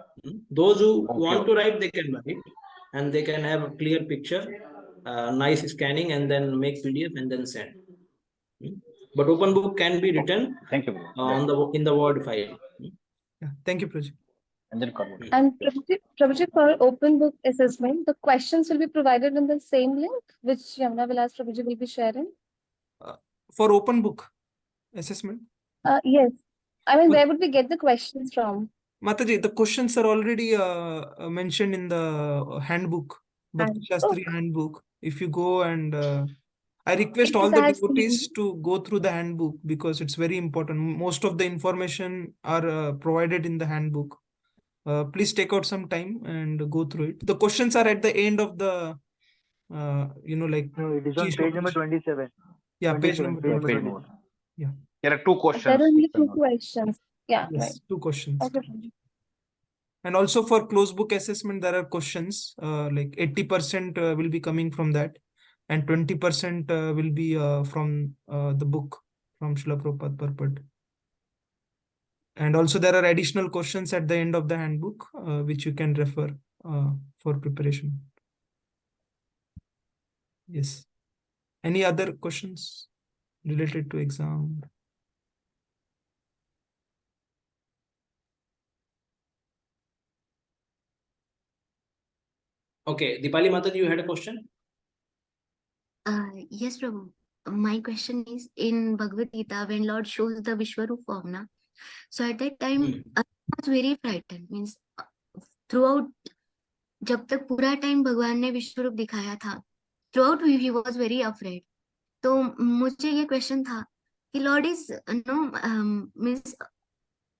[SPEAKER 1] Those who want to write, they can write, and they can have a clear picture, nice scanning, and then make PDF and then send. But open book can be written
[SPEAKER 7] Thank you.
[SPEAKER 1] in the Word file.
[SPEAKER 4] Yeah. Thank you, Proj.
[SPEAKER 7] And then convert.
[SPEAKER 5] And Prabhuji, for open book assessment, the questions will be provided in the same link, which Yamuna Vilas Prabhuji will be sharing.
[SPEAKER 4] For open book assessment.
[SPEAKER 5] Yes. I mean, where would we get the questions from?
[SPEAKER 4] Mataji, the questions are already mentioned in the handbook, Bhakti Shastri handbook. If you go and I request all the devotees to go through the handbook because it's very important. Most of the information are provided in the handbook. Please take out some time and go through it. The questions are at the end of the, like.
[SPEAKER 2] No, it is on page number 27.
[SPEAKER 4] Yeah, page number
[SPEAKER 2] 27.
[SPEAKER 4] Yeah.
[SPEAKER 7] There are two questions.
[SPEAKER 5] There are only two questions. Yeah,
[SPEAKER 4] Yes,
[SPEAKER 5] right.
[SPEAKER 4] 2 questions.
[SPEAKER 5] Okay.
[SPEAKER 4] And also for closed book assessment, there are questions like 80% will be coming from that, and 20% will be from the book from Srila Prabhupada purport. And also there are additional questions at the end of the handbook, which you can refer for preparation. Yes. Any other questions related to exam?
[SPEAKER 1] Okay, Deepali Mataji, you had a question?
[SPEAKER 3] Yes, Prabhu. My question is, in Bhagavad Gita, when Lord shows the Vishwarup form, na, so at that time, I was very frightened. Means throughout, जब तक पूरा time भगवान ने विश्वरूप दिखाया था, throughout he was very afraid. तो मुझे ये क्वेश्चन था कि लॉर्ड इज मीन्स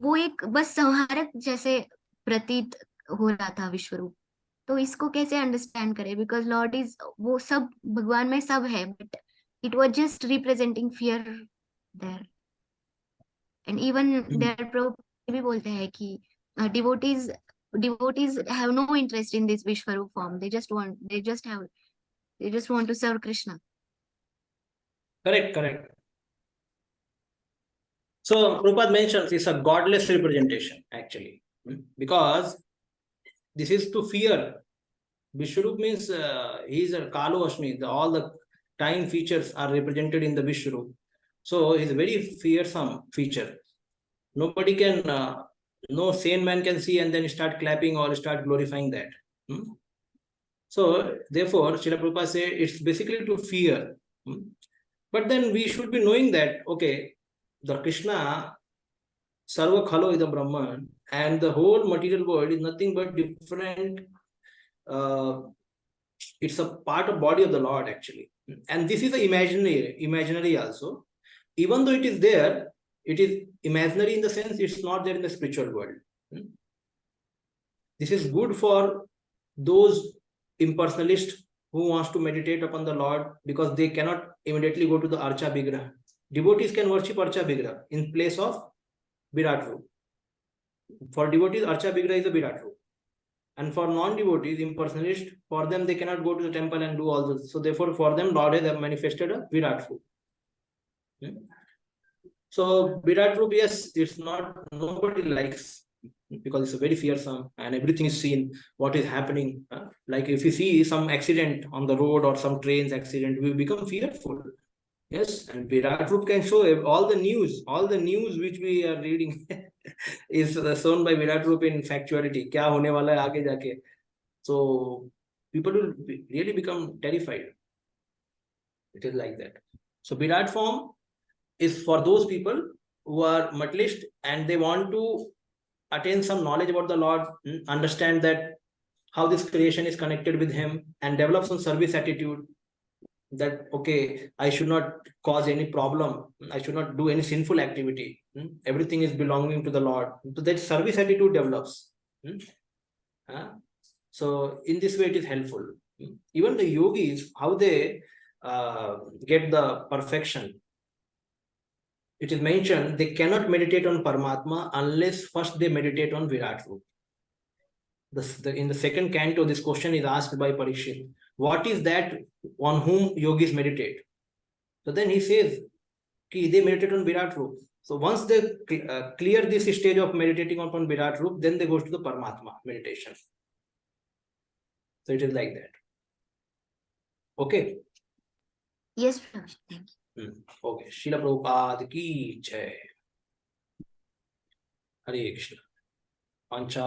[SPEAKER 3] वो एक बस संहारक जैसे प्रतीत हो रहा था विश्वरूप. तो इसको कैसे अंडरस्टैंड करें, बिकॉज लॉर्ड इज वो सब भगवान में सब है, but it was just representing fear there. And even there प्रभु भी बोलते हैं कि devotees have no interest in this Vishwarup form. They just want to serve Krishna.
[SPEAKER 1] Correct. So Prabhupada mentions it's a godless representation actually, because this is to fear. Vishwarup means he is a Kalu Ashmi. All the time features are represented in the Vishwarup. So he's a very fearsome feature. Nobody can, no sane man can see and then start clapping or start glorifying that. So therefore, Srila Prabhupada say it's basically to fear. But then we should be knowing that, okay, the Krishna, Sarva Khalo is the Brahman, and the whole material world is nothing but different. It's a part of body of the Lord actually. And this is a imaginary also. Even though it is there, it is imaginary in the sense it's not there in the spiritual world. This is good for those impersonalists who wants to meditate upon the Lord, because they cannot immediately go to the Archa Vigraha. Devotees can worship Archa Vigraha in place of Virat Roop. For devotees, Archa Vigraha is a Virat Roop. And for non-devotees, impersonalists, for them, they cannot go to the temple and do all this. So therefore, for them, Lord has manifested a Virat Roop. So Virat Roop, yes, it's not, nobody likes, because it's a very fearsome and everything is seen, what is happening. Like if you see some accident on the road or some trains accident, we become fearful. Yes, and Virat Roop can show all the news which we are reading is shown by Virat Roop in factuality. Kya hone wala hai aage jaake. So people will really become terrified. It is like that. So Virat form is for those people who are materialist and they want to attain some knowledge about the Lord, understand that how this creation is connected with him, and develop some service attitude that, okay, I should not cause any problem, I should not do any sinful activity, everything is belonging to the Lord. So that service attitude develops. So in this way it is helpful. Even the yogis, how they get the perfection, it is mentioned they cannot meditate on Paramatma unless first they meditate on Virat Roop. In the second canto, this question is asked by Parikshit. What is that on whom yogis meditate? So then he says, they meditate on Virat Roop. So once they clear this stage of meditating upon Virat Roop, then they go to the Paramatma meditation. So it is like that. Okay?
[SPEAKER 3] Yes, Prabhupada. Thank you.
[SPEAKER 1] Okay. Srila Prabhupada ki jai. Hare Krishna. Pancha